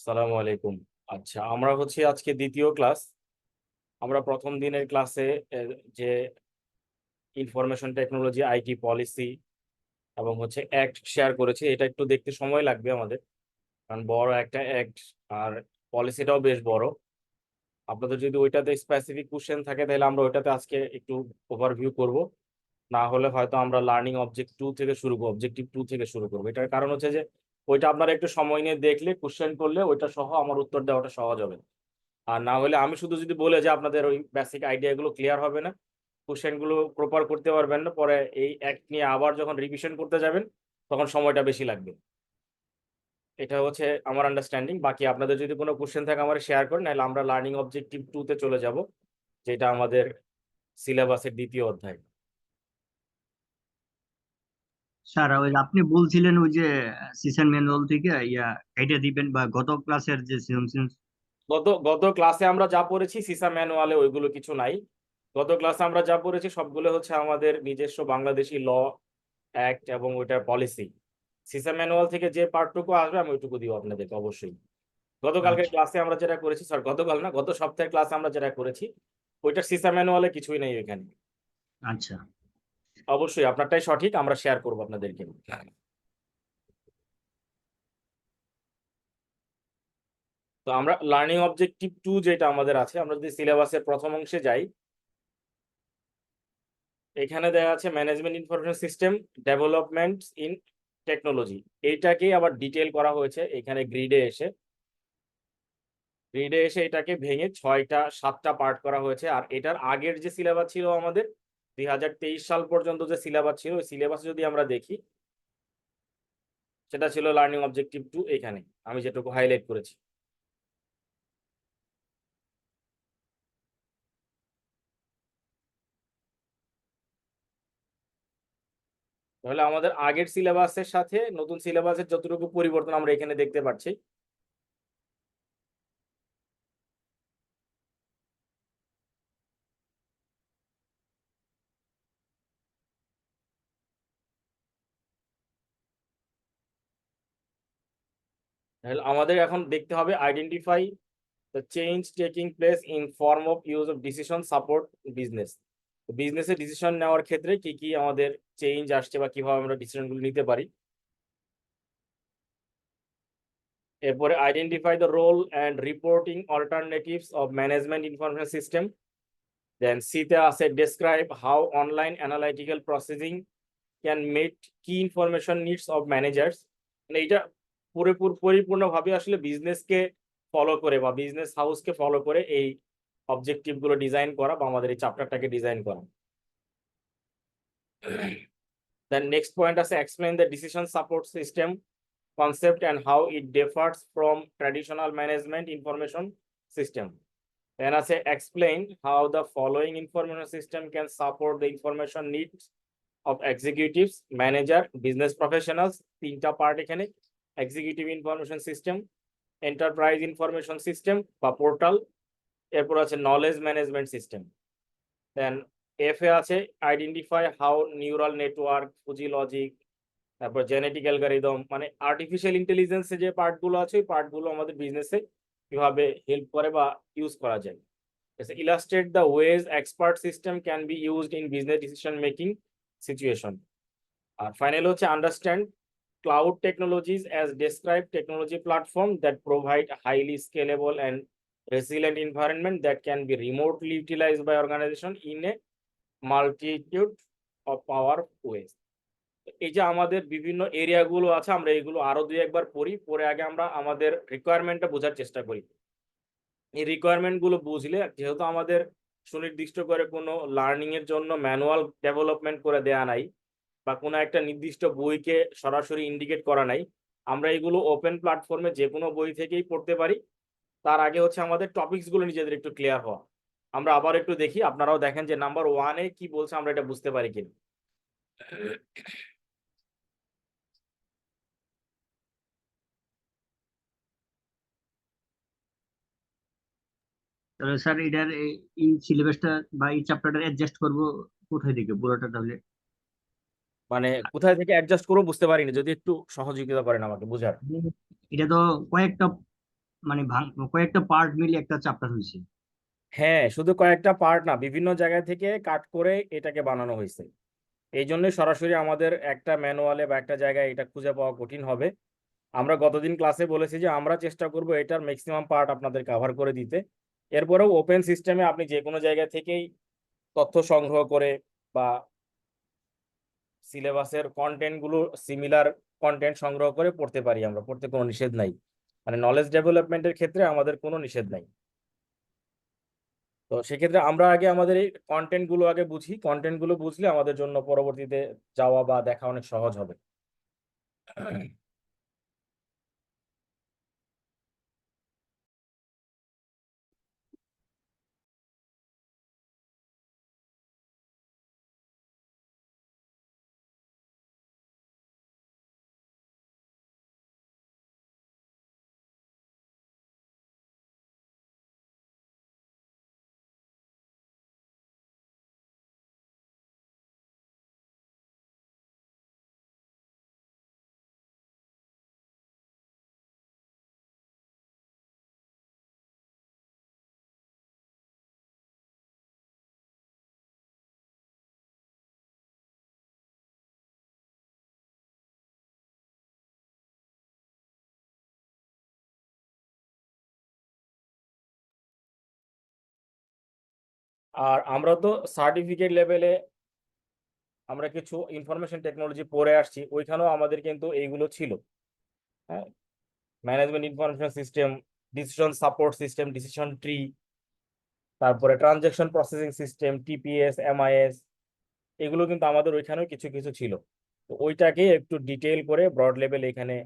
সালামু আলাইকুম। আচ্ছা, আমরা হচ্ছে আজকে দ্বিতীয় ক্লাস। আমরা প্রথম দিনের ক্লাসে যে ইনফরমেশন টেকনোলজি আইটি পলিসি এবং হচ্ছে অ্যাক্ট শেয়ার করেছি। এটা একটু দেখতে সময় লাগবে আমাদের, কারণ বড় একটা অ্যাক্ট আর পলিসিটাও বেশ বড়। আপনাদের যদি ওইটাতে স্পেসিফিক কোশ্চেন থাকে তাহলে আমরা ওইটাতে আজকে একটু ওভারভিউ করব। না হলে হয়তো আমরা লার্নিং অবজেক্টিভ টু থেকে শুরু করবো। এটার কারণ হচ্ছে যে ওইটা আপনারা একটু সময় নিয়ে দেখলে, কোশ্চেন করলে ওইটা সহ আমার উত্তর দেওয়াটা সহজ হবে। আর না হলে আমি শুধু যদি বলে যে আপনাদের ওই বেসিক আইডিয়া গুলো ক্লিয়ার হবে না, কোশ্চেন গুলো প্রপার করতে পারবেন না, পরে এই অ্যাক্ট নিয়ে আবার যখন রিভিশন করতে যাবেন তখন সময়টা বেশি লাগবে। এটা হচ্ছে আমার আন্ডারস্ট্যান্ডিং। বাকি আপনাদের যদি কোনো কোশ্চেন থাকে আমার শেয়ার করেন, নাহলে আমরা লার্নিং অবজেক্টিভ টু তে চলে যাব, যেটা আমাদের সিলেবাসের দ্বিতীয় অধ্যায়। স্যার, ওই যে আপনি বলছিলেন ওই যে সিসেন ম্যানুয়াল থেকে এটা দিবেন বা গত ক্লাসের যে সৃজনশীল। গত গত ক্লাসে আমরা যা পড়েছি সিসা ম্যানুয়ালে ওইগুলো কিছু নাই। গত ক্লাসে আমরা যা পড়েছি সবগুলো হচ্ছে আমাদের নিজস্ব বাংলাদেশি ল, অ্যাক্ট এবং ওইটার পলিসি। সিসা ম্যানুয়াল থেকে যে পার্টটুকু আসবে আমি ওইটুকু দিব আপনাদেরকে অবশ্যই। গতকালকের আচ্ছা। ক্লাসে আমরা যেটা করেছি, স্যার গতকাল না, গত সপ্তাহের ক্লাসে আমরা যেটা করেছি ওইটা সিসা ম্যানুয়ালে কিছুই নেই ওইখানে। আচ্ছা অবশ্যই আপনারটাই সঠিক, আমরা শেয়ার করবো আপনাদেরকে। তো আমরা লার্নিং অবজেক্টিভ টু যেটা আমাদের আছে, আমরা যদি সিলেবাসের প্রথম অংশে যাই, এখানে দেখা আছে management information system development in technology. এইটাকেই আবার ডিটেল করা হয়েছে এখানে গ্রিডে এসে এটাকে ভেঙে 6টা 7টা পার্ট করা হয়েছে। আর এটার আগের যে সিলেবাস ছিল আমাদের 2023 সাল পর্যন্ত যে সিলেবাস ছিল, ওই সিলেবাস যদি আমরা দেখি সেটা ছিল লার্নিং অবজেক্টিভ টু। এখানে আমি যেটুকু হাইলাইট করেছি, তাহলে আমাদের আগের সিলেবাসের সাথে নতুন সিলেবাসের যতটুকু পরিবর্তন আমরা এখানে দেখতে পাচ্ছি। তাহলে আমাদের এখন দেখতে হবে identify the change taking place in form of use of decision support business. বিজনেসে ডিসিশন নেওয়ার ক্ষেত্রে কি কি আমাদের চেঞ্জ আসছে বা কিভাবে আমরা ডিসিশনগুলো নিতে পারি। এরপরে identify the role and reporting alternatives of management information system. Then সিতে আছে describe how online analytical processing can meet key information needs of managers. মানে এইটা পরিপূর্ণভাবে আসলে বিজনেসকে ফলো করে বা বিজনেস হাউসকে ফলো করে এই অবজেক্টিভ গুলো ডিজাইন করা বা আমাদের এই চ্যাপ্টারটাকে ডিজাইন করা। দেন নেক্সট পয়েন্ট আছে explain the decision support system concept and how it differs from traditional management information system. Then I say explain how the following information system can support the information needs of executives, manager, business professionals. তিনটা part এখানে, executive information system, enterprise information system বা portal, এরপর আছে knowledge management system. Then F A আছে identify how neural network, fuzzy logic, তারপর genetic algorithm, মানে artificial ইন্টেলিজেন্সের যে পার্টগুলো আছে ওই পার্টগুলো আমাদের বিজনেসে কিভাবে হেল্প করে বা ইউজ করা যায়। Illustrate the ways expert system can be used in business decision making situation. আর ফাইনাল হচ্ছে understand cloud technologies as describe technology platform that provide highly scalable and resilient environment that can be remotely utilized by organization in a multitude of power ways. এই যে আমাদের বিভিন্ন এরিয়াগুলো আছে, আমরা এগুলো আরো দুই একবার পড়ি, পরে আগে আমরা আমাদের রিকোয়ারমেন্টটা বোঝার চেষ্টা করি। এই রিকোয়ারমেন্ট গুলো বুঝলে, যেহেতু আমাদের সুনির্দিষ্ট করে কোনো লার্নিং এর জন্য ম্যানুয়াল ডেভেলপমেন্ট করে দেয়া নাই বা কোনো একটা নির্দিষ্ট বইকে সরাসরি ইন্ডিকেট করা নাই, আমরা এগুলো ওপেন প্ল্যাটফর্মে যে কোনো বই থেকেই পড়তে পারি। তার আগে হচ্ছে আমাদের টপিকস গুলো নিজেদের একটু ক্লিয়ার হওয়া। আমরা আবার একটু দেখি, আপনারাও দেখেন যে নাম্বার ওয়ানে কি বলছে, আমরা এটা বুঝতে পারি কিনা। তাহলে স্যার, এটার এই সিলেবাসটা বা এই চ্যাপ্টারটা অ্যাডজাস্ট করব কোথায় থেকে পুরোটা তাহলে? মানে কোথায় থেকে অ্যাডজাস্ট করবো বুঝতে পারিনি, যদি একটু সহযোগিতা করেন আমাকে বুঝার। এটা তো কয়েকটা মানে কয়েকটা পার্ট মিলে একটা চ্যাপ্টার হয়েছে। হ্যাঁ, শুধু কয়েকটা পার্ট না, বিভিন্ন জায়গা থেকে কাট করে এটাকে বানানো হয়েছে। এই জন্যই সরাসরি আমাদের একটা ম্যানুয়ালে বা একটা জায়গায় এটা খুঁজে পাওয়া কঠিন হবে। আমরা গতদিন ক্লাসে বলেছি যে আমরা চেষ্টা করব এটার ম্যাক্সিমাম পার্ট আপনাদের কভার করে দিতে। এরপরেও ওপেন সিস্টেমে আপনি যে কোনো জায়গা থেকেই তথ্য সংগ্রহ করে বা সিলেবাসের কন্টেন্ট গুলো সিমিলার কন্টেন্ট সংগ্রহ করে পড়তে পারি, আমরা পড়তে কোনো নিষেধ নাই। মানে নলেজ ডেভেলপমেন্টের ক্ষেত্রে আমাদের কোনো নিষেধ নাই। তো সেক্ষেত্রে আমরা আগে আমাদের এই কন্টেন্ট গুলো আগে বুঝি, কন্টেন্ট গুলো বুঝলে আমাদের জন্য পরবর্তীতে যাওয়া বা দেখা অনেক সহজ হবে। আর আমরা তো সার্টিফিকেট লেভেলে আমরা কিছু ইনফরমেশন টেকনোলজি পড়ে আসছি, ওইখানেও আমাদের কিন্তু এইগুলো ছিল। হ্যাঁ, management information system, decision support system, decision tree, তারপরে transaction processing system, TPS, MIS, এগুলো কিন্তু আমাদের ওইখানেও কিছু কিছু ছিল। তো ওইটাকে একটু ডিটেইল করে ব্রড লেভেল এখানে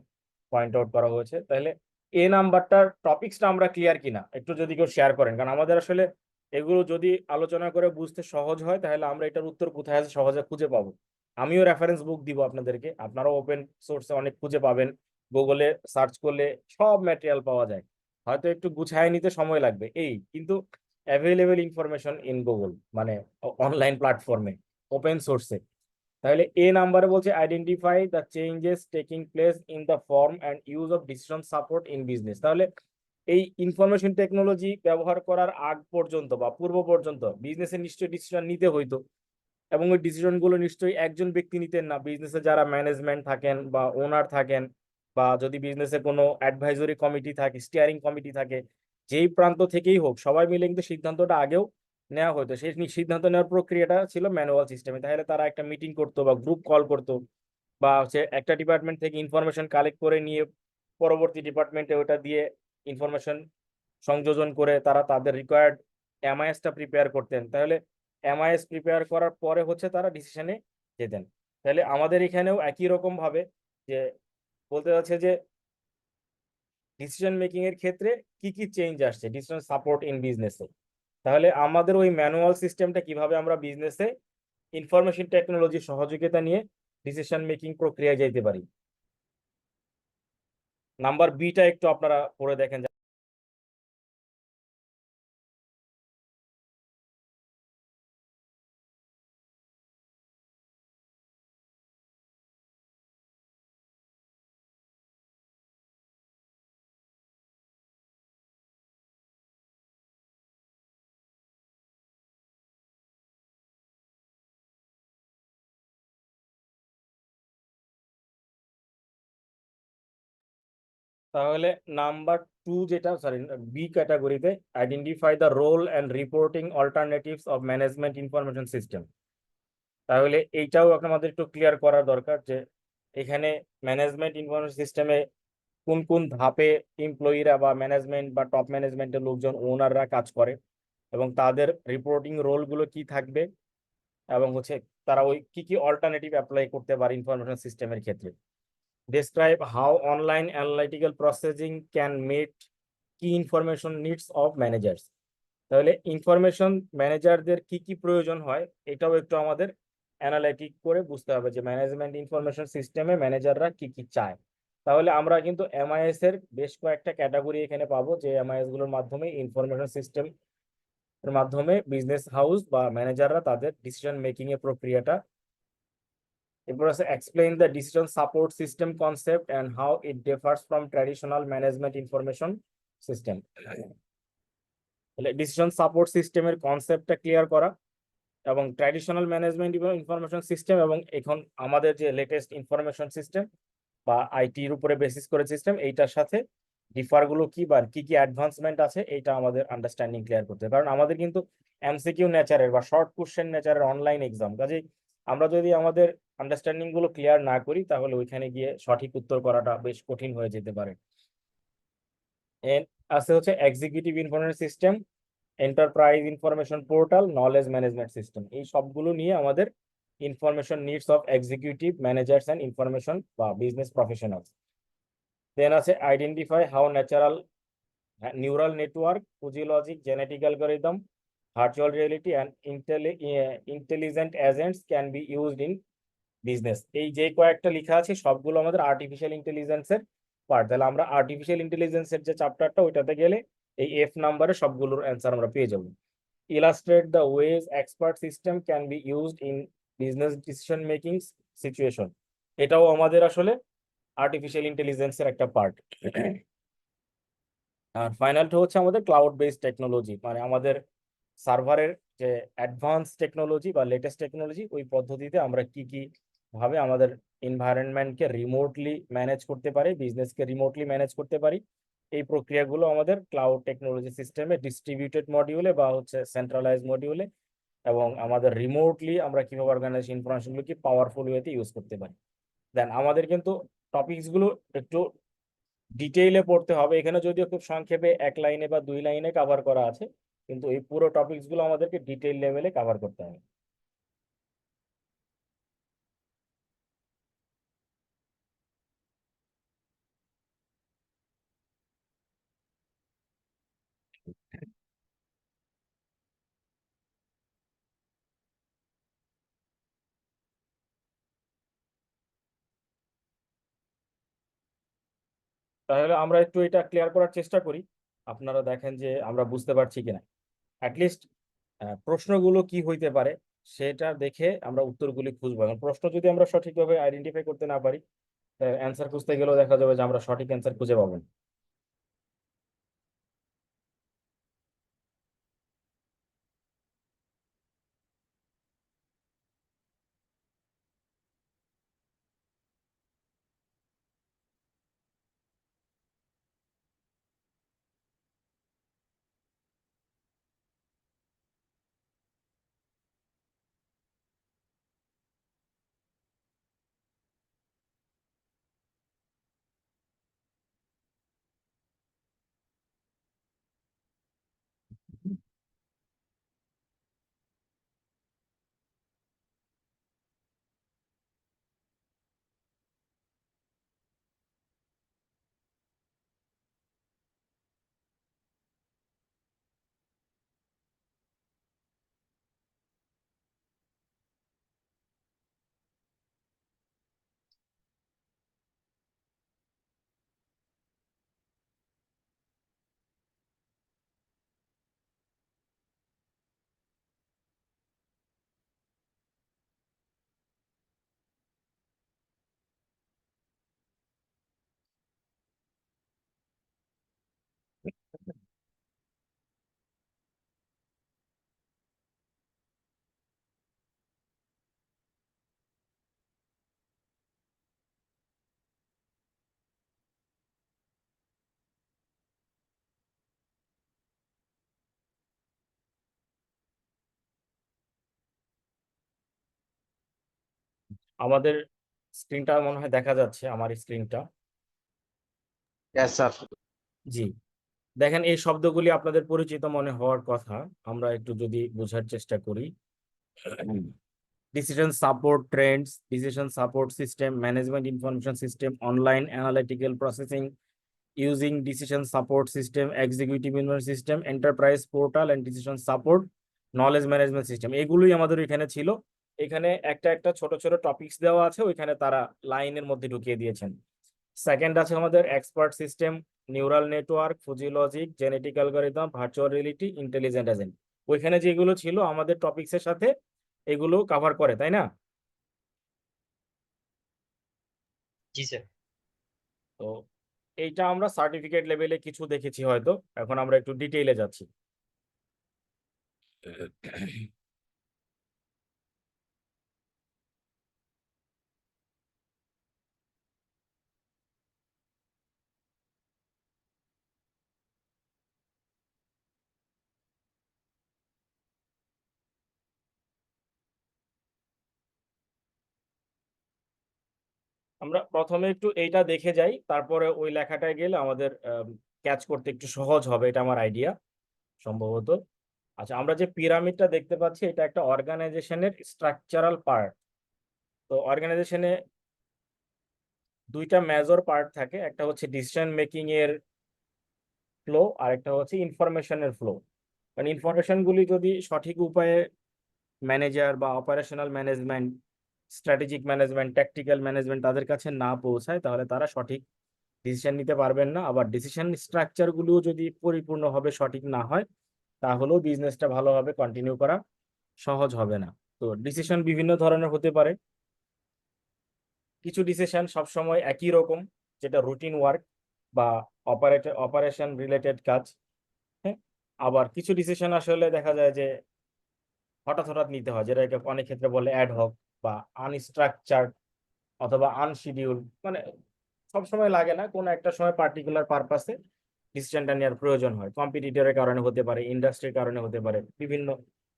পয়েন্ট আউট করা হয়েছে। তাহলে এ নাম্বারটার টপিকসটা আমরা ক্লিয়ার কিনা একটু যদি কেউ শেয়ার করেন, কারণ আমাদের আসলে এগুলো যদি আলোচনা করে বুঝতে সহজ হয় তাহলে আমরা এটার উত্তর কোথায় আছে সহজে খুঁজে পাবো। আমিও রেফারেন্স বুক দিব আপনাদেরকে, আপনারাও ওপেন সোর্সে অনেক খুঁজে পাবেন, গুগলে সার্চ করলে সব ম্যাটেরিয়াল পাওয়া যায়। হয়তো একটু গুছায় নিতে সময় লাগবে এই, কিন্তু অ্যাভেলেবেল ইনফরমেশন ইন গুগল, মানে অনলাইন প্ল্যাটফর্মে, ওপেন সোর্সে। তাহলে এ নাম্বারে বলছে identify the changes taking place in the form and use of decision support in business. তাহলে এই ইনফরমেশন টেকনোলজি ব্যবহার করার আগ পর্যন্ত বা পূর্ব পর্যন্ত বিজনেসে নিশ্চয়ই ডিসিশন নিতে হইতো, এবং ওই ডিসিশন গুলো নিশ্চয়ই একজন ব্যক্তি নিতেন না। বিজনেসে যারা ম্যানেজমেন্ট থাকেন বা ওনার থাকেন, বা যদি বিজনেসে কোনো অ্যাডভাইজরি কমিটি থাকে, স্টিয়ারিং কমিটি থাকে, যেই প্রান্ত থেকেই হোক সবাই মিলে কিন্তু সিদ্ধান্তটা আগেও নেওয়া হতো। সেই সিদ্ধান্ত নেওয়ার প্রক্রিয়াটা ছিল ম্যানুয়াল সিস্টেমে। তাহলে তারা একটা মিটিং করতো বা গ্রুপ কল করতো, বা হচ্ছে একটা ডিপার্টমেন্ট থেকে ইনফরমেশন কালেক্ট করে নিয়ে পরবর্তী ডিপার্টমেন্টে ওটা দিয়ে ইনফরমেশন সংযোজন করে তারা তাদের রিকোয়ার্ড এমআইএসটা প্রিপেয়ার করতেন। তাহলে এমআইএস প্রিপেয়ার করার পরে হচ্ছে তারা ডিসিশনে যেতেন। তাহলে আমাদের এখানেও একই রকম ভাবে যে বলতে যাচ্ছে যে ডিসিশন মেকিং এর ক্ষেত্রে কি কি চেঞ্জ আসছে ডিসিশন সাপোর্ট ইন বিজনেসে। তাহলে আমাদের ওই ম্যানুয়াল সিস্টেমটা কিভাবে আমরা বিজনেসে ইনফরমেশন টেকনোলজির সহযোগিতা নিয়ে ডিসিশন মেকিং প্রক্রিয়ায় যেতে পারি। নাম্বার বিটা একটু আপনারা পড়ে দেখেন। তাহলে নাম্বার টু যেটা, সরি, বি ক্যাটাগরিতে identify the role and reporting alternatives of management information system. তাহলে এইটাও আমাদের একটু ক্লিয়ার করা দরকার যে এখানে ম্যানেজমেন্ট ইনফরমেশন সিস্টেমে কোন কোন ধাপে এমপ্লয়িরা বা ম্যানেজমেন্ট বা টপ ম্যানেজমেন্টের লোকজন, ওনাররা কাজ করে, এবং তাদের রিপোর্টিং রোলগুলো কি থাকবে, এবং হচ্ছে তারা ওই কি কি অল্টারনেটিভ অ্যাপ্লাই করতে পারে ইনফরমেশন সিস্টেমের ক্ষেত্রে। Describe how online analytical processing can meet key information needs of managers. তাহলে ইনফরমেশন ম্যানেজারদের কি কি প্রয়োজন হয় এটাও একটু আমাদের অ্যানালাইটিক করে বুঝতে হবে যে ম্যানেজমেন্ট ইনফরমেশন সিস্টেমে ম্যানেজাররা কি কি চায়। তাহলে আমরা কিন্তু এমআইএস এর বেশ কয়েকটা ক্যাটাগরি এখানে পাবো, যে এমআইএস গুলোর মাধ্যমে ইনফরমেশন সিস্টেম এর মাধ্যমে বিজনেস হাউস বা ম্যানেজাররা তাদের ডিসিশন মেকিং এর প্রক্রিয়াটা। এরপর আছে explain the decision support system concept and how it differs from traditional management information system. তাহলে ডিসিশন সাপোর্ট সিস্টেমের কনসেপ্টটা ক্লিয়ার করা এবং ট্র্যাডিশনাল ম্যানেজমেন্ট ইনফরমেশন সিস্টেম এবং এখন আমাদের যে লেটেস্ট ইনফরমেশন সিস্টেম বা আইটির উপরে বেসিস করে সিস্টেম, এইটার সাথে ডিফার গুলো কি বা কি কি অ্যাডভান্সমেন্ট আছে এইটা আমাদের আন্ডারস্ট্যান্ডিং ক্লিয়ার করতে হবে। কারণ আমাদের কিন্তু এমসিকিউ নেচারের বা শর্ট কোশ্চেন নেচারের অনলাইন এক্সাম, কাজেই আমরা যদি আমাদের আন্ডারস্ট্যান্ডিং গুলো ক্লিয়ার না করি তাহলে ওইখানে গিয়ে সঠিক উত্তর করাটা বেশ কঠিন হয়ে যেতে পারে। আছে হচ্ছে executive information system, enterprise information portal, knowledge management system, এই সবগুলো নিয়ে আমাদের information needs of executive managers and information বা বিজনেস প্রফেশনালস। দেন আছে identify how natural neural network, fuzzy logic, genetic algorithm, virtual reality and intelligent agents can be used in business. এই যে কয়েকটা লেখা আছে সবগুলো আমাদের আর্টিফিশিয়াল ইন্টেলিজেন্সের পার্ট। তাহলে আমরা আর্টিফিশিয়াল ইন্টেলিজেন্সের যে চ্যাপ্টারটা ওইটাতে গেলে এই এফ নাম্বারে সবগুলোর অ্যান্সার আমরা পেয়ে যাবো। Illustrate the ways expert system can be used in business decision making situation, এটাও আমাদের আসলে আর্টিফিশিয়াল ইন্টেলিজেন্সের একটা পার্ট। আর ফাইনালটা হচ্ছে আমাদের ক্লাউড বেসড টেকনোলজি, মানে আমাদের সার্ভারের যে অ্যাডভান্স টেকনোলজি বা লেটেস্ট টেকনোলজি, ওই পদ্ধতিতে আমরা কি কি ভাবে আমাদের এনভায়রনমেন্টকে রিমোটলি ম্যানেজ করতে পারি, বিজনেসকে রিমোটলি ম্যানেজ করতে পারি, এই প্রক্রিয়াগুলো আমাদের ক্লাউড টেকনোলজি সিস্টেমে ডিস্ট্রিবিউটেড মডিউলে বা হচ্ছে সেন্ট্রালাইজ মডিউলে এবং আমাদের রিমোটলি আমরা কিভাবে অর্গানাইজেশন ইনফরমেশনগুলোকে পাওয়ারফুল ওয়েতে ইউজ করতে পারি। দেন আমাদের কিন্তু টপিকস গুলো একটু ডিটেইলে পড়তে হবে। এখানে যদিও খুব সংক্ষেপে 1 লাইনে বা 2 লাইনে কভার করা আছে, কিন্তু এই পুরো টপিকস গুলো আমাদেরকে ডিটেইল লেভেলে কভার করতে হবে। তাহলে আমরা একটু এটা ক্লিয়ার করার চেষ্টা করি, আপনারা দেখেন যে আমরা বুঝতে পারছি কিনা। অ্যাটলিস্ট প্রশ্নগুলো কি হইতে পারে সেটা দেখে আমরা উত্তরগুলি খুঁজবো। এবং প্রশ্ন যদি আমরা সঠিকভাবে আইডেন্টিফাই করতে না পারি, অ্যান্সার খুঁজতে গেলেও দেখা যাবে যে আমরা সঠিক অ্যান্সার খুঁজে পাবো না। আমাদের স্ক্রিনটা মনে হয় দেখা যাচ্ছে, আমার স্ক্রিনটা। Yes, sir. জি, দেখেন এই শব্দগুলি আপনাদের পরিচিত মনে হওয়ার কথা, আমরা একটু যদি বোঝার চেষ্টা করি। Decision support Trends, decision support system, management information system, online analytical processing using decision support system, executive information system, enterprise portal and decision support, knowledge management system, এগুলোই আমাদের এখানে ছিল। এখানে একটা একটা ছোট ছোট টপিকস দেওয়া আছে, ওইখানে তারা লাইনের মধ্যে ঢুকিয়ে দিয়েছেন। সেকেন্ড আছে আমাদের expert system, neural network, fuzzy logic, genetic algorithm, virtual reality, intelligent agent, ওইখানে যেগুলো ছিল আমাদের টপিকসের সাথে এগুলো কভার করে, তাই না? জি স্যার। তো এইটা আমরা সার্টিফিকেট লেভেলে কিছু দেখেছি হয়তো, এখন আমরা একটু ডিটেইলে যাচ্ছি। আমরা প্রথমে একটু এইটা দেখে যাই, তারপরে ওই লেখাটায় গেলে আমাদের ক্যাচ করতে একটু সহজ হবে, এটা আমার আইডিয়া সম্ভবত। আচ্ছা, আমরা যে পিরামিডটা দেখতে পাচ্ছি এটা একটা অর্গানাইজেশনের স্ট্রাকচারাল পার্ট। তো অর্গানাইজেশনে দুইটা মেজর পার্ট থাকে, একটা হচ্ছে ডিসিশন মেকিং এর ফ্লো আর একটা হচ্ছে ইনফরমেশনের ফ্লো। কারণ ইনফরমেশন গুলি যদি সঠিক উপায়ে ম্যানেজার বা operational management, strategic management, tactical management তাদের কাছে না পৌঁছায়, তাহলে তারা সঠিক ডিসিশন নিতে পারবেন না। আবার ডিসিশন স্ট্রাকচার গুলো যদি পরিপূর্ণভাবে সঠিক না হয়, তাহলেও বিজনেসটা ভালোভাবে কন্টিনিউ করা সহজ হবে না। তো ডিসিশন বিভিন্ন ধরনের হতে পারে। কিছু ডিসিশন সবসময় একই রকম, যেটা রুটিন ওয়ার্ক বা অপারেশন রিলেটেড কাজ। হ্যাঁ, আবার কিছু ডিসিশন আসলে দেখা যায় যে হঠাৎ হঠাৎ নিতে হয়, যেটাকে অনেক ক্ষেত্রে বলে অ্যাডহক বা আনস্ট্রাকচার্ড অথবা আনশিডিউল। মানে সবসময় লাগে না, কোনো একটা সময় পার্টিকুলার পারপাসে ডিসিশনটা নেওয়ার প্রয়োজন হয়। কম্পিটিটরের কারণে হতে পারে, ইন্ডাস্ট্রির কারণে হতে পারে, বিভিন্ন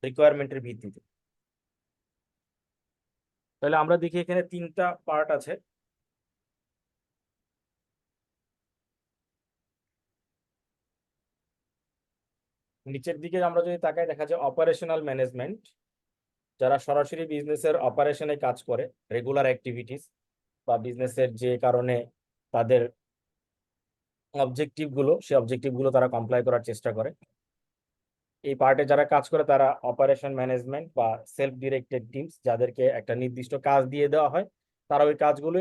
রিকোয়ারমেন্টের ভিত্তিতে। তাহলে আমরা দেখি এখানে তিনটা পার্ট আছে। নিচের দিকে আমরা যদি তাকাই, দেখা যায় অপারেশনাল ম্যানেজমেন্ট, যারা সরাসরি বিজনেসের অপারেশনে কাজ করে, রেগুলার অ্যাক্টিভিটিস বা বিজনেসের যে কারণে তাদের সেই অবজেক্টিভ গুলো তারা কমপ্লাই করার চেষ্টা করে। এই পার্টে যারা কাজ করে তারা অপারেশন ম্যানেজমেন্ট বা সেলফ ডিরেক্টেড টিমস, যাদেরকে একটা নির্দিষ্ট কাজ দিয়ে দেওয়া হয়, তারা ওই কাজগুলো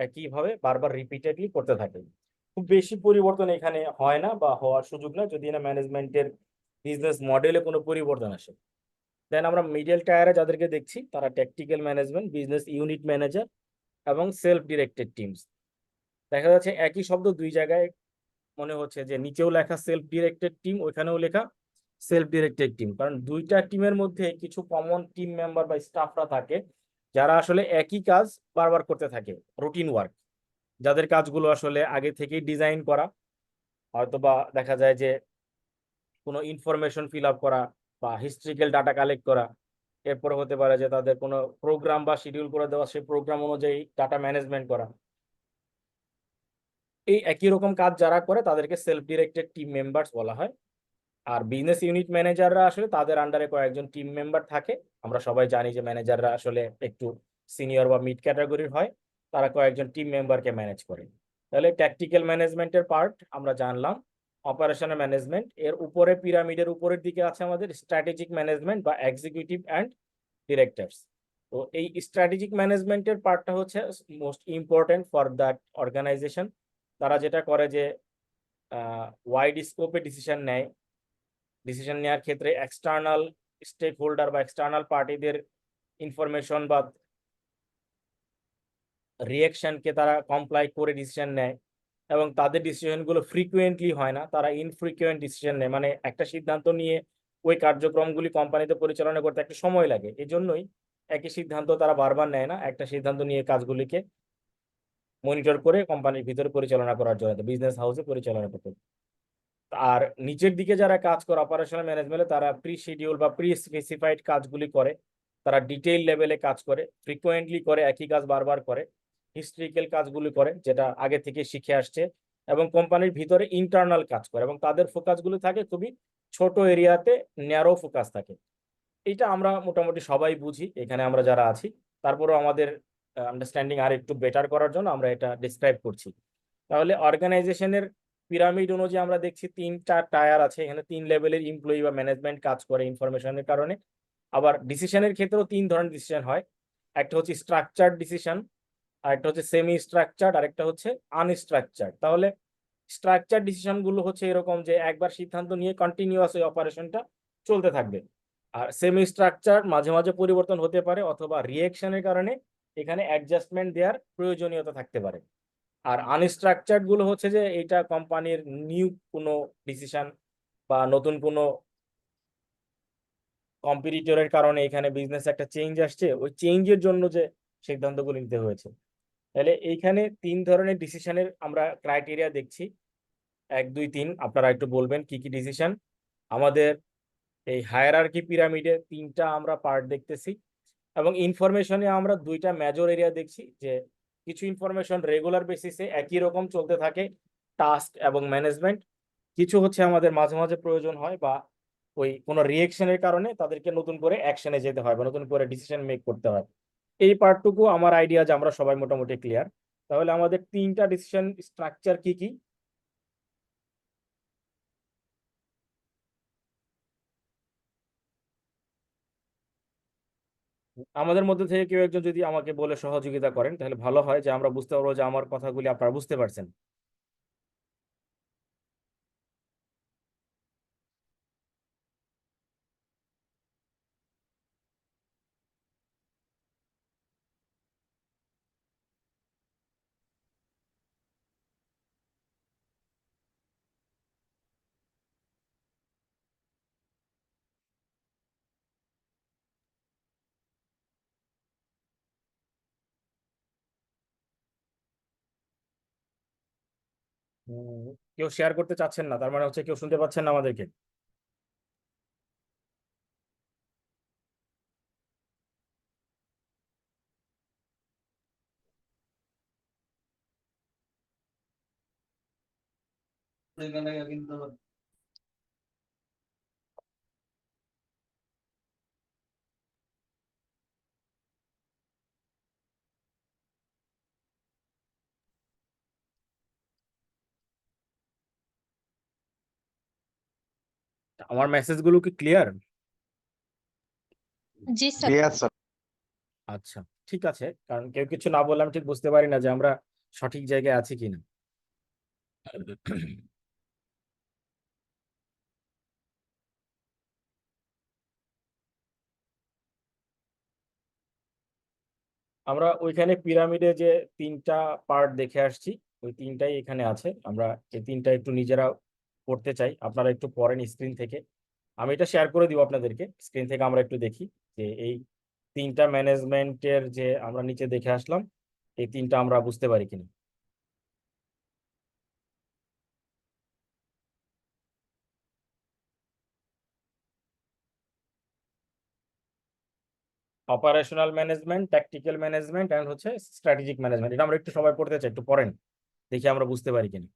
একইভাবে বারবার রিপিটেডলি করতে থাকে। খুব বেশি পরিবর্তন এখানে হয় না বা হওয়ার সুযোগ না, যদি না ম্যানেজমেন্টের বিজনেস মডেলে কোনো পরিবর্তন আসে। দেন আমরা মিডল টায়ারে যাদেরকে দেখছি, তারা tactical management, business unit manager এবং সেলফ ডিরেক্টেড টিমস। দেখা যাচ্ছে একই শব্দ দুই জায়গায় মনে হচ্ছে, যে নিচেও লেখা সেলফ ডিরেক্টেড টিম, ওইখানেও লেখা সেলফ ডিরেক্টেড টিম। কারণ দুইটা টিমের মধ্যে কিছু কমন টিম মেম্বার বা স্টাফরা থাকে, যারা আসলে একই কাজ বারবার করতে থাকে, রুটিন ওয়ার্ক, যাদের কাজগুলো আসলে আগে থেকেই ডিজাইন করা। হয়তোবা দেখা যায় যে কোনো ইনফরমেশন ফিল আপ করা বা হিস্ট্রিক্যাল ডাটা কালেক্ট করা, এরপরে হতে পারে যে তাদের কোনো প্রোগ্রাম বা শিডিউল করে দেওয়া, সেই প্রোগ্রাম অনুযায়ী ডাটা ম্যানেজমেন্ট করা। এই একই রকম কাজ যারা করে তাদেরকে সেলফ ডিরেক্টেড টিম মেম্বার্স বলা হয়। আর বিজনেস ইউনিট ম্যানেজাররা আসলে তাদের আন্ডারে কয়েকজন টিম মেম্বার থাকে। আমরা সবাই জানি যে ম্যানেজাররা আসলে একটু সিনিয়র বা মিড ক্যাটাগরির হয়, তারা কয়েকজন টিম মেম্বারকে ম্যানেজ করে। তাহলে ট্যাকটিক্যাল ম্যানেজমেন্টের পার্ট আমরা জানলাম। অপারেশনাল ম্যানেজমেন্ট, এর উপরে পিরামিডের উপরের দিকে আছে আমাদের স্ট্র্যাটেজিক ম্যানেজমেন্ট বা এক্সিকিউটিভ অ্যান্ড ডিরেক্টরস। তো এই স্ট্র্যাটেজিক ম্যানেজমেন্টের পার্টটা হচ্ছে most important for that organisation. তারা যেটা করে যে ওয়াইড স্কোপে ডিসিশন নেয়। ডিসিশন নেওয়ার ক্ষেত্রে এক্সটার্নাল স্টেক হোল্ডার বা এক্সটার্নাল পার্টিদের ইনফরমেশন বা রিয়াকশনকে তারা কমপ্লাই করে ডিসিশন নেয়, এবং তাদের ডিসিশনগুলো ফ্রিকুয়েন্টলি হয় না, তারা ইনফ্রিকুয়েন্ট ডিসিশন নেয়। মানে একটা সিদ্ধান্ত নিয়ে ওই কার্যক্রমগুলি কোম্পানিতে পরিচালনা করতে একটা সময় লাগে, এজন্যই একই সিদ্ধান্ত তারা বারবার নেয় না, একটা সিদ্ধান্ত নিয়ে কাজগুলিকে মনিটর করে কোম্পানির ভিতরে পরিচালনা করার জন্য, বিজনেস হাউসে পরিচালনা করতে। আর নিচের দিকে যারা কাজ করে অপারেশনাল ম্যানেজমেন্টে, তারা প্রি শিডিউল বা প্রি স্পেসিফাইড কাজগুলি করে, তারা ডিটেইল লেভেলে কাজ করে, ফ্রিকোয়েন্টলি করে, একই কাজ বারবার করে, হিস্ট্রিক্যাল কাজগুলি করে যেটা আগে থেকে শিখে আসছে, এবং কোম্পানির ভিতরে ইন্টারনাল কাজ করে, এবং তাদের ফোকাসগুলো থাকে খুবই ছোট এরিয়াতে, ন্যারো ফোকাস থাকে। এটা আমরা মোটামুটি সবাই বুঝি এখানে আমরা যারা আছি, তারপরেও আমাদের আন্ডারস্ট্যান্ডিং আর একটু বেটার করার জন্য আমরা এটা ডিসক্রাইব করছি। তাহলে অর্গানাইজেশনের পিরামিড অনুযায়ী আমরা দেখছি তিনটা টায়ার আছে, এখানে তিন লেভেলের এমপ্লয়ি বা ম্যানেজমেন্ট কাজ করে ইনফরমেশনের কারণে। আবার ডিসিশনের ক্ষেত্রেও তিন ধরনের ডিসিশন হয়, একটা হচ্ছে স্ট্রাকচার্ড ডিসিশন, আর একটা হচ্ছে সেমি স্ট্রাকচার্ড, আর একটা হচ্ছে আনস্ট্রাকচার্ড। তাহলে স্ট্রাকচার ডিসিশন গুলো হচ্ছে এরকম যে একবার সিদ্ধান্ত নিয়ে কন্টিনিউয়াস ওই অপারেশনটা চলতে থাকবে। আর সেমি স্ট্রাকচার মাঝে মাঝে পরিবর্তন হতে পারে, অথবা রিয়েকশনের কারণে এখানে অ্যাডজাস্টমেন্ট দেওয়ার প্রয়োজনীয়তা থাকতে পারে। আর আনস্ট্রাকচার্ড গুলো হচ্ছে যে এটা কোম্পানির নিউ কোনো ডিসিশন বা নতুন কোনো কম্পিটিটরের কারণে এখানে বিজনেস একটা চেঞ্জ আসছে, ওই চেঞ্জের জন্য যে সিদ্ধান্তগুলো নিতে হয়েছে। তাহলে এইখানে 3 ধরনের ডিসিশনের আমরা ক্রাইটেরিয়া দেখছি, 1 2 3। আপনারা একটু বলবেন কি কি ডিসিশন। আমাদের এই হায়ারার্কি পিরামিডে 3টা আমরা পার্ট দেখতেছি, এবং ইনফরমেশনে আমরা 2টা মেজর এরিয়া দেখছি, যে কিছু ইনফরমেশন রেগুলার বেসিসে একই রকম চলতে থাকে, টাস্ক এবং ম্যানেজমেন্ট। কিছু হচ্ছে আমাদের মাঝে মাঝে প্রয়োজন হয়, বা ওই কোনো রিয়েকশনের কারণে তাদেরকে নতুন করে অ্যাকশনে যেতে হয় বা নতুন করে ডিসিশন মেক করতে হয়। এই পার্টটুকু আমার আইডিয়া যে আমরা সবাই মোটামুটি ক্লিয়ার। তাহলে আমাদের 3টা ডিসিশন স্ট্রাকচার কি কি? আমাদের মধ্যে থেকে কেউ একজন যদি আমাকে বলে সহযোগিতা করেন তাহলে ভালো হয়, যে আমরা বুঝতে পারবো যে আমার কথাগুলি আপনারা বুঝতে পারছেন। কেউ শেয়ার করতে চাচ্ছেন না, তার মানে হচ্ছে কেউ শুনতে পাচ্ছেন না আমাদেরকে। আমার মেসেজগুলো কি ক্লিয়ার? জি স্যার। Clear, sir. আচ্ছা, ঠিক আছে, কারণ কেউ কিছু না বললে আমি ঠিক বুঝতে পারি না যে আমরা সঠিক জায়গায় আছি কিনা। আমরা ওইখানে পিরামিডে যে 3টা পার্ট দেখে আসছি, ওই 3টাই এখানে আছে। আমরা এই 3টা একটু নিজেরা করতে চাই, আপনারা একটু পড়েন স্ক্রিন থেকে। আমি এটা শেয়ার করে দিব আপনাদেরকে, স্ক্রিন থেকে আমরা একটু দেখি যে এই 3টা ম্যানেজমেন্টের যে আমরা নিচে দেখে আসলাম, এই 3টা আমরা বুঝতে পারি কিনা। Operational management, tactical management and হচ্ছে স্ট্র্যাটেজিক ম্যানেজমেন্ট। এটা আমরা একটু সবাই পড়তে চাই, একটু পড়েন, দেখি আমরা বুঝতে পারি কিনা।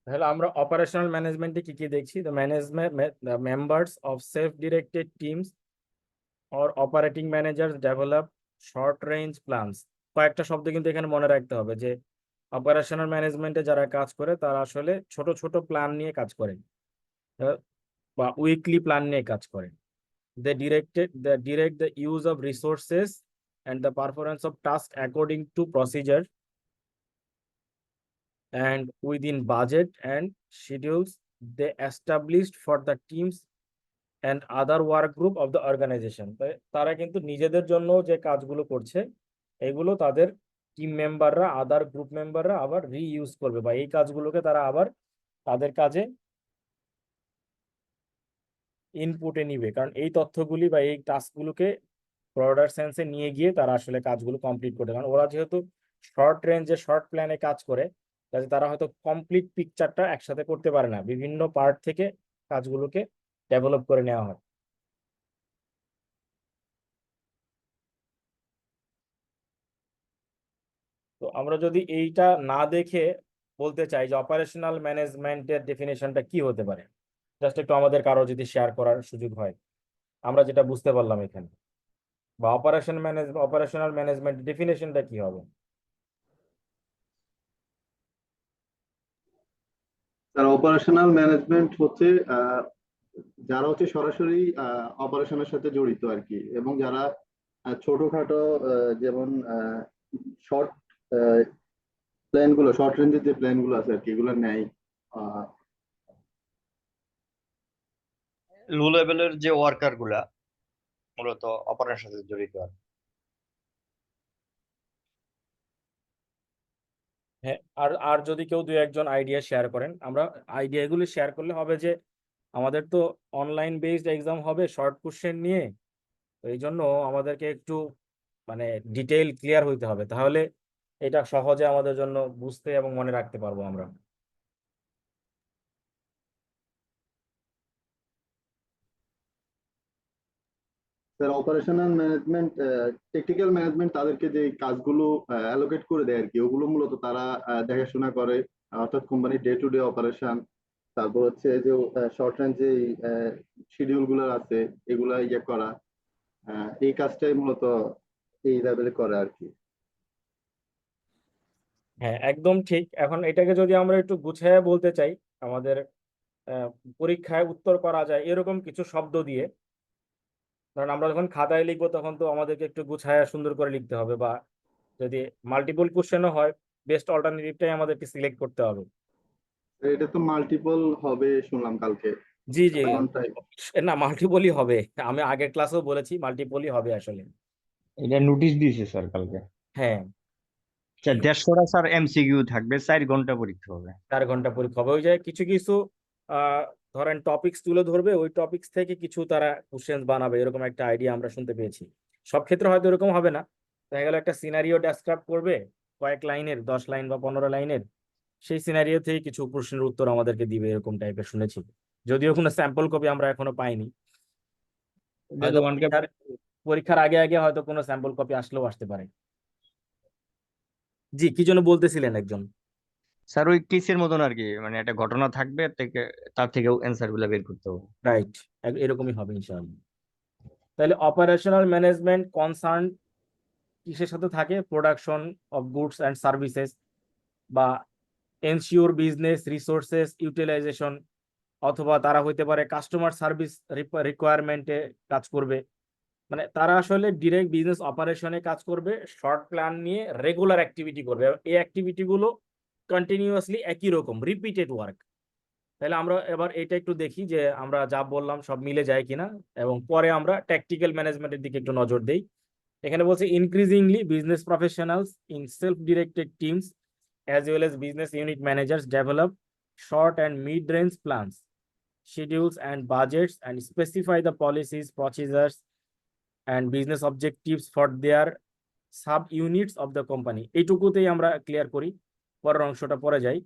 তাহলে আমরা অপারেশনাল ম্যানেজমেন্টে কি কি দেখছি? The management, the members of self directed teams or operating managers develop short range plans. কয়েকটা শব্দ কিন্তু এখানে মনে রাখতে হবে, যে অপারেশনাল ম্যানেজমেন্টে যারা কাজ করে তারা আসলে ছোট ছোট প্ল্যান নিয়ে কাজ করে, আহ, বা উইকলি প্ল্যান নিয়ে কাজ করে। They direct the use of resources and the performance of tasks according to procedure and within budget and schedules they established for the teams and other work group of the organization. তারা কিন্তু নিজেদের জন্য যে কাজগুলো করছে এগুলো তাদের team মেম্বাররা আদার গ্রুপ মেম্বাররা আবার রিইউজ করবে বা এই কাজগুলোকে তারা আবার তাদের কাজে ইনপুটে নিবে, কারণ এই তথ্যগুলি বা এই টাস্কগুলোকে ব্রডার সেন্সে নিয়ে গিয়ে তারা আসলে কাজগুলো কমপ্লিট করে, কারণ ওরা যেহেতু শর্ট রেঞ্জে শর্ট প্ল্যানে কাজ করে কাজে তারা হয়তো কমপ্লিট পিকচারটা একসাথে করতে পারে না, বিভিন্ন পার্ট থেকে কাজগুলোকে ডেভেলপ করে নেওয়া হয়। তো আমরা যদি এইটা না দেখে বলতে চাই যে অপারেশনাল ম্যানেজমেন্টের ডেফিনেশনটা কি হতে পারে, জাস্ট একটু আমাদের কারো যদি শেয়ার করার সুযোগ হয় আমরা যেটা বুঝতে পারলাম এখানে, বা অপারেশনাল ম্যানেজমেন্ট ডেফিনেশনটা কি হবে? তার অপারেশনাল ম্যানেজমেন্ট হচ্ছে যারা হচ্ছে সরাসরি অপারেশনের সাথে জড়িত আর কি, এবং যারা ছোটখাটো যেমন শর্ট প্ল্যান গুলো, শর্ট রেঞ্জের যে প্ল্যান গুলো আছে আর কি, এগুলো নেয়। লো লেভেলের যে ওয়ার্কার গুলা মূলত অপারেশনের সাথে জড়িত আর হ্যাঁ, আর যদি কেউ দুই একজন আইডিয়া শেয়ার করেন, আমরা আইডিয়াগুলো শেয়ার করলে হবে যে আমাদের তো অনলাইন বেসড এক্সাম হবে শর্ট কোশ্চেন নিয়ে, তো এই জন্য আমাদেরকে একটু মানে ডিটেইল ক্লিয়ার হইতে হবে, তাহলে এটা সহজে আমাদের জন্য বুঝতে এবং মনে রাখতে পারবো আমরা। Sir operational management, technical management তাদেরকে যে কাজগুলো অ্যালোকেট করে দেয় আর কি, ওগুলো মূলত তারা দেখাশোনা করে, অর্থাৎ কোম্পানির ডে টু ডে অপারেশন, তারপর হচ্ছে যে শর্ট রেঞ্জ যে শিডিউল গুলো আছে এগুলা ইয়ে করা, এই কাজটাই মূলত এই লেভেলে করে আর কি। হ্যাঁ, একদম ঠিক। এখন এটাকে যদি আমরা একটু গুছিয়ে বলতে চাই, আমাদের পরীক্ষায় উত্তর করা যায় এরকম কিছু শব্দ দিয়ে, কারণ আমরা যখন খাতায় লিখবো তখন তো আমাদেরকে একটু গুছায় সুন্দর করে লিখতে হবে, বা যদি মাল্টিপল কোশ্চেনও হয় বেস্ট অল্টারনেটিভটাই আমাদেরকে সিলেক্ট করতে হবে। এটা তো মাল্টিপল হবে শুনলাম কালকে। জি জি, কোনটাই? না মাল্টিপলই হবে, আমি আগের ক্লাসেও বলেছি মাল্টিপলই হবে আসলে। এটা নোটিশ দিয়েছে স্যার কালকে। হ্যাঁ, 150টা স্যার এমসিকিউ থাকবে, 4 ঘন্টা পরীক্ষা হবে। 4 ঘন্টা পরীক্ষা হবে। ওই যে কিছু কিছু ধরেন টপিকস তুলে ধরবে, ওই টপিকস থেকে কিছু তারা কোশ্চেন বানাবে, এরকম একটা আইডিয়া আমরা শুনতে পেয়েছি। সব ক্ষেত্রে হয়তো এরকম হবে না, দেখা গেল একটা সিনারিও ডেসক্রাইব করবে কয়েক লাইনের, 10 লাইন বা 15 লাইনের, সেই সিনারিও থেকে কিছু প্রশ্নের উত্তর আমাদেরকে দিবে, এরকম টাইপের শুনেছি, যদিও কোনো স্যাম্পল কপি আমরা এখনো পাইনি। হয়তো পরীক্ষার আগে আগে হয়তো কোনো স্যাম্পল কপি আসলেও আসতে পারে। জি, কি জন্য বলতেছিলেন একজন? স্যার ওই কেসের মতন আর কি, মানে একটা ঘটনা থাকবে, তার থেকেও অ্যান্সার গুলা বের করতে হবে। রাইট, এরকমই হবে ইনশাআল্লাহ। তাহলে অপারেশনাল ম্যানেজমেন্ট কনসার্ন কিসের সাথে থাকে? Production of goods and services, বা এনশিওর বিজনেস রিসোর্সেস ইউটিলাইজেশন, অথবা তারা হইতে পারে কাস্টমার সার্ভিস রিকোয়ারমেন্টে কাজ করবে, মানে তারা আসলে ডিরেক্ট বিজনেস অপারেশনে কাজ করবে, শর্ট প্ল্যান নিয়ে রেগুলার অ্যাক্টিভিটি করবে, এই অ্যাক্টিভিটিগুলো কন্টিনিউয়াসলি একই রকম রিপিটেড ওয়ার্ক। তাহলে আমরা এবার এটা একটু দেখি যে আমরা যা বললাম সব মিলে যায় কিনা, এবং পরে আমরা ট্যাকটিক্যাল ম্যানেজমেন্টের দিকে একটু নজর দেই। এখানে বলছে increasingly business professionals in self directed teams as well as business unit managers develop short and mid-range plans, schedules and budgets, and specify the policies, procedures and business objectives for their sub units of the company. এইটুকুতেই আমরা clear করি, পরের অংশটা পরে যাই,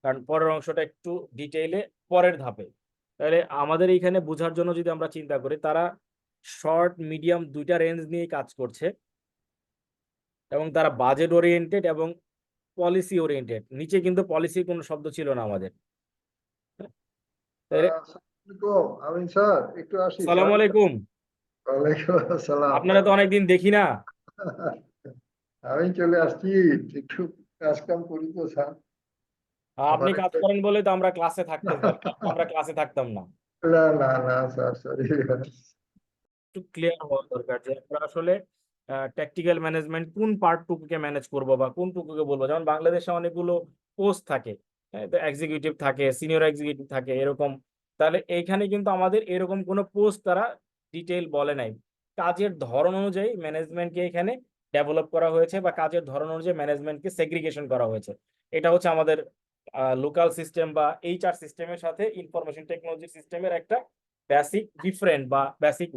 কারণ পরের অংশটা একটু ডিটেইলে পরের ধাপে। তাহলে আমাদের এইখানে বোঝার জন্য যদি আমরা চিন্তা করি, তারা শর্ট মিডিয়াম দুইটা রেঞ্জ নিয়ে কাজ করছে, এবং তারা বাজেট ওরিয়েন্টেড এবং পলিসি ওরিয়েন্টেড। নিচে কিন্তু পলিসির কোনো শব্দ ছিল না আমাদের। তাহলে আমিন স্যার একটু আসি। আসসালামু আলাইকুম। ওয়ালাইকুম আসসালাম। আপনারা তো অনেকদিন দেখি না। আমি চলে আসছি, একটু কাজ কাম করি তো স্যার। আপনি কাজ করেন বলে তো আমরা ক্লাসে থাকতাম, আমরা ক্লাসে থাকতাম না। না না না স্যার, সরি। একটু ক্লিয়ার হওয়া দরকার যে আমরা আসলে ট্যাকটিক্যাল ম্যানেজমেন্ট কোন পার্টটুকুকে ম্যানেজ করব বা কোনটুকুকে বলবো। যেমন বাংলাদেশে অনেকগুলো পোস্ট থাকে, তো এক্সিকিউটিভ থাকে, সিনিয়র এক্সিকিউটিভ থাকে এরকম। তাহলে এইখানে কিন্তু আমাদের এরকম কোনো পোস্ট তারা ডিটেইল বলে নাই। কাজের ধরন অনুযায়ী ম্যানেজমেন্টকে এখানে ডেভেলপ করা হয়েছে বা কাজের ধরন অনুযায়ী ম্যানেজমেন্টকে সেগ্রিগেশন করা হয়েছে। এটা হচ্ছে আমাদের লোকাল সিস্টেম বা এইচআর সিস্টেমের সাথে ইনফরমেশন টেকনোলজি সিস্টেমের একটা বেসিক ডিফারেন্ট বা বেসিক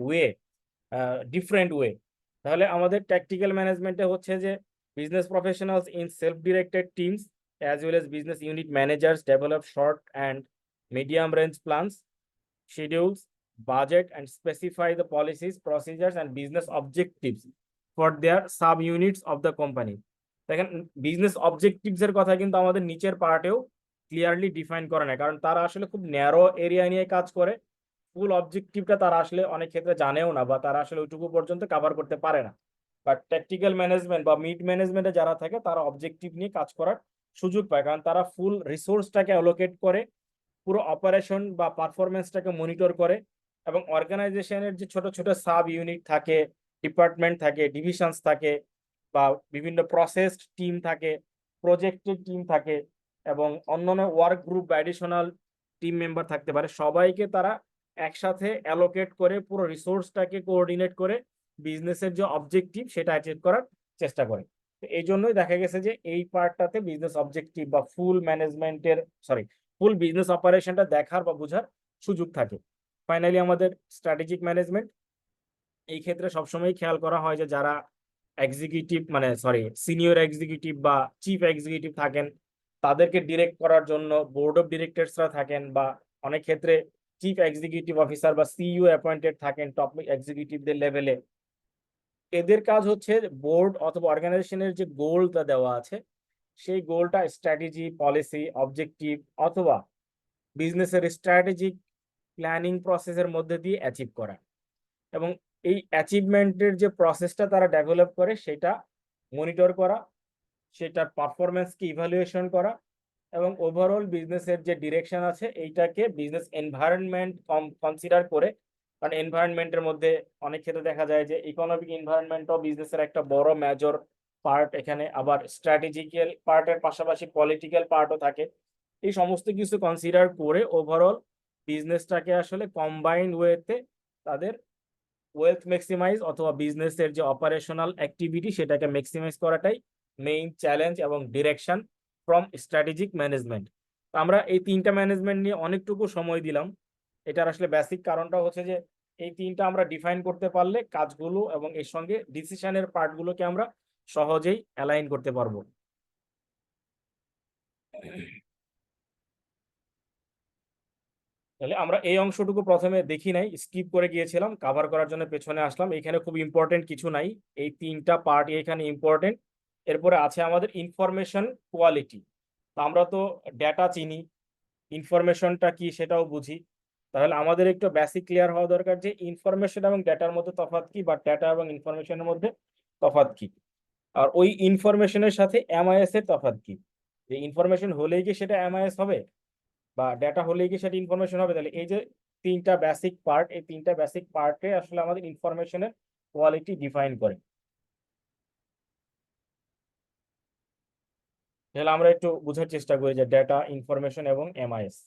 ডিফারেন্ট ওয়ে। তাহলে আমাদের ট্যাকটিক্যাল ম্যানেজমেন্টে হচ্ছে যে business professionals in self directed teams as well as business unit managers develop short and medium range plans, schedules, budget, and specify the policies, procedures, and business objectives for their sub-units of the company. দেখেন business objectives এর কথা কিন্তু আমাদের নিচের পার্টেও clearly define করে না, কারণ তারা আসলে খুব ন্যারো এরিয়া নিয়ে কাজ করে। ফুল অবজেক্টিভটা তারা আসলে অনেক ক্ষেত্রে জানেও না বা তারা আসলে ওইটুকু পর্যন্ত কভার করতে পারে না। বাট ট্যাকটিক্যাল ম্যানেজমেন্ট বা মিড ম্যানেজমেন্টে যারা থাকে তারা অবজেক্টিভ নিয়ে কাজ করার সুযোগ পায়, কারণ তারা ফুল রিসোর্সটাকে অ্যালোকেট করে, পুরো অপারেশন বা পারফরমেন্সটাকে মনিটর করে, এবং অর্গানাইজেশনের যে ছোট ছোট সাব ইউনিট থাকে, ডিপার্টমেন্ট থাকে, ডিভিশনস থাকে, বা বিভিন্ন প্রসেস টিম থাকে, প্রজেক্টের টিম থাকে, এবং অন্যান্য ওয়ার্ক গ্রুপ বা অ্যাডিশনাল টিম মেম্বার থাকতে পারে, সবাইকে তারা একসাথে অ্যালোকেট করে পুরো রিসোর্সটাকে কোঅর্ডিনেট করে বিজনেসের যে অবজেক্টিভ সেটা অ্যাচিভ করার চেষ্টা করে। এই জন্যই দেখা গেছে যে এই পার্টটাতে বিজনেস অবজেক্টিভ বা ফুল বিজনেস অপারেশনটা দেখার বা বোঝার সুযোগ থাকে। ফাইনালি আমাদের স্ট্র্যাটেজিক ম্যানেজমেন্ট, এই ক্ষেত্রে সবসময় খেয়াল করা হয় যে যারা সিনিয়র এক্সিকিউটিভ বা চিফ এক্সিকিউটিভ থাকেন তাদেরকে ডিরেক্ট করার জন্য বোর্ড অফ ডিরেক্টরসরা থাকেন, বা অনেক ক্ষেত্রে চিফ এক্সিকিউটিভ অফিসার বা সিইও অ্যাপয়েন্টেড থাকেন টপ এক্সিকিউটিভদের লেভেলে। এদের কাজ হচ্ছে বোর্ড অথবা অর্গানাইজেশনের যে গোলটা দেওয়া আছে সেই গোলটা স্ট্র্যাটেজি, পলিসি, অবজেক্টিভ অথবা বিজনেসের স্ট্র্যাটেজিক প্ল্যানিং প্রসেসের মধ্যে দিয়ে অ্যাচিভ করা, এবং এই অ্যাচিভমেন্টের যে প্রসেসটা তারা ডেভেলপ করে সেটা মনিটর করা, সেটার পারফরমেন্সকে ইভ্যালুয়েশন করা, এবং ওভারঅল বিজনেসের যে ডিরেকশন আছে এইটাকে বিজনেস এনভায়রনমেন্ট কনসিডার করে, কারণ এনভায়রনমেন্টের মধ্যে অনেক ক্ষেত্রে দেখা যায় যে ইকোনমিক এনভায়রনমেন্টও বিজনেসের একটা বড় মেজর পার্ট এখানে, আবার স্ট্র্যাটেজিক্যাল পার্টের পাশাপাশি পলিটিক্যাল পার্টও থাকে। এই সমস্ত কিছু কনসিডার করে ওভারঅল বিজনেসটাকে আসলে কম্বাইন্ড ওয়েতে তাদের ওয়েলথ ম্যাক্সিমাইজ অথবা বিজনেসের যে অপারেশনাল অ্যাক্টিভিটি সেটাকে ম্যাক্সিমাইজ করাটাই মেইন চ্যালেঞ্জ এবং ডিরেকশন ফ্রম স্ট্র্যাটেজিক ম্যানেজমেন্ট। আমরা এই তিনটা ম্যানেজমেন্ট নিয়ে অনেকটুকু সময় দিলাম। এটার আসলে বেসিক কারণটা হচ্ছে যে এই তিনটা আমরা ডিফাইন করতে পারলে কাজগুলো এবং এর সঙ্গে ডিসিশনের পার্টগুলোকে আমরা সহজেই অ্যালাইন করতে পারবো। তাহলে আমরা এই অংশটুকু প্রথমে দেখি নাই, স্কিপ করে গিয়েছিলাম, কভার করার জন্য পেছনে আসলাম। এখানে খুব ইম্পর্টেন্ট কিছু নাই, এই তিনটা পার্ট এখানে ইম্পর্টেন্ট। এরপরে আছে আমাদের ইনফরমেশন কোয়ালিটি। আমরা তো ডেটা চিনি, ইনফরমেশনটা কি সেটাও বুঝি, তাহলে আমাদের একটু বেসিক ক্লিয়ার হওয়া দরকার যে ইনফরমেশন এবং ডেটার মধ্যে তফাৎ কি, বা ডেটা এবং ইনফরমেশনের মধ্যে তফাৎ কি, আর ওই ইনফরমেশনের সাথে এমআইএস এর তফাৎ কি। যে ইনফরমেশন হলেই কি সেটা এমআইএস হবে, বা ডেটা হলেই কি সেটা ইনফরমেশন হবে? তাহলে এই যে তিনটা বেসিক পার্ট, এই তিনটা বেসিক পার্টে আসলে আমাদের ইনফরমেশনের কোয়ালিটি ডিফাইন করে। তাহলে আমরা একটু বোঝার চেষ্টা করি যে ডেটা, ইনফরমেশন এবং এমআইএস।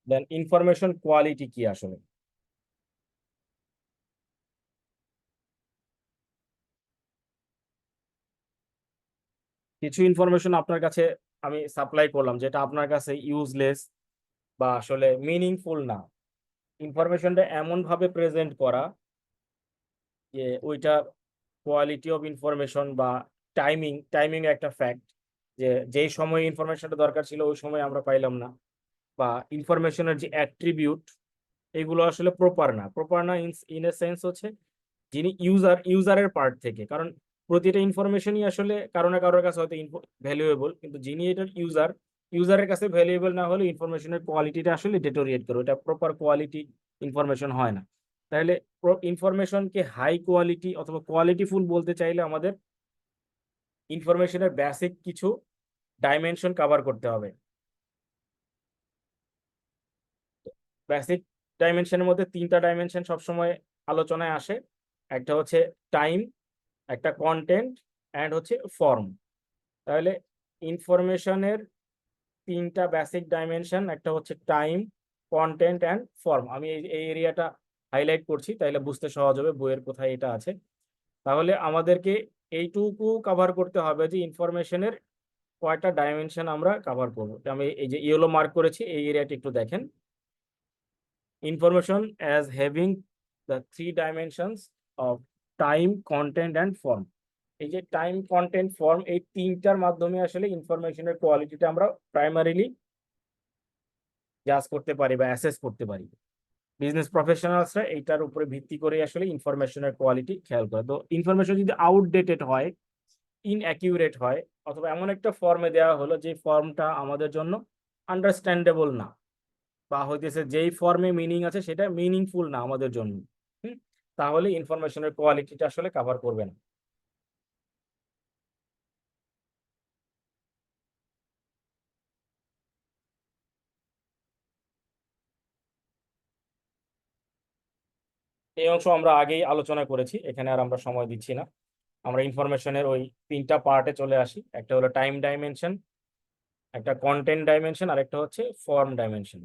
দেন ইনফরমেশন কোয়ালিটি কি আসলে? কিছু ইনফরমেশন আপনার কাছে আমি সাপ্লাই করলাম যেটা আপনার কাছে ইউজলেস বা আসলে মিনিংফুল না, ইনফরমেশনটা এমন ভাবে প্রেজেন্ট করা যে ওইটা কোয়ালিটি অফ ইনফরমেশন বা টাইমিং একটা ফ্যাক্ট, যে যেই সময় ইনফরমেশনটা দরকার ছিল ওই সময় আমরা পাইলাম না, বা ইনফরমেশনের যে অ্যাট্রিবিউট এগুলো আসলে প্রপার না ইন এ সেন্স হচ্ছে যিনি ইউজারের পার্ট থেকে, কারণ প্রতিটা ইনফরমেশনই আসলে কারো না কারোর কাছে হয়তো ভ্যালুয়েবল, কিন্তু যিনি এটার ইউজারের কাছে ভ্যালুয়েবল না হলে ইনফরমেশনের কোয়ালিটিটা আসলে ডেটোরিয়েট করে, ওটা প্রপার কোয়ালিটি ইনফরমেশন হয় না। তাহলে ইনফরমেশনকে হাই কোয়ালিটি অথবা কোয়ালিটিফুল বলতে চাইলে আমাদের ইনফরমেশনের বেসিক কিছু ডাইমেনশন কভার করতে হবে। বেসিক ডাইমেনশনের মধ্যে 3টা ডাইমেনশন সবসময় আলোচনায় আসে। একটা হচ্ছে টাইম, একটা কন্টেন্ট অ্যান্ড হচ্ছে ফর্ম। তাহলে ইনফরমেশনের 3টা বেসিক ডাইমেনশন, একটা হচ্ছে টাইম, কন্টেন্ট অ্যান্ড ফর্ম। আমি এই এরিয়াটা হাইলাইট করছি, তাইলে বুঝতে সহজ হবে বইয়ের কোথায় এটা আছে। তাহলে আমাদেরকে এইটুকু কভার করতে হবে যে ইনফরমেশনের কয়টা ডাইমেনশন আমরা কভার করবো। আমি এই যে ইয়েলো মার্ক করেছি এই এরিয়াটা একটু দেখেন। Information as having the 3 dimensions of time, content and form. এই যে টাইম, কন্টেন্ট, ফর্ম, এই 3টার মাধ্যমে আসলে ইনফরমেশনের কোয়ালিটিটা আমরা প্রাইমারিলি জাজ করতে পারি বা অ্যাসেস করতে পারি। বিজনেস প্রফেশনালসরা এইটার উপরে ভিত্তি করে আসলে ইনফরমেশনের কোয়ালিটি খেয়াল করে। তো ইনফরমেশন যদি আউটডেটেড হয়, ইনঅ্যাকিউরেট হয়, অথবা এমন একটা ফর্মে দেওয়া হলো যে ফর্মটা আমাদের জন্য আন্ডারস্ট্যান্ডেবল না, বা হইতেছে যেই ফর্মে মিনিং আছে সেটা মিনিংফুল না আমাদের জন্য, তাহলে ইনফরমেশনের কোয়ালিটিটা আসলে কভার করবে না। এই অংশ আমরা আগেই আলোচনা করেছি, এখানে আর আমরা সময় দিচ্ছি না। আমরা ইনফরমেশনের ওই 3টা পার্টে চলে আসি। একটা হলো টাইম ডাইমেনশন, একটা কন্টেন্ট ডাইমেনশন, আর একটা হচ্ছে ফর্ম ডাইমেনশন।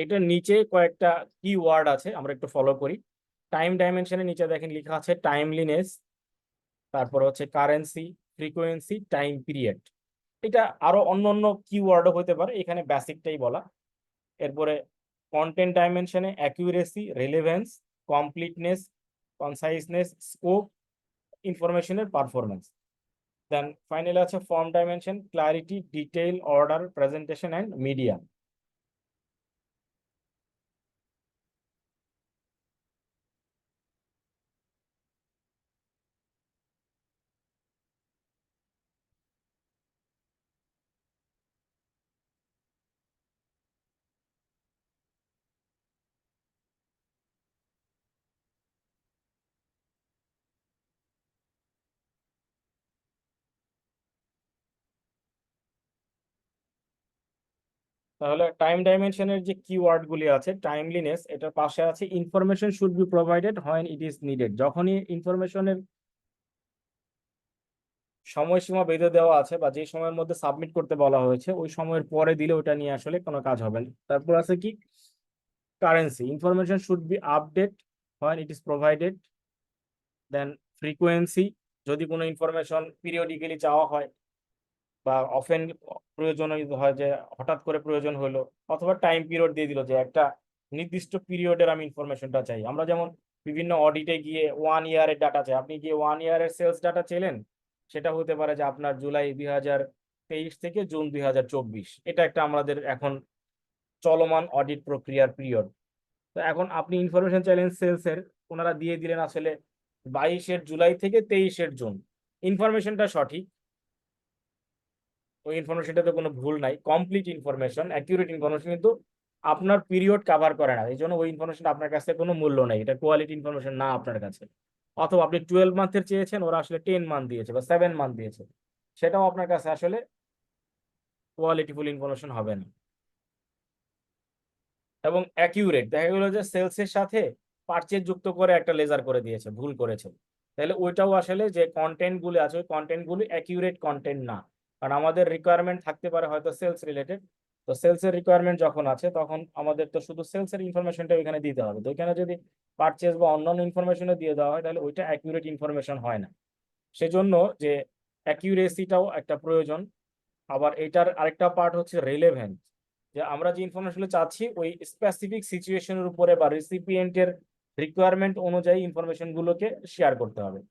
এটার নিচে কয়েকটা কিওয়ার্ড আছে, আমরা একটু ফলো করি। টাইম ডাইমেনশনের নিচে দেখেন লেখা আছে টাইমলিনেস, তারপর হচ্ছে কারেন্সি, ফ্রিকোয়েন্সি, টাইম পিরিয়ড। এটা আরো অন্য অন্য কিওয়ার্ডও হতে পারে, এখানে বেসিকটাই বলা। এরপরে কন্টেন্ট ডাইমেনশনে accuracy, relevance, completeness, conciseness, scope, ইনফরমেশনের পারফরমেন্স। দেন ফাইনালি আছে form dimension, clarity, detail, order, presentation and media. তাহলে টাইম ডাইমেনশনের যে কিওয়ার্ড গুলি আছে, টাইমলিনেস, এটার পাশে আছে information should be provided when it is needed. যখনই ইনফরমেশনের সময়সীমা বেঁধে দেওয়া আছে বা যে সময়ের মধ্যে সাবমিট করতে বলা হয়েছে ওই সময়ের পরে দিলে ওটা নিয়ে আসলে কোনো কাজ হবে না। তারপর আছে কি currency, information should be update when it is provided. Then frequency, যদি কোনো ইনফরমেশন পিরিয়ডিক্যালি চাওয়া হয় বা অফেন প্রয়োজন হয় যে হঠাৎ করে প্রয়োজন হলো, অথবা টাইম পিরিয়ড দিয়ে দিল যে একটা নির্দিষ্ট পিরিয়ডের আমি ইনফরমেশনটা চাই। আমরা যেমন বিভিন্ন অডিটে গিয়ে 1 ইয়ারের ডাটা চাই, আপনি গিয়ে 1 ইয়ারের সেলস ডাটা চাইলেন, সেটা হতে পারে যে আপনার জুলাই 2023 থেকে জুন 2024, এটা একটা আমাদের এখন চলমান অডিট প্রক্রিয়ার পিরিয়ড। তো এখন আপনি ইনফরমেশন চাইলেন সেলসের, ওনারা দিয়ে দিলেন আসলে 22 জুলাই থেকে 23 জুন। ইনফরমেশনটা সঠিক, ওই ইনফরমেশনটাতে কোনো ভুল নাই, কমপ্লিট ইনফরমেশন, অ্যাকিউরেট ইনফরমেশন, কিন্তু আপনার পিরিয়ড কভার করে না, এই জন্য ওই ইনফরমেশনটা আপনার কাছে কোনো মূল্য নেই, এটা কোয়ালিটি ইনফরমেশন না আপনার কাছে। অথবা আপনি 12 মান্থের চেয়েছেন, ওরা আসলে 10 মান্থ দিয়েছে বা 7 মান্থ দিয়েছে, সেটাও আপনার কাছে আসলে কোয়ালিটিফুল ইনফরমেশন হবে না। এবং অ্যাকিউরেট, দেখা গেলো যে সেলসের সাথে পারচেজ যুক্ত করে একটা লেজার করে দিয়েছে, ভুল করেছে, তাহলে ওইটাও আসলে যে কন্টেন্ট গুলো আছে ওই কন্টেন্ট গুলো অ্যাকিউরেট কন্টেন্ট না। কারণ আমাদের রিকোয়ারমেন্ট থাকতে পারে হয়তো সেলস রিলেটেড, তো সেলসের রিকোয়ারমেন্ট যখন আছে তখন আমাদের তো শুধু সেলসের ইনফরমেশনটা ওইখানে দিতে হবে। তো ওইখানে যদি পারচেজ বা অন্যান্য ইনফরমেশনও দিয়ে দেওয়া হয় তাহলে ওইটা অ্যাকিউরেট ইনফরমেশন হয় না। সেজন্য যে অ্যাকিউরেসিটাও একটা প্রয়োজন। আবার এটার আরেকটা পার্ট হচ্ছে রিলেভেন্স, যে আমরা যে ইনফরমেশন চাচ্ছি ওই স্পেসিফিক সিচুয়েশনের উপরে বা রিসিপিয়েন্টের রিকোয়ারমেন্ট অনুযায়ী ইনফরমেশন গুলোকে শেয়ার করতে হবে।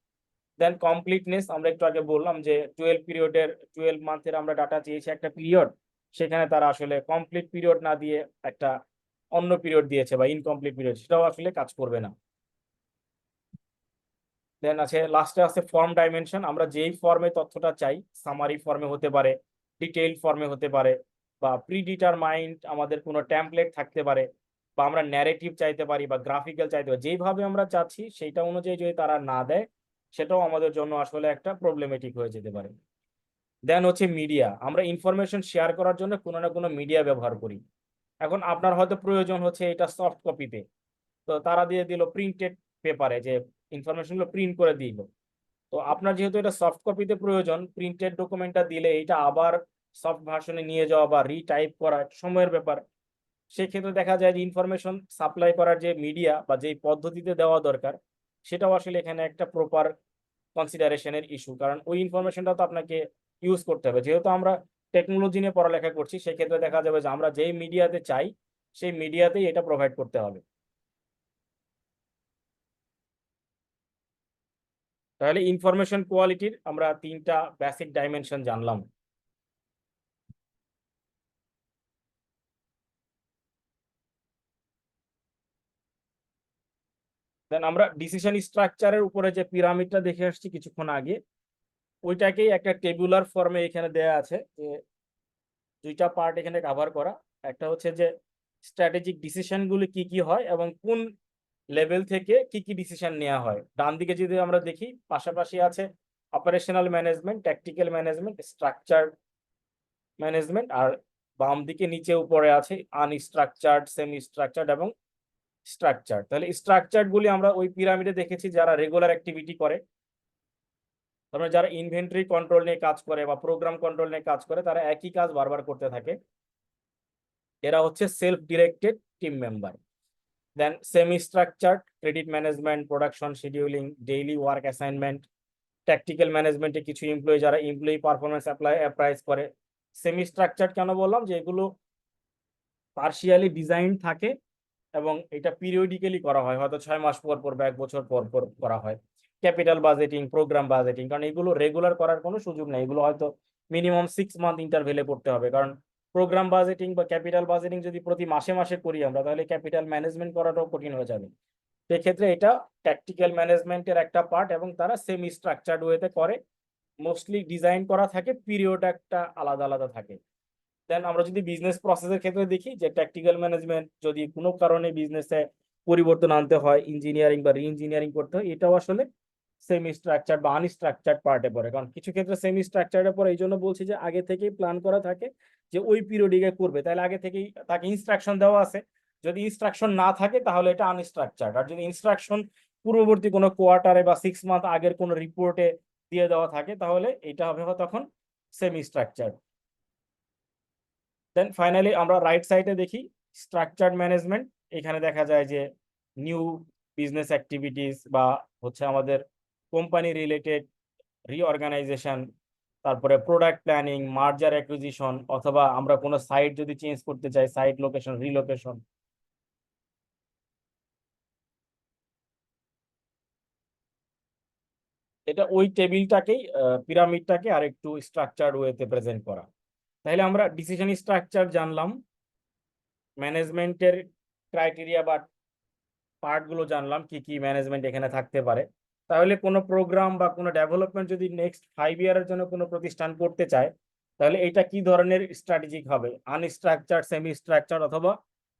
দেন কমপ্লিটনেস, আমরা একটু আগে বললাম যে 12 মান্থের আমরা ডাটা চেয়েছি একটা পিরিয়ড, সেখানে তারা আসলে কমপ্লিট পিরিয়ড না দিয়ে একটা অন্য পিরিয়ড দিয়েছে বা ইনকমপ্লিট পিরিয়ড, সেটাও আসলে কাজ করবে না। দেন আছে লাস্টে আছে ফর্ম ডাইমেনশন, আমরা যেই ফর্মে তথ্যটা চাই, সামারি ফর্মে হতে পারে, ডিটেইল ফর্মে হতে পারে, বা প্রিডিটারমাইন্ড আমাদের কোনো টেমপ্লেট থাকতে পারে, বা আমরা ন্যারেটিভ চাইতে পারি বা গ্রাফিক্যাল চাইতে পারি, যেইভাবে আমরা চাচ্ছি সেইটা অনুযায়ী যদি তারা না দেয়, সেটাও আমাদের জন্য আসলে একটা প্রবলেমেটিক হয়ে যেতে পারে। দেন হচ্ছে মিডিয়া, আমরা ইনফরমেশন শেয়ার করার জন্য কোনো না কোনো মিডিয়া ব্যবহার করি। এখন আপনার হয়তো প্রয়োজন হচ্ছে এটা সফট কপিতে, তো তারা দিয়ে দিল প্রিন্টেড পেপারে, যে ইনফরমেশনগুলো প্রিন্ট করে দিল। তো আপনার যেহেতু এটা সফট কপিতে প্রয়োজন, প্রিন্টেড ডকুমেন্টটা দিলে এটা আবার সফট ভার্সনে নিয়ে যাওয়া বা রিটাইপ করা একটা সময়ের ব্যাপার। সেক্ষেত্রে দেখা যায় যে ইনফরমেশন সাপ্লাই করার যে মিডিয়া বা যেই পদ্ধতিতে দেওয়া দরকার, সেটাও আসলে এখানে একটা প্রপার কনসিডারেশনের ইস্যু, কারণ ওই ইনফরমেশনটা তো আপনাকে ইউজ করতে হবে। যেহেতু আমরা টেকনোলজি নিয়ে পড়ালেখা করছি, সেক্ষেত্রে দেখা যাবে যে আমরা যেই মিডিয়াতে চাই সেই মিডিয়াতেই এটা প্রোভাইড করতে হবে। তাহলে ইনফরমেশন কোয়ালিটির আমরা 3টা বেসিক ডাইমেনশন জানলাম। দেন আমরা ডিসিশন স্ট্রাকচারের উপরে যে পিরামিডটা দেখে আসছি কিছুক্ষণ আগে, ওইটাকেই একটা টেবুলার ফর্মে এখানে দেয়া আছে, যে 2টা পার্ট এখানে কভার করা। একটা হচ্ছে যে স্ট্র্যাটেজিক ডিসিশনগুলি কি কি হয় এবং কোন লেভেল থেকে কি কি ডিসিশন নেওয়া হয়। ডান দিকে যদি আমরা দেখি, পাশাপাশি আছে operational management, tactical management, structure management, আর বাম দিকে নিচে উপরে আছে আনস্ট্রাকচার্ড, সেমি স্ট্রাকচার্ড এবং স্ট্রাকচার। তাহলে স্ট্রাকচার্ড গুলি আমরা ওই পিরামিডে দেখেছি যারা রেগুলার অ্যাক্টিভিটি করে, তারপরে যারা ইনভেন্টরি কন্ট্রোল নিয়ে কাজ করে বা প্রোগ্রাম কন্ট্রোল নিয়ে কাজ করে, তারা একই কাজ বারবার করতে থাকে, এরা হচ্ছে self directed team member. Then semi structured, credit management, production scheduling, daily work assignment, tactical ম্যানেজমেন্টে কিছু এমপ্লয়ি যারা এমপ্লয়ি পারফরমেন্স অ্যাপ্রাইজ করে। সেমি স্ট্রাকচার্ড কেন বললাম, যে এগুলো পার্শিয়ালি ডিজাইন থাকে এবং এটা পিরিয়ডিক্যালি করা হয়, হয়তো 6 মাস পর পর বা 1 বছর পর পর করা হয়। ক্যাপিটাল বাজেটিং, প্রোগ্রাম বাজেটিং, কারণ এগুলো রেগুলার করার কোনো সুযোগ নেই, এগুলো হয়তো মিনিমাম 6 মান্থ ইন্টারভেলে করতে হবে। কারণ প্রোগ্রাম বাজেটিং বা ক্যাপিটাল বাজেটিং যদি প্রতি মাসে মাসে করি আমরা, তাহলে ক্যাপিটাল ম্যানেজমেন্ট করাটাও কঠিন হয়ে যাবে। সেক্ষেত্রে এটা ট্যাকটিক্যাল ম্যানেজমেন্টের একটা পার্ট এবং তারা সেমি স্ট্রাকচার্ড ওয়েতে করে। মোস্টলি ডিজাইন করা থাকে, পিরিয়ড একটা আলাদা আলাদা থাকে। দেন আমরা যদি বিজনেস প্রসেসের ক্ষেত্রে দেখি, যে ট্যাকটিক্যাল ম্যানেজমেন্ট যদি কোনো কারণে বিজনেসে পরিবর্তন আনতে হয়, ইঞ্জিনিয়ারিং বা রি ইঞ্জিনিয়ারিং করতে হয়, এটাও আসলে সেমি স্ট্রাকচার্ড বা আনস্ট্রাকচার্ড পার্টে পড়ে। কারণ কিছু ক্ষেত্রে সেমি স্ট্রাকচার্ডে পড়ে এই জন্য বলছি যে আগে থেকেই প্ল্যান করা থাকে যে ওই পিরিয়ডিকে করবে, তাহলে আগে থেকেই তাকে ইনস্ট্রাকশন দেওয়া আছে। যদি ইনস্ট্রাকশন না থাকে তাহলে এটা আনস্ট্রাকচার্ড, আর যদি ইনস্ট্রাকশন পূর্ববর্তী কোনো কোয়ার্টারে বা 6 মান্থ আগের কোনো রিপোর্টে দিয়ে দেওয়া থাকে, তাহলে এটা হবে তখন সেমি স্ট্রাকচার্ড। দেন ফাইনালি আমরা রাইট সাইডে দেখি স্ট্রাকচার্ড ম্যানেজমেন্ট। এখানে দেখা যায় যে নিউ বিজনেস অ্যাক্টিভিটিস বা হচ্ছে আমাদের কোম্পানি রিলেটেড রিঅর্গানাইজেশন, তারপরে প্রোডাক্ট প্ল্যানিং, মার্জার অ্যাকুইজিশন, অথবা আমরা কোনো সাইট যদি চেঞ্জ করতে চাই, সাইট লোকেশন রিলোকেশন। এটা ওই টেবিলটাকেই পিরামিডটাকে আর একটু স্ট্রাকচার্ড ওয়েতে প্রেজেন্ট করা। তাহলে আমরা ডিসিশন স্ট্রাকচার জানলাম, ম্যানেজমেন্টের ক্রাইটেরিয়া বা পার্টগুলো জানলাম, কি কি ম্যানেজমেন্ট এখানে থাকতে পারে। তাহলে কোনো প্রোগ্রাম বা কোনো ডেভেলপমেন্ট যদি নেক্সট 5 ইয়ারের জন্য কোনো প্রতিষ্ঠান করতে চায়, তাহলে এটা কি ধরনের স্ট্র্যাটেজিক হবে, আনস্ট্রাকচার্ড, সেমি স্ট্রাকচার অথবা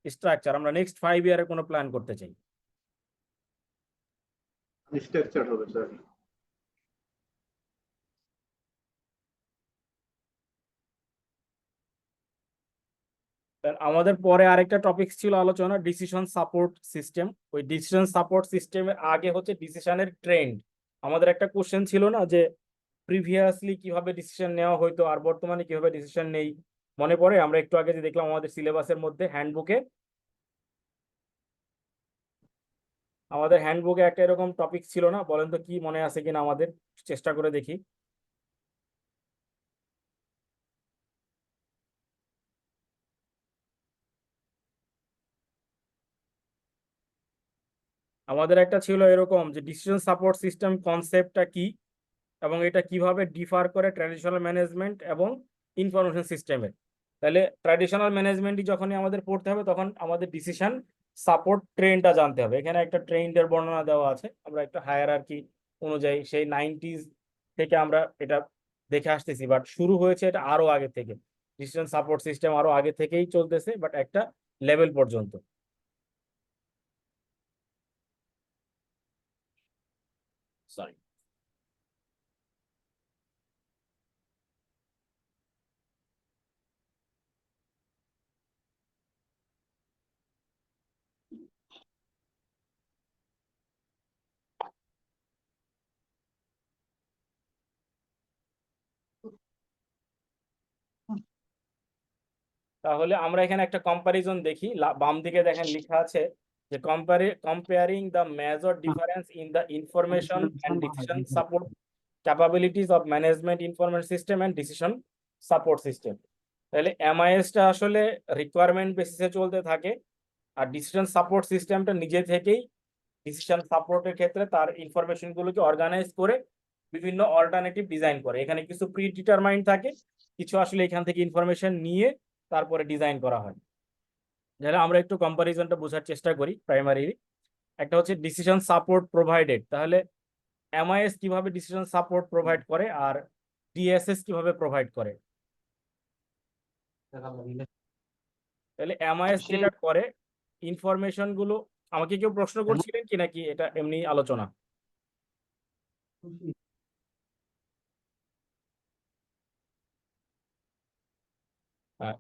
স্ট্রাকচার, আমরা নেক্সট 5 ইয়ারের কোনো প্ল্যান করতে চাই। স্ট্রাকচার হবে স্যার। আমাদের পরে আরেকটা টপিক ছিল আলোচনা, ডিসিশন সাপোর্ট সিস্টেম। ওই ডিসিশন সাপোর্ট সিস্টেমের আগে হচ্ছে ডিসিশনের ট্রেন্ড। আমাদের একটা কোশ্চেন ছিল না যে প্রিভিয়াসলি কিভাবে ডিসিশন নেওয়া হইতো আর বর্তমানে কিভাবে ডিসিশন নেই, মনে পড়ে? আমরা একটু আগে যে দেখলাম আমাদের সিলেবাসের মধ্যে হ্যান্ডবুকে, আমাদের হ্যান্ডবুকে একটা এরকম টপিক ছিল না, বলেন তো কি মনে আছে কিনা আমাদের, চেষ্টা করে দেখি। আমাদের একটা ছিল এরকম যে ডিসিশন সাপোর্ট সিস্টেম কনসেপ্টটা কি এবং এটা কিভাবে ডিফার করে ট্র্যাডিশনাল ম্যানেজমেন্ট এবং ইনফরমেশন সিস্টেমের। তাহলে ট্র্যাডিশনাল ম্যানেজমেন্টই যখনই আমাদের পড়তে হবে, তখন আমাদের ডিসিশন সাপোর্ট ট্রেন্ডটা জানতে হবে। এখানে একটা ট্রেন্ডের বর্ণনা দেওয়া আছে, আমরা একটা হায়ারার্কি অনুযায়ী সেই 90s থেকে আমরা এটা দেখে আসতেছি, বাট শুরু হয়েছে এটা আরো আগে থেকে। ডিসিশন সাপোর্ট সিস্টেম আরো আগে থেকেই চলতেছে, বাট একটা লেভেল পর্যন্ত। সরি। তাহলে আমরা এখানে একটা কম্পারিজন দেখি, বাম দিকে দেখেন লেখা আছে যে comparing the major difference in the information and decision support capabilities of management information system and decision support system. তাহলে এমআইএসটা আসলে রিকোয়ারমেন্ট বেসিসে চলতে থাকে, আর ডিসিশন সাপোর্ট সিস্টেমটা নিজে থেকেই ডিসিশন সাপোর্টের ক্ষেত্রে তার ইনফরমেশন গুলোকে অর্গানাইজ করে বিভিন্ন অল্টারনেটিভ ডিজাইন করে। এখানে কিছু প্রি ডিটারমাইন্ড থাকে, কিছু আসলে এখান থেকে ইনফরমেশন নিয়ে তারপরে ডিজাইন করা হয়। তাহলে আমরা একটু কম্পারিজনটা বোঝার চেষ্টা করি। প্রাইমারিলি একটা হচ্ছে ডিসিশন সাপোর্ট প্রোভাইডেড, তাহলে এমআইএস কিভাবে ডিসিশন সাপোর্ট প্রোভাইড করে আর ডিএসএস কিভাবে প্রোভাইড করে। তাহলে এমআইএস যেটা করে ইনফরমেশন গুলো, আমাকে কেউ প্রশ্ন করছিলেন কি নাকি এটা এমনি আলোচনা?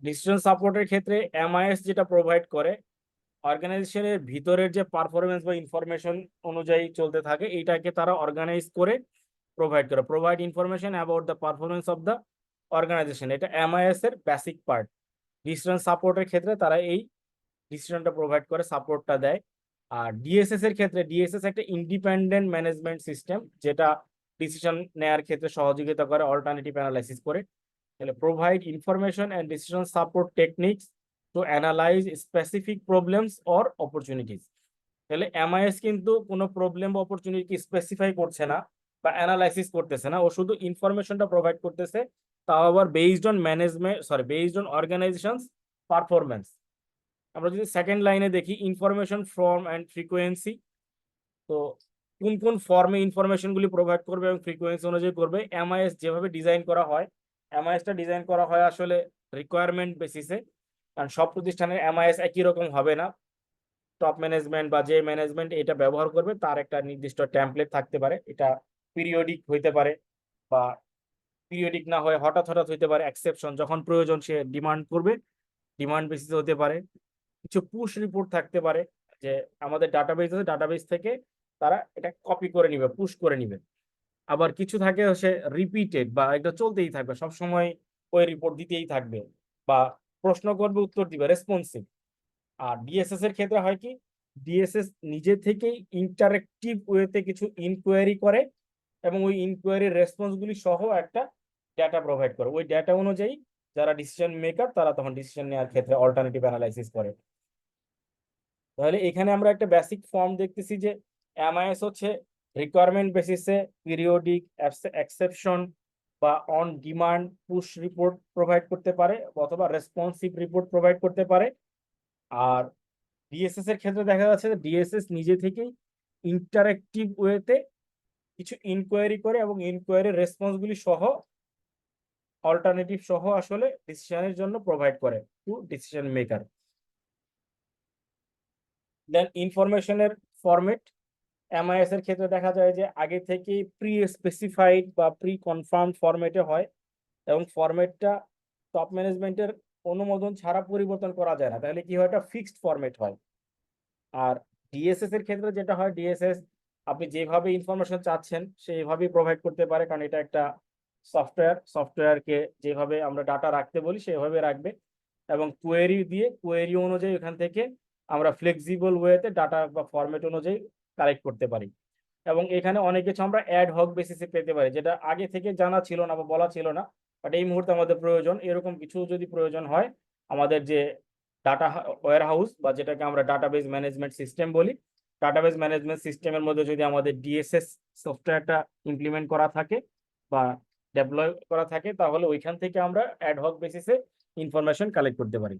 ডিসিশন সাপোর্টের ক্ষেত্রে এমআইএস যেটা প্রোভাইড করে অর্গানাইজেশনের ভিতরের যে পারফরমেন্স বা ইনফরমেশন অনুযায়ী চলতে থাকে, এইটাকে তারা অর্গানাইজ করে provide information about the performance of the organisation. এটা এমআইএস এর বেসিক পার্ট। ডিসিশন সাপোর্টের ক্ষেত্রে তারা এই ডিসিশনটা প্রোভাইড করে, সাপোর্টটা দেয়। আর ডিএসএস এর ক্ষেত্রে ডিএসএস একটা ইন্ডিপেন্ডেন্ট ম্যানেজমেন্ট সিস্টেম, যেটা ডিসিশন নেওয়ার ক্ষেত্রে সহযোগিতা করে অল্টারনেটিভ অ্যানালাইসিস করে। তাহলে provide information and decision support techniques to analyse specific problems or opportunities. তাহলে এমআইএস কিন্তু কোনো প্রবলেম বা অপরচুনিটি স্পেসিফাই করছে না বা অ্যানালাইসিস করতেছে না, ও শুধু ইনফরমেশনটা প্রোভাইড করতেছে, তাও আবার বেসড অন অর্গানাইজেশনস পারফরমেন্স। আমরা যদি সেকেন্ড লাইনে দেখি ইনফরমেশন ফর্ম অ্যান্ড ফ্রিকোয়েন্সি, তো কোন কোন ফর্মে ইনফরমেশনগুলি প্রোভাইড করবে এবং ফ্রিকোয়েন্সি অনুযায়ী করবে। এমআইএস যেভাবে ডিজাইন করা হয়, এমআইএসটা ডিজাইন করা হয় আসলে রিকোয়ারমেন্ট বেসিসে, কারণ সব প্রতিষ্ঠানের এমআইএস একই রকম হবে না। টপ ম্যানেজমেন্ট বা যে ম্যানেজমেন্ট এটা ব্যবহার করবে তার একটা নির্দিষ্ট টেমপ্লেট থাকতে পারে, এটা পিরিয়ডিক হইতে পারে বা পিরিয়ডিক না হয়ে হঠাৎ হঠাৎ হইতে পারে, এক্সেপশন যখন প্রয়োজন সে ডিমান্ড করবে, ডিমান্ড বেসিসে হতে পারে। কিছু পুশ রিপোর্ট থাকতে পারে, যে আমাদের ডাটাবেস আছে, ডাটাবেস থেকে তারা এটা কপি করে নিবে, পুশ করে নিবে। আবার কিছু থাকে হচ্ছে রিপিটেড বা এটা চলতেই থাকবে, সব সময় ওই রিপোর্ট দিতেই থাকবে বা প্রশ্ন করবে উত্তর দিবে, রেসপন্সিভ। আর ডিএসএস এর ক্ষেত্রে হয় কি, ডিএসএস নিজে থেকেই ইন্টারেক্টিভ ওয়েতে কিছু ইনকোয়ারি করে এবং ওই ইনকোয়ারির রেসপন্সগুলি সহ একটা ডেটা প্রোভাইড করে। ওই ডেটা অনুযায়ী যারা ডিসিশন মেকার তারা তখন ডিসিশন নেওয়ার ক্ষেত্রে অল্টারনেটিভ অ্যানালাইসিস করে। তাহলে এখানে আমরা একটা বেসিক ফর্ম দেখতেছি যে এমআইএস হচ্ছে রিকোয়ারমেন্ট বেসিসে পিরিয়ডিক, এক্সেপশন বা on demand push report provide করতে পারে অথবা রেসপন্সিভ রিপোর্ট প্রোভাইড করতে পারে। আর ডিএসএস এর ক্ষেত্রে দেখা যাচ্ছে যে ডিএসএস নিজে থেকেই ইন্টারেক্টিভ ওয়েতে কিছু ইনকোয়ারি করে এবং ইনকোয়ারির রেসপন্সগুলি সহ অল্টারনেটিভ সহ আসলে ডিসিশনের জন্য প্রোভাইড করে টু ডিসিশন মেকার। দেন ইনফরমেশনের ফরম্যাট, এমআইএস এর ক্ষেত্রে দেখা যায় যে আগে থেকে প্রি স্পেসিফাইড বা প্রি কনফার্ম ফরম্যাটে হয় এবং ফরম্যাটটা টপ ম্যানেজমেন্টের অনুমোদন ছাড়া পরিবর্তন করা যায় না, তাহলে কি হয়, এটা ফিক্সড ফরম্যাট হয়। আর ডিএসএস এর ক্ষেত্রে যেটা হয়, ডিএসএস আপনি যেভাবে ইনফরমেশন চাচ্ছেন সেইভাবেই প্রোভাইড করতে পারে, কারণ এটা একটা সফটওয়্যারকে যেভাবে আমরা ডাটা রাখতে বলি সেভাবে রাখবে এবং কোয়েরি অনুযায়ী এখান থেকে আমরা ফ্লেক্সিবল ওয়েতে ডাটা বা ফরম্যাট অনুযায়ী কালেক্ট করতে পারি। এবং এখানে অনেক কিছু আমরা অ্যাড হক বেসিসে পেতে পারি, যেটা আগে থেকে জানা ছিল না বা বলা ছিল না, বাট এই মুহূর্তে আমাদের প্রয়োজন। এরকম কিছু যদি প্রয়োজন হয়, আমাদের যে ডাটা ওয়্যার হাউস বা যেটাকে আমরা ডাটাবেস ম্যানেজমেন্ট সিস্টেম বলি, ডাটাবেস ম্যানেজমেন্ট সিস্টেমের মধ্যে যদি আমাদের ডিএসএস সফটওয়্যারটা ইমপ্লিমেন্ট করা থাকে বা ডেপ্লয় করা থাকে, তাহলে ওইখান থেকে আমরা অ্যাড হক বেসিসে ইনফরমেশন কালেক্ট করতে পারি।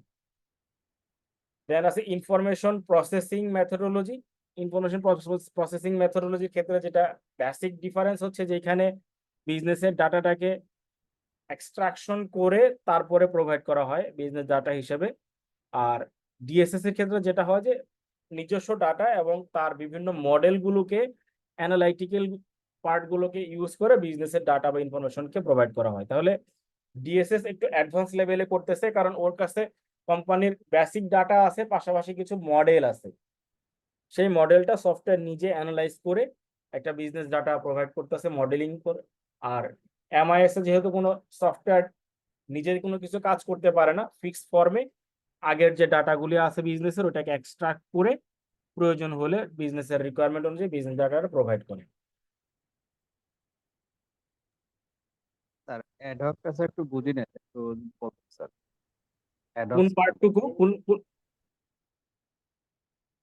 দেন আছে information processing methodology. Information processing মেথোডোলজির ক্ষেত্রে যেটা বেসিক ডিফারেন্স হচ্ছে যে এখানে বিজনেসের ডাটাটাকে এক্সট্রাকশন করে তারপরে প্রোভাইড করা হয় বিজনেস ডাটা হিসেবে। আর ডিএসএস এর ক্ষেত্রে যেটা হয় যে নিজস্ব ডাটা এবং তার বিভিন্ন মডেলগুলোকে অ্যানালাইটিক্যাল পার্টগুলোকে ইউজ করে বিজনেসের ডাটা বা ইনফরমেশনকে প্রোভাইড করা হয়। তাহলে ডিএসএস একটু অ্যাডভান্স লেভেলে করতেছে, কারণ ওর কাছে কোম্পানির বেসিক ডাটা আছে, পাশাপাশি কিছু মডেল আছে। সেই মডেলটা সফটওয়্যার নিজে অ্যানালাইজ করে একটা বিজনেস ডাটা প্রোভাইড করতেছে মডেলিং করে। আর এমআইএস এ যেহেতু কোনো সফটওয়্যার নিজের কোনো কিছু কাজ করতে পারে না, ফিক্সড ফর্মে আগের যে ডাটাগুলি আছে বিজনেসের ওটাকে এক্সট্রাক্ট করে প্রয়োজন হলে বিজনেসের রিকোয়ারমেন্ট অনুযায়ী বিজনেস ডাটাটা প্রোভাইড করে। স্যার অ্যাডহকটা স্যার একটু বুঝি না, একটু বলুন স্যার। কোন পার্টটুকু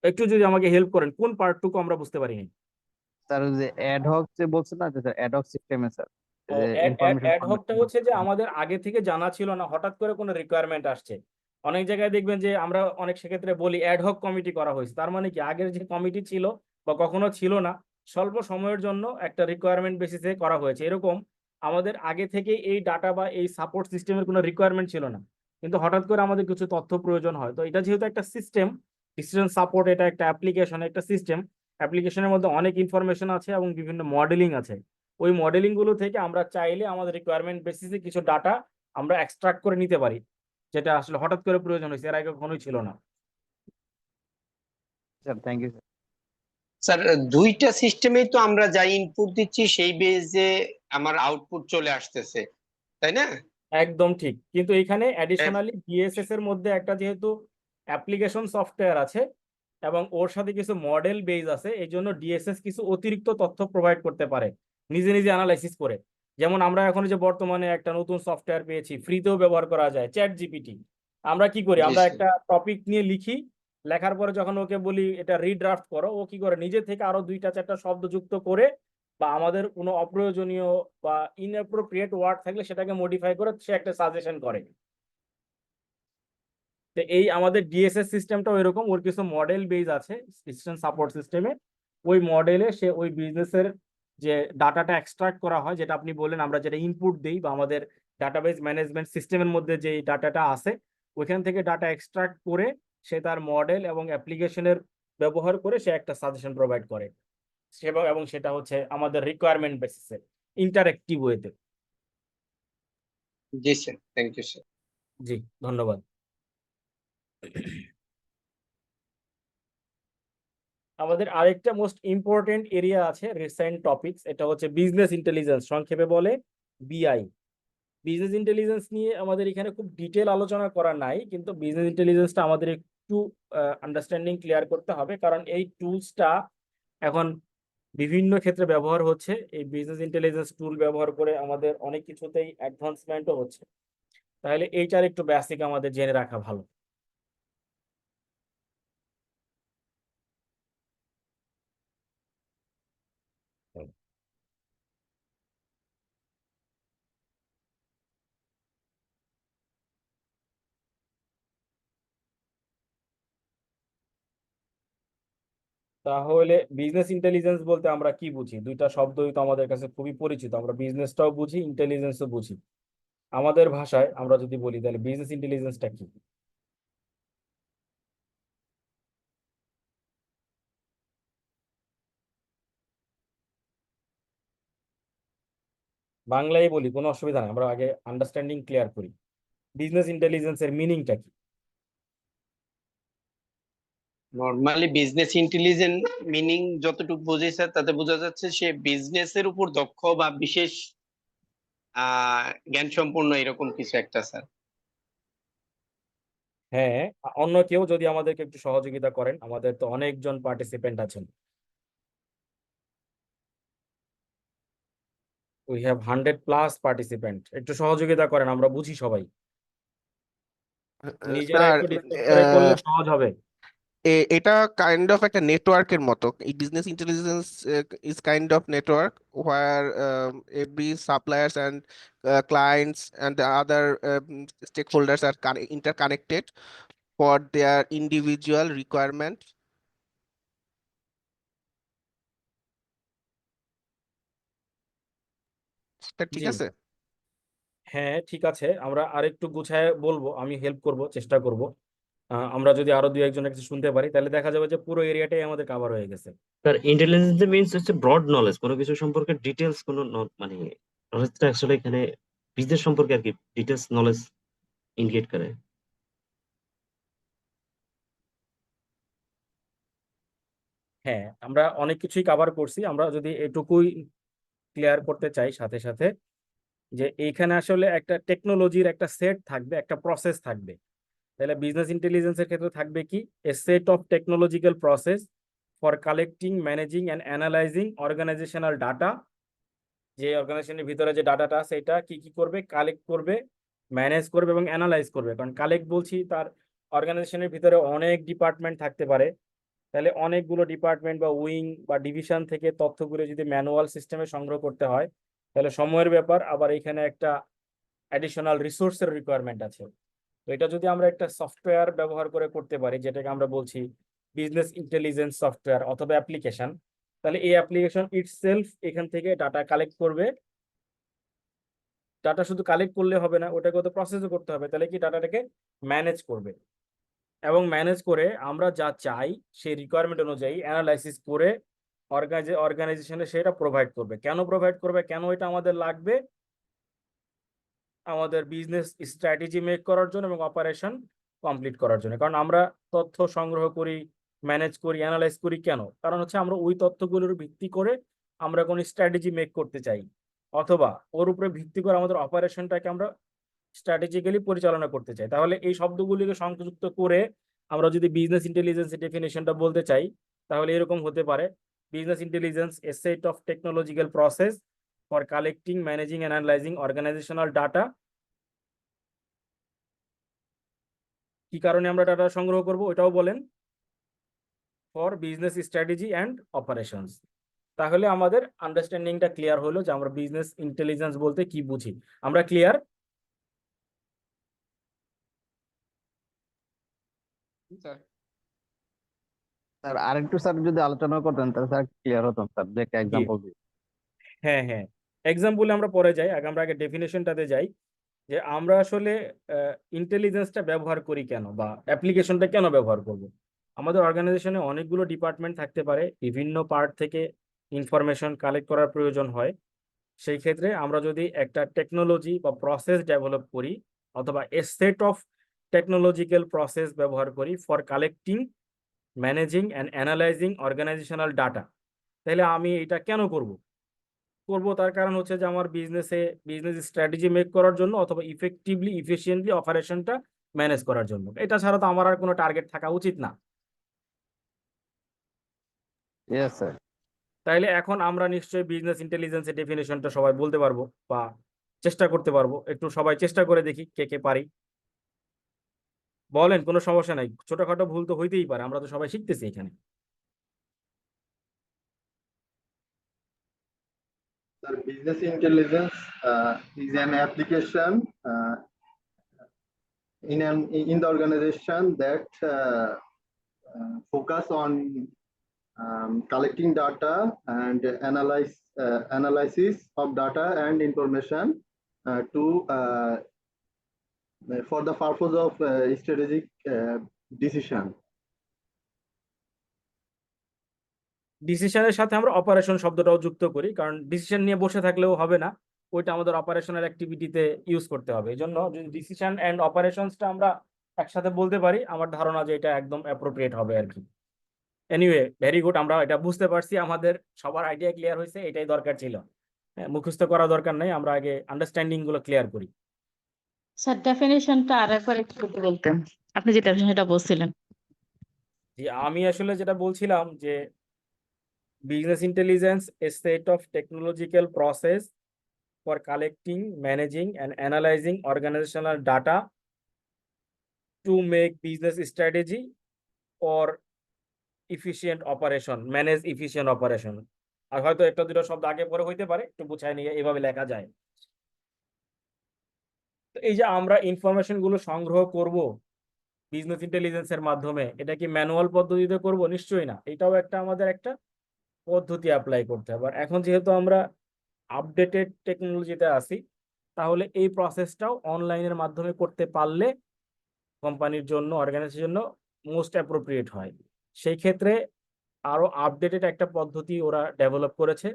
একটু যদি আমাকে হেল্প করেন, কোন পার্টটুকু আমরা বুঝতে পারিনি? স্যার ওই যে অ্যাডহক যে বলছেন না, যে স্যার অ্যাডহক সিস্টেমে স্যার যে ইনফরমেশন অ্যাডহকটা হচ্ছে যে আমাদের আগে থেকে জানা ছিল না, হঠাৎ করে কোনো রিকোয়ারমেন্ট আসছে। অনেক জায়গায় দেখবেন যে আমরা অনেক সেক্ষেত্রে বলি অ্যাডহক কমিটি করা হয়েছে, তার মানে কি আগের যে কমিটি ছিল বা কখনো ছিল না, স্বল্প সময়ের জন্য একটা রিকোয়ারমেন্ট বেসিসে করা হয়েছে। এরকম আমাদের আগে থেকে এই ডাটা বা এই সাপোর্ট সিস্টেমের কোনো রিকোয়ারমেন্ট ছিল না, কিন্তু হঠাৎ করে আমাদের কিছু তথ্য প্রয়োজন হয়। তো এটা যেহেতু একটা সিস্টেম, ডিসিশন সাপোর্ট, এটা একটা অ্যাপ্লিকেশন, একটা সিস্টেম। অ্যাপ্লিকেশনের মধ্যে অনেক ইনফরমেশন আছে এবং বিভিন্ন মডেলিং আছে। ওই মডেলিং গুলো থেকে আমরা চাইলে আমাদের রিকোয়ারমেন্ট বেসিসে কিছু ডাটা আমরা এক্সট্রাক্ট করে নিতে পারি, যেটা আসলে হঠাৎ করে প্রয়োজন হয়েছে, এর আগে কখনোই ছিল না। Sir. Thank you sir. Sir দুইটা সিস্টেমেই তো আমরা যা ইনপুট দিচ্ছি সেই বেজে আমার আউটপুট চলে আসতেছে, তাই না? একদম ঠিক, কিন্তু এখানে অ্যাডিশনালি ডিএসএস এর মধ্যে একটা যেহেতু অ্যাপ্লিকেশন সফটওয়্যার আছে এবং ওর সাথে কিছু মডেল বেস আছে, এই জন্য ডিএসএস কিছু অতিরিক্ত তথ্য প্রোভাইড করতে পারে নিজে নিজে অ্যানালাইসিস করে। যেমন আমরা এখন যে বর্তমানে একটা নতুন সফটওয়্যার পেয়েছি, ফ্রিতেও ব্যবহার করা যায়, চ্যাট জিপিটি। আমরা কি করি, জি, আমরা স্যার। একটা টপিক নিয়ে লিখি, লেখার পরে যখন ওকে বলি এটা রিড্রাফট করো, ও কি করে নিজে থেকে আরো 2-4টা শব্দ যুক্ত করে বা আমাদের কোনো অপ্রয়োজনীয় বা ইনঅ্যাপ্রোপ্রিয়েট ওয়ার্ড থাকলে সেটাকে মডিফাই করে সে একটা সাজেশন করে। তো এই আমাদের ডিএসএস সিস্টেমটাও এরকম, ওর কিছু মডেল বেস আছে সিস্টেম সাপোর্ট সিস্টেমে। ওই মডেলে সে ওই বিজনেসের যে ডাটাটা এক্সট্রাক্ট করা হয়, যেটা আপনি বললেন আমরা যেটা ইনপুট দিই বা আমাদের ডাটাবেস ম্যানেজমেন্ট সিস্টেমের মধ্যে যে ডাটাটা আছে, ওইখান থেকে ডাটা এক্সট্রাক্ট করে সে তার মডেল এবং অ্যাপ্লিকেশনের ব্যবহার করে সে একটা সাজেশন প্রোভাইড করে এবং সেটা হচ্ছে আমাদের রিকোয়ারমেন্ট বেসিসে ইন্টারেক্টিভ ওয়েতে। জি স্যার, থ্যাংক ইউ স্যার। জি, ধন্যবাদ। আমাদের আরেকটা মোস্ট ইম্পর্টেন্ট এরিয়া আছে, রিসেন্ট টপিকস, এটা হচ্ছে বিজনেস ইন্টেলিজেন্স, সংক্ষেপে বলে বিআই। বিজনেস ইন্টেলিজেন্স নিয়ে আমাদের এখানে খুব ডিটেল আলোচনা করা নাই, কিন্তু বিজনেস ইন্টেলিজেন্সটা আমাদের একটু আন্ডারস্ট্যান্ডিং ক্লিয়ার করতে হবে, কারণ এই টুলসটা এখন বিভিন্ন ক্ষেত্রে ব্যবহার হচ্ছে। এই বিজনেস ইন্টেলিজেন্স টুল ব্যবহার করে আমাদের অনেক কিছুতেই অ্যাডভান্সমেন্টও হচ্ছে। তাহলে এইটার একটু বেসিক আমাদের জেনে রাখা ভালো। তাহলে বিজনেস ইন্টেলিজেন্স বলতে আমরা কি বুঝি? দুইটা শব্দই তো আমাদের কাছে খুবই পরিচিত, আমরা বিজনেসটাও বুঝি, ইন্টেলিজেন্সও বুঝি। আমাদের ভাষায় আমরা যদি বলি তাহলে বিজনেস ইন্টেলিজেন্সটা কি? বাংলায় বলি, কোনো অসুবিধা নেই, আমরা আগে আন্ডারস্ট্যান্ডিং ক্লিয়ার করি। বিজনেস ইন্টেলিজেন্সের মিনিংটা কি? নর্মালি বিজনেস ইন্টেলিজেন্স মিনিং যতটুকু বুঝি স্যার, তাতে বোঝা যাচ্ছে সে বিজনেসের উপর দক্ষ বা বিশেষ জ্ঞান সম্পন্ন এরকম কিছু একটা স্যার। হ্যাঁ, অন্য কেউ যদি আমাদেরকে একটু সহযোগিতা করেন, আমাদের তো অনেকজন পার্টিসিপেন্ট আছেন। উই হ্যাভ 100+ পার্টিসিপেন্ট, একটু সহযোগিতা করেন, আমরা বুঝি সবাই। নিজেরা স্যার একটু ডিসকাস করে করলে সহজ হবে। এটা কাইন্ড অফ একটা নেটওয়ার্কের মতো। Business intelligence is kind of network where every suppliers and clients and the other stakeholders are interconnected for their individual requirement. এটা ঠিক জি। আছে? হ্যাঁ, ঠিক আছে, আমরা আরেকটু গুছায় বলবো, আমি হেল্প করব, চেষ্টা করব। আমরা যদি আরো দুই একজনের কাছে শুনতে পারি তাহলে দেখা যাবে যে পুরো এরিয়াটাই আমাদের কভার হয়ে গেছে। স্যার ইন্টেলিজেন্স মিনস হচ্ছে ব্রড নলেজ, কোনো কিছু সম্পর্কে ডিটেলস কোনো মানে নলেজটা আসলে এখানে বিজনেস সম্পর্কে আর কি ডিটেলস নলেজ ইন্ডিকেট করে। হ্যাঁ, আমরা অনেক কিছুই কভার করছি, আমরা যদি এটুকুই ক্লিয়ার করতে চাই সাথে সাথে যে এইখানে আসলে একটা টেকনোলজির একটা সেট থাকবে, একটা প্রসেস থাকবে। তাহলে বিজনেস ইন্টেলিজেন্সের ক্ষেত্রে থাকবে কি, a set of technological process for collecting, managing and analysing organisational data. যে অর্গানাইজেশনের ভিতরে যে ডাটাটা আছে এটা কি কি করবে, কালেক্ট করবে, ম্যানেজ করবে এবং অ্যানালাইজ করবে। কারণ কালেক্ট বলছি, তার অর্গানাইজেশনের ভিতরে অনেক ডিপার্টমেন্ট থাকতে পারে, তাহলে অনেকগুলো ডিপার্টমেন্ট বা উইং বা ডিভিশন থেকে তথ্যগুলো যদি ম্যানুয়াল সিস্টেমে সংগ্রহ করতে হয় তাহলে সময়ের ব্যাপার, আবার এখানে একটা অ্যাডিশনাল রিসোর্সের রিকোয়ারমেন্ট আছে। তো এটা যদি আমরা একটা সফটওয়্যার ব্যবহার করে করতে পারি, যেটাকে আমরা বলছি বিজনেস ইন্টেলিজেন্স সফটওয়্যার অথবা অ্যাপ্লিকেশন, তাহলে এই অ্যাপ্লিকেশন ইটসেলফ এখান থেকে ডাটা কালেক্ট করবে। ডাটা শুধু কালেক্ট করলে হবে না, ওটাকে তো প্রসেসও করতে হবে, তাহলে কি ডাটাটাকে ম্যানেজ করবে এবং ম্যানেজ করে আমরা যা চাই সেই রিকোয়ারমেন্ট অনুযায়ী অ্যানালাইসিস করে অর্গানাইজেশনে সেটা প্রোভাইড করবে। কেন প্রোভাইড করবে, কেন এটা আমাদের লাগবে, আমাদের বিজনেস স্ট্র্যাটেজি মেক করার জন্য এবং অপারেশন কমপ্লিট করার জন্য। কারণ আমরা তথ্য সংগ্রহ করি, ম্যানেজ করি, অ্যানালাইজ করি কেন, কারণ হচ্ছে আমরা ওই তথ্যগুলোর ভিত্তি করে আমরা কোনো স্ট্র্যাটেজি মেক করতে চাই, অথবা ওর উপরে ভিত্তি করে আমাদের অপারেশনটাকে আমরা স্ট্র্যাটেজিক্যালি পরিচালনা করতে চাই। তাহলে এই শব্দগুলিকে সংযুক্ত করে আমরা যদি বিজনেস ইন্টেলিজেন্সের ডেফিনেশনটা বলতে চাই তাহলে এরকম হতে পারে, business intelligence a set of technological process for collecting, managing and analysing organisational data. কি কারণে আমরা ডাটা সংগ্রহ করব ওটাও বলেন, for business strategy and operations. তাহলে আমাদের আন্ডারস্ট্যান্ডিংটা ক্লিয়ার হলো যে আমরা বিজনেস ইন্টেলিজেন্স বলতে কি বুঝি। আমরা ক্লিয়ার? স্যার আরেকটু স্যার যদি আলোচনা করতেন তাহলে স্যার ক্লিয়ার হতাম স্যার, যে একটা এক্সাম্পল দিই। হ্যাঁ হ্যাঁ, এক্সাম্পলে আমরা পরে যাই, আগে আমরা আগে ডেফিনেশনটাতে যাই যে আমরা আসলে ইন্টেলিজেন্সটা ব্যবহার করি কেন বা অ্যাপ্লিকেশনটা কেন ব্যবহার করব। আমাদের অর্গানাইজেশনে অনেকগুলো ডিপার্টমেন্ট থাকতে পারে, বিভিন্ন পার্ট থেকে ইনফরমেশন কালেক্ট করার প্রয়োজন হয়। সেই ক্ষেত্রে আমরা যদি একটা টেকনোলজি বা প্রসেস ডেভেলপ করি অথবা a set of technological process ব্যবহার করি for collecting, managing and analysing organisational data, তাহলে আমি এটা কেন করব? তার কারণ হচ্ছে যে আমার বিজনেস স্ট্র্যাটেজি মেক করার জন্য অথবা ইফেক্টিভলি ইফিশিয়েন্টলি অপারেশনটা ম্যানেজ করার জন্য। এটা ছাড়া তো আমার আর কোনো টার্গেট থাকা উচিত না। Yes sir. তাইলে এখন আমরা নিশ্চয়ই বিজনেস ইন্টেলিজেন্সের ডেফিনেশনটা সবাই বলতে পারবো বা চেষ্টা করতে পারবো। একটু সবাই চেষ্টা করে দেখি কে কে পারি, বলেন, কোনো সমস্যা নাই, ছোটখাটো ভুল তো হইতেই পারে, আমরা তো সবাই শিখতেছি এখানে। Sir, business intelligence is an application in the organization that focus on collecting data and analysis of data and information for the purpose of strategic decision. ডিসিশনের সাথে আমরা অপারেশন শব্দটাও যুক্ত করি, কারণ ডিসিশন নিয়ে বসে থাকলেও হবে না, ওইটা আমাদের অপারেশনাল অ্যাক্টিভিটিতে ইউজ করতে হবে। এই জন্য যদি ডিসিশন অ্যান্ড অপারেশনসটা আমরা একসাথে বলতে পারি, আমার ধারণা যে এটা একদম অ্যাপ্রোপ্রিয়েট হবে আর কি। এনিওয়ে, ভেরি গুড, আমরা এটা বুঝতে পারছি, আমাদের সবার আইডিয়া ক্লিয়ার হয়েছে, এটাই দরকার ছিল। মুখস্থ করা দরকার নাই, আমরা আগে আন্ডারস্ট্যান্ডিং গুলো ক্লিয়ার করি। স্যার ডেফিনেশনটা আরেকবার একটু বলতেন, আপনি যে ডেফিনেশনটা বলছিলেন। যে আমি আসলে যেটা বলছিলাম যে business intelligence a set of technological process for collecting, managing and analysing organisational data to make business strategy or efficient operation, manage efficient operation. আর হয়তো একটা দুটো শব্দ আগে পরে হইতে পারে, একটু গুছায় নিয়ে এভাবে লেখা যায়। তো এই যে আমরা ইনফরমেশন গুলো সংগ্রহ করব বিজনেস ইন্টেলিজেন্সের মাধ্যমে, এটা কি ম্যানুয়াল পদ্ধতিতে করব? নিশ্চয়ই না, এটাও একটা আমাদের একটা পদ্ধতি অ্যাপ্লাই করতে হবে। আর এখন যেহেতু আমরা আপডেটেড টেকনোলজিতে আসি, তাহলে এই প্রসেসটাও অনলাইনের মাধ্যমে করতে পারলে কোম্পানির জন্য, অর্গানাইজেশনের জন্য মোস্ট অ্যাপ্রোপ্রিয়েট হয়। সেই ক্ষেত্রে আরো আপডেটেড একটা পদ্ধতি ওরা ডেভেলপ করেছে,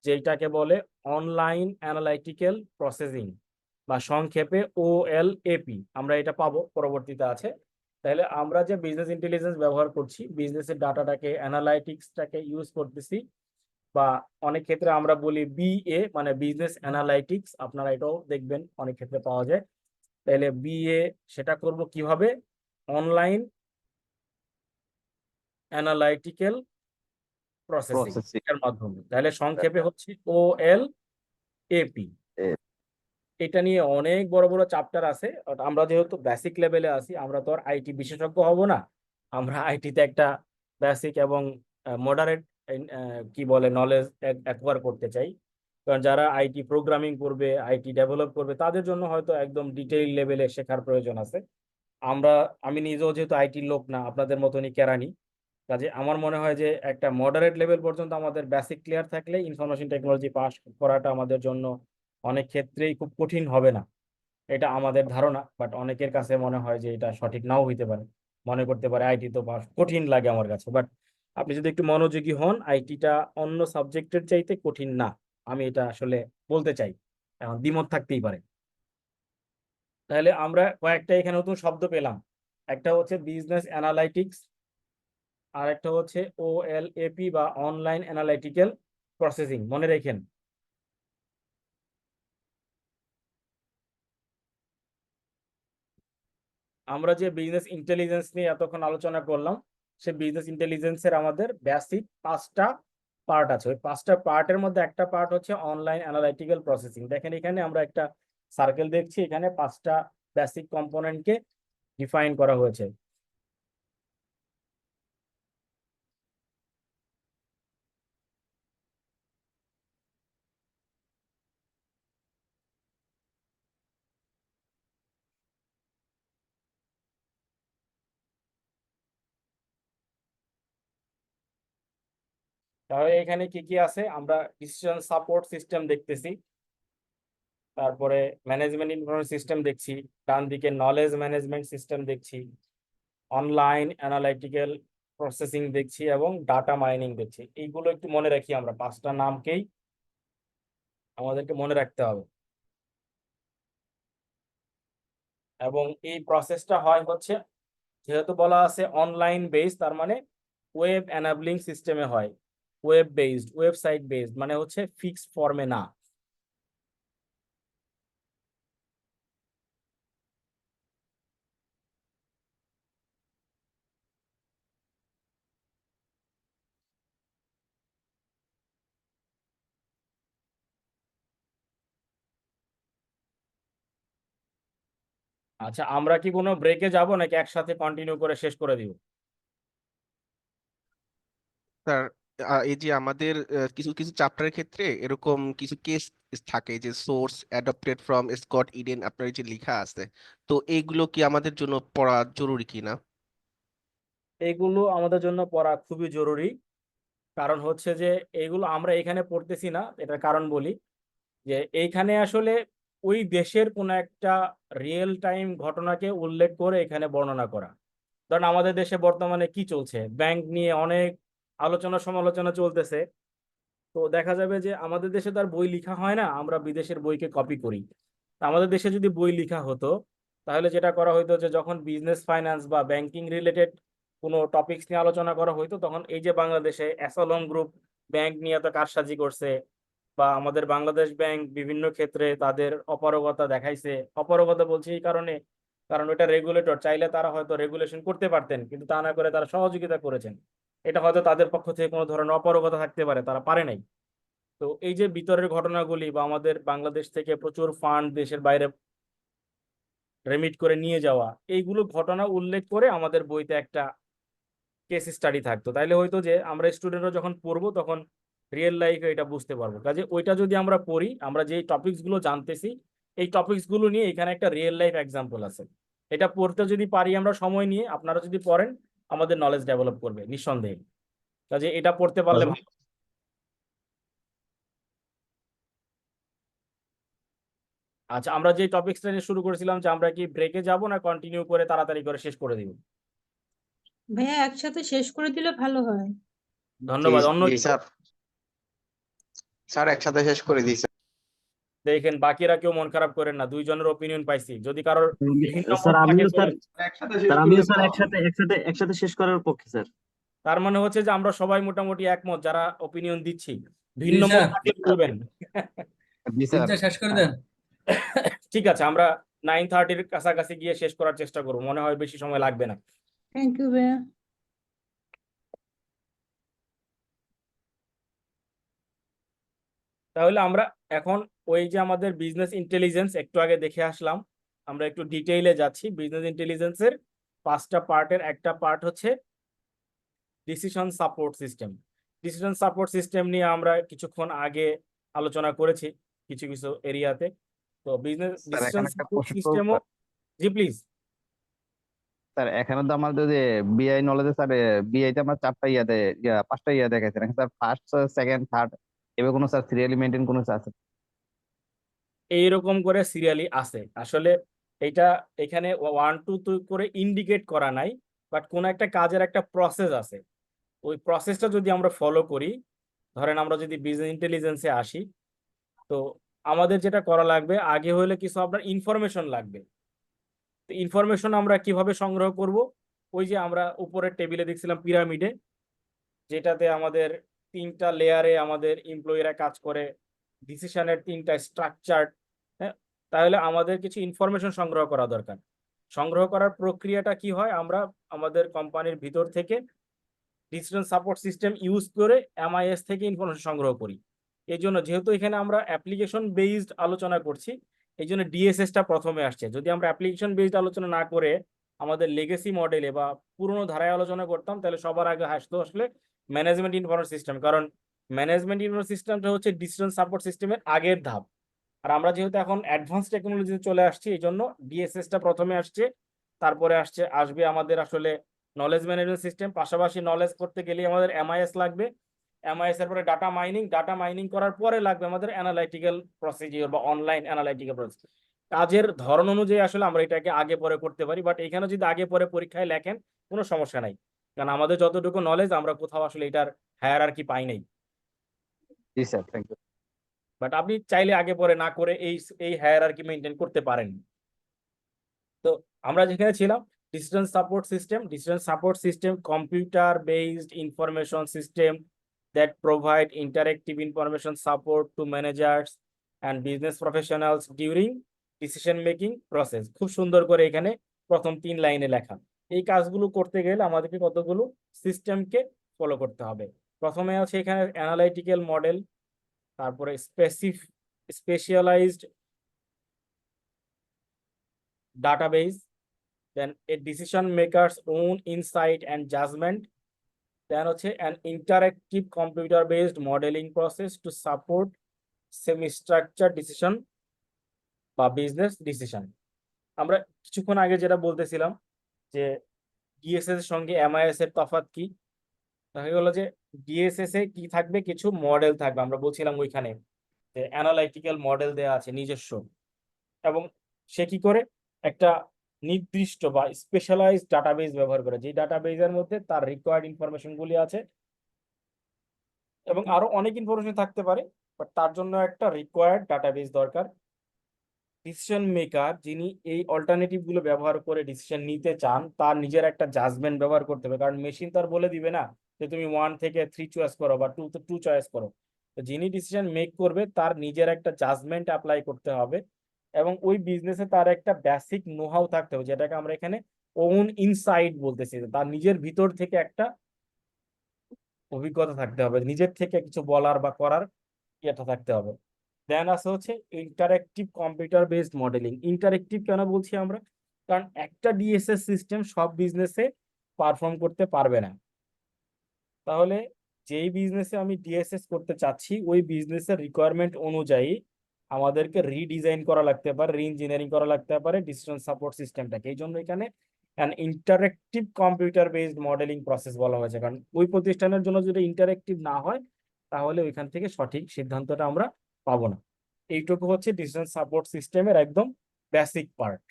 যেটাকে বলে অনলাইন অ্যানালাইটিক্যাল প্রসেসিং, বা সংক্ষেপে OLAP। আমরা এটা পাবো পরবর্তীতে আছে। তাহলে আমরা যে বিজনেস ইন্টেলিজেন্স ব্যবহার করছি, বিজনেসের ডাটাটাকে, অ্যানালাইটিক্সটাকে ইউজ করতেছি, বা অনেক ক্ষেত্রে আমরা বলি BA মানে বিজনেস অ্যানালাইটিক্স, আপনারা এটাও দেখবেন অনেক ক্ষেত্রে পাওয়া যায়। তাহলে BA সেটা করব কিভাবে? অনলাইন অ্যানালাইটিক্যাল প্রসেসিং প্রসেসিং এর মাধ্যমে। তাহলে সংক্ষেপে হচ্ছে OLAP। এটা নিয়ে অনেক বড় বড় চ্যাপ্টার আছে। আমরা যেহেতু বেসিক লেভেলে আছি, আমরা তো আর আইটি বিশেষজ্ঞ হব না। আমরা আইটিতে একটা বেসিক এবং মডারেট কি বলে নলেজ অ্যাকোয়ার করতে চাই। কারণ যারা আইটি প্রোগ্রামিং করবে, আইটি ডেভেলপ করবে, তাদের জন্য হয়তো একদম ডিটেইল লেভেলে শেখার প্রয়োজন আছে। আমি নিজেও যেহেতু আইটির লোক না, আপনাদের মতনই কেরানি, কাজে আমার মনে হয় যে একটা মডারেট লেভেল পর্যন্ত আমাদের বেসিক ক্লিয়ার থাকলে ইনফরমেশন টেকনোলজি পাস করাটা আমাদের জন্য অনেক ক্ষেত্রেই খুব কঠিন হবে না। এটা আমাদের ধারণা, বাট অনেকের কাছে মনে হয় যে এটা সঠিক নাও হইতে পারে। মনে করতে পারে আইটি তো পাস কঠিন লাগে আমার কাছে, বাট আপনি যদি একটু মনোযোগী হন, আইটিটা অন্য সাবজেক্টের চাইতে কঠিন না। আমি এটা আসলে বলতে চাই, এখন দ্বিমত থাকতেই পারে। তাহলে আমরা কয়েকটা এখানে নতুন শব্দ পেলাম। একটা হচ্ছে বিজনেস অ্যানালাইটিক্স, আর একটা হচ্ছে OLAP বা অনলাইন অ্যানালাইটিক্যাল প্রসেসিং। মনে রেখেন। আমরা যে বিজনেস ইন্টেলিজেন্স নিয়ে এতক্ষণ আলোচনা করলাম, সে বিজনেস ইন্টেলিজেন্সের আমাদের বেসিক 5টা পার্ট আছে। ওই 5টা পার্টের মধ্যে একটা পার্ট হচ্ছে অনলাইন অ্যানালাইটিক্যাল প্রসেসিং। দেখেন এখানে আমরা একটা সার্কেল দেখছি, এখানে 5টা বেসিক কম্পোনেন্টকে ডিফাইন করা হয়েছে। তাহলে এখানে কি কি আছে? আমরা ডিসিশন সাপোর্ট সিস্টেম দেখতেছি, তারপরে ম্যানেজমেন্ট ইনফরমেশন সিস্টেম দেখছি, ডান দিকে নলেজ ম্যানেজমেন্ট সিস্টেম দেখছি, অনলাইন অ্যানালাইটিক্যাল প্রসেসিং দেখছি, এবং ডাটা মাইনিং দেখছি। এইগুলো একটু মনে রাখি, আমরা 5টা নামকেই আমাদেরকে মনে রাখতে হবে। এবং এই প্রসেসটা হয় হচ্ছে, যেহেতু বলা আছে অনলাইন বেসড, তার মানে ওয়েব এনাবলিং সিস্টেমে হয়। ওয়েব বেসড, ওয়েবসাইট বেসড, মানে হচ্ছে ফিক্সড ফর্মে না। আচ্ছা, আমরা কি কোনো ব্রেকে যাব নাকি একসাথে কন্টিনিউ করে শেষ করে দিব? স্যার, এই যে আমাদের কিছু কিছু চ্যাপ্টারের ক্ষেত্রে এরকম কিছু কেস থাকে যে source adopted from Scott Eden আপনার এই যে লেখা আছে, তো এইগুলো কি আমাদের জন্য পড়া জরুরি কিনা? এইগুলো আমাদের জন্য পড়া খুবই জরুরি। কারণ হচ্ছে যে এইগুলো আমরা এখানে পড়তেছি না, এটার কারণ বলি। যে এইখানে আসলে ওই দেশের কোনো একটা রিয়েল টাইম ঘটনাকে উল্লেখ করে এখানে বর্ণনা করা। কারণ আমাদের দেশে বর্তমানে কি চলছে, ব্যাংক নিয়ে অনেক আলোচনা সমালোচনা চলতেছে। তো দেখা যাবে যে আমাদের দেশে তো আর বই লেখা হয় না, আমরা বিদেশের বইকে কপি করি। তা আমাদের দেশে যদি বই লেখা হতো, তাহলে যেটা করা হতো যে যখন বিজনেস ফাইন্যান্স বা ব্যাংকিং রিলেটেড কোনো টপিকস নিয়ে আলোচনা করা হতো, তখন এই যে বাংলাদেশে অ্যাসালন গ্রুপ ব্যাংক নিয়ে এত কারসাজি করছে, বা আমাদের বাংলাদেশ ব্যাংক বিভিন্ন ক্ষেত্রে তাদের অপারগতা দেখাইছে। অপারগতা বলছি এই কারণে, কারণ ওটা রেগুলেটর, চাইলে তারা হয়তো রেগুলেশন করতে পারতেন, কিন্তু তা না করে তারা সহযোগিতা করেছেন। এটা হয়তো তাদের পক্ষ থেকে কোনো ধরনের অপারগতা থাকতে পারে, তারা পারে নাই। তো এই যে ভিতরের ঘটনাগুলি, বা আমাদের বাংলাদেশ থেকে প্রচুর ফান্ড দেশের বাইরে রেমিট করে নিয়ে যাওয়া, এইগুলো ঘটনা উল্লেখ করে আমাদের বইতে একটা কেস স্টাডি থাকতো। তাইলে হয়তো যে আমরা স্টুডেন্টরা যখন পড়বো, তখন রিয়েল লাইফে এটা বুঝতে পারবো। কাজে ওইটা যদি আমরা পড়ি, আমরা যে টপিকস গুলো জানতেছি, এই টপিকস গুলো নিয়ে এখানে একটা রিয়েল লাইফ এক্সাম্পল আছে। এটা পড়তে যদি পারি আমরা সময় নিয়ে, আপনারা যদি পড়েন, আমাদের নলেজ ডেভেলপ করবে নিঃসন্দেহে। কাজে এটা পড়তে পারলে ভালো। আচ্ছা, আমরা যে টপিকসটা নিয়ে শুরু করেছিলাম যে আমরা কি ব্রেকে যাব না কন্টিনিউ করে তাড়াতাড়ি করে শেষ করে দিব? ভাইয়া একসাথে শেষ করে দিলে ভালো হয়। ধন্যবাদ। অন্য জি স্যার, স্যার একসাথে শেষ করে দিয়েছে। দেখেন বাকিরা কেউ মন খারাপ করেন না, দুইজনের ওপিনিয়ন পাইছি, যদি কারোর ভিন্ন স্যার মত থাকে আমিও স্যার একসাথে শেষ স্যার আমিও করলে স্যার তো একসাথে শেষ করার পক্ষে স্যার। তার মানে হচ্ছে যে আমরা সবাই মোটামুটি একমত যারা ওপিনিয়ন দিচ্ছি, ভিন্ন মত থাকলে বলবেন। জি স্যার, শেষ করে দেন। ঠিক আছে, আমরা 9:30 কাছাকাছি গিয়ে শেষ করার চেষ্টা করবো, মনে হয় বেশি সময় লাগবে না। থ্যাংক ইউ ভাইয়া। তাহলে আমরা এখন ওই যে আমাদের বিজনেস ইন্টেলিজেন্স একটু আগে দেখে আসলাম, আমরা একটু ডিটেইলে যাচ্ছি। বিজনেস ইন্টেলিজেন্সের 5টা পার্টের একটা পার্ট হচ্ছে decision support system. Decision support system নিয়ে আমরা কিছুক্ষণ আগে আলোচনা করেছি কিছু কিছু এরিয়াতে। তো বিজনেস স্যার ডিসিশন এখানে একটা সাপোর্ট প্রশ্ন, সিস্টেমও, জি প্লিজ। স্যার এখানে তো আমাদের যে বিআই নলেজে স্যার, বিআই তে আমরা 4টা ইয়া 5টা ইয়া দেখাইছেন এখানে স্যার, ফার্স্ট সেকেন্ড থার্ড এভাবে কোনো স্যার সিরিয়ালি মেনটেন কোনো আছে? এইরকম করে সিরিয়ালি আছে আসলে, এটা এখানে 1 2 3 করে ইন্ডিকেট করা নাই, বাট কোন একটা কাজের একটা প্রসেস আছে। ওই প্রসেসটা যদি আমরা ফলো করি, ধরেন আমরা যদি বিজনেস ইন্টেলিজেন্সে আসি, তো আমাদের যেটা করা লাগবে আগে হলে কিছু আপনার ইনফরমেশন লাগবে। তো ইনফরমেশন আমরা কিভাবে সংগ্রহ করব? ওই যে আমরা উপরের টেবিলে দেখছিলাম পিরামিডে, যেটাতে আমাদের 3টা লেয়ারে আমাদের এমপ্লয়িরা কাজ করে, ডিসিশনের 3টা স্ট্রাকচার। হ্যাঁ, তাহলে আমাদের কিছু ইনফরমেশন সংগ্রহ করা দরকার। সংগ্রহ করার প্রক্রিয়াটা কি হয়? আমরা আমাদের কোম্পানির ভিতর থেকে ডিসিশন সাপোর্ট সিস্টেম ইউজ করে এমআইএস থেকে ইনফরমেশন সংগ্রহ করি। এই জন্য যেহেতু এখানে আমরা অ্যাপ্লিকেশন বেসড আলোচনা করছি, এই জন্য ডিএসএসটা প্রথমে আসছে। যদি আমরা অ্যাপ্লিকেশন বেসড আলোচনা না করে আমাদের লেগেসি মডেলে বা পুরনো ধারায় আলোচনা করতাম, তাহলে সবার আগে আসতো আসলে ম্যানেজমেন্ট ইনফরমেশন সিস্টেম, কারণ ম্যানেজমেন্ট ইনফরমেশন সিস্টেমটা হচ্ছে ডিসিশন সাপোর্ট সিস্টেমের আগের ধাপ। আর আমরা যেহেতু এখন অ্যাডভান্স টেকনোলজিতে চলে আসছি, এই জন্য ডিএসএসটা প্রথমে আসছে, তারপরে আসবে আমাদের আসলে নলেজ ম্যানেজমেন্ট সিস্টেম। পাশাপাশি নলেজ করতে গেলে আমাদের এমআইএস লাগবে, এমআইএস এর পরে ডাটা মাইনিং করার পরে লাগবে আমাদের অ্যানালাইটিক্যাল প্রসিডিওর বা অনলাইন অ্যানালাইটিক্যাল প্রসেস। কাজের ধরন অনুযায়ী আসলে আমরা এটাকে আগে পরে করতে পারি, বাট এখানে যদি আগে পরে পরীক্ষায় লেখেন কোনো সমস্যা নাই, কারণ আমাদের যতটুকু নলেজ আমরা কোথাও আসলে এটার হায়ারার্কি পাই নাই। জি স্যার, থ্যাংক ইউ। বাট আপনি চাইলে আগে পরে না করে এই হায়ারার্কি মেনটেন করতে পারেন। তো আমরা যেখানে ছিলাম, decision support system computer based information system that provide interactive information support to managers and business professionals during decision making process। খুব সুন্দর করে এখানে প্রথম 3 লাইনে লেখা। এই কাজগুলো করতে গেলে আমাদেরকে কতগুলো সিস্টেমকে ফলো করতে হবে। প্রথমে আছে এখানে অ্যানালাইটিক্যাল মডেল, তারপরে specialised database, then a decision maker's own insight and judgment, then হচ্ছে an interactive computer based modeling process to support semi structured decision বা business decision। আমরা কিছুক্ষণ আগে যেটা বলতেছিলাম যে ডিএসএস এর সঙ্গে এমআইএস এর তফাৎ কি, দেখা গেল যে ডিএসএস এ কি থাকবে, কিছু মডেল থাকবে। আমরা বলছিলাম ওইখানে যে অ্যানালাইটিক্যাল মডেল দেওয়া আছে নিজস্ব, এবং সে কি করে একটা নির্দিষ্ট বা স্পেশালাইজড ডাটাবেস ব্যবহার করে, যে ডাটাবেসের মধ্যে তার রিকোয়ার্ড ইনফরমেশন গুলি আছে, এবং আরো অনেক ইনফরমেশন থাকতে পারে, বাট তার জন্য একটা রিকোয়ার্ড ডাটাবেস দরকার। ডিসিশন মেকার যিনি এই অল্টারনেটিভ গুলো ব্যবহার করে ডিসিশন নিতে চান, তার নিজের একটা জাজমেন্ট ব্যবহার করতে হবে, কারণ মেশিন তার বলে দিবে না যে তুমি 1 থেকে 3 চয়েস করো বা 2 চয়েস করো। তো যিনি ডিসিশন মেক করবে তার নিজের একটা জাজমেন্ট অ্যাপ্লাই করতে হবে, এবং ওই বিজনেসে তার একটা বেসিক নোহাউ থাকতে হবে, যেটাকে আমরা এখানে ওন ইনসাইট বলতেছি। তার নিজের ভিতর থেকে একটা অভিজ্ঞতা থাকতে হবে, নিজের থেকে কিছু বলার বা করার ইয়েটা থাকতে হবে। দেন আছে হচ্ছে interactive computer based modelling. Interactive কেন বলছি আমরা? কারণ একটা ডিএসএস সিস্টেম সব বিজনেসে পারফর্ম করতে পারবে না। তাহলে যেই বিজনেসে আমি ডিএসএস করতে চাচ্ছি, ওই বিজনেসের রিকোয়ারমেন্ট অনুযায়ী আমাদেরকে রিডিজাইন করা লাগতে পারে, রি-ইঞ্জিনিয়ারিং করা লাগতে পারে ডিসিশন সাপোর্ট সিস্টেমটাকে। এই জন্য এখানে an interactive computer based modelling process বলা হয়েছে, কারণ ওই প্রতিষ্ঠানের জন্য যদি ইন্টারেক্টিভ না হয়, তাহলে ওইখান থেকে সঠিক সিদ্ধান্তটা আমরা পাবো না। এইটুকু হচ্ছে ডিসিশন সাপোর্ট সিস্টেমের একদম বেসিক পার্ট।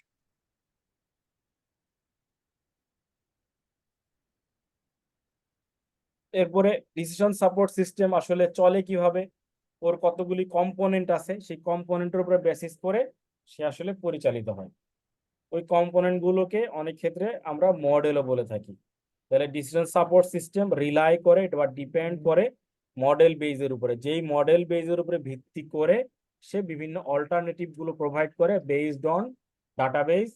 এরপরে ডিসিশন সাপোর্ট সিস্টেম আসলে চলে কিভাবে, ওর কতগুলি কম্পোনেন্ট আছে, সেই কম্পোনেন্টের উপরে বেসিস করে সে আসলে পরিচালিত হয়। ওই কম্পোনেন্ট গুলোকে অনেক ক্ষেত্রে আমরা মডেলও বলে থাকি। তাহলে ডিসিশন সাপোর্ট সিস্টেম রিলাই করে বা ডিপেন্ড করে মডেল বেজের উপরে, যেই মডেল বেজের উপরে ভিত্তি করে সে বিভিন্ন অল্টারনেটিভ গুলো প্রোভাইড করে বেসড অন ডাটাবেজ।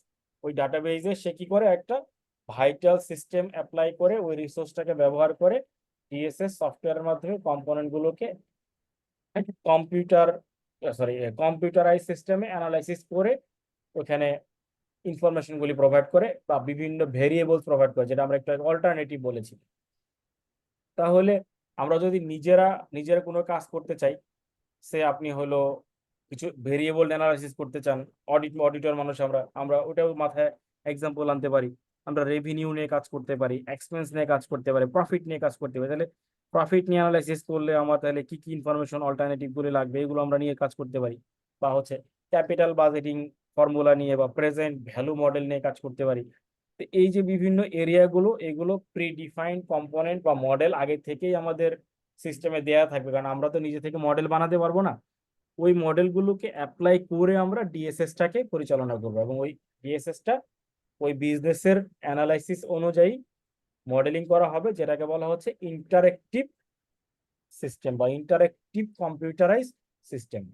ওই ডাটাবেজে সে কি করে একটা ভাইটাল সিস্টেম অ্যাপ্লাই করে ওই রিসোর্সটাকে ব্যবহার করে ডিএসএস সফটওয়্যারের মাধ্যমে কম্পোনেন্ট গুলোকে কম্পিউটারাইজ সিস্টেমে অ্যানালাইসিস করে ওখানে ইনফরমেশন গুলি প্রোভাইড করে বা বিভিন্ন ভেরিয়েবলস প্রোভাইড করে, যেটা আমরা একটা অল্টারনেটিভ বলেছি। তাহলে আমরা যদি নিজেরা কোনো কাজ করতে চাই, সে আপনি হলো কিছু ভেরিয়েবল অ্যানালাইসিস করতে চান, অডিটর মানুষ আমরা ওটাও মাথায় এক্সাম্পল আনতে পারি। আমরা রেভিনিউ নিয়ে কাজ করতে পারি, এক্সপেন্স নিয়ে কাজ করতে পারি, প্রফিট নিয়ে কাজ করতে পারি। তাহলে প্রফিট নিয়ে অ্যানালাইসিস করলে আমার তাহলে কি কি ইনফরমেশন অল্টারনেটিভ গুলো লাগবে, এগুলো আমরা নিয়ে কাজ করতে পারি। বা হচ্ছে ক্যাপিটাল বাজেটিং ফর্মুলা নিয়ে বা প্রেজেন্ট ভ্যালু মডেল নিয়ে কাজ করতে পারি। তো এই যে বিভিন্ন এরিয়াগুলো, এগুলো প্রিডিফাইন্ড কম্পোনেন্ট বা মডেল আগে থেকেই আমাদের সিস্টেমে দেয়া থাকবে, কারণ আমরা তো নিজে থেকে মডেল বানাতে পারবো না। ওই মডেলগুলোকে অ্যাপ্লাই করে আমরা ডিএসএসটাকে পরিচালনা করবো, এবং ওই ডিএসএসটা ওই বিজনেসের অ্যানালাইসিস অনুযায়ী মডেলিং করা হবে, যেটাকে বলা হচ্ছে ইন্টারেক্টিভ সিস্টেম বা ইন্টারেক্টিভ কম্পিউটারাইজ সিস্টেম।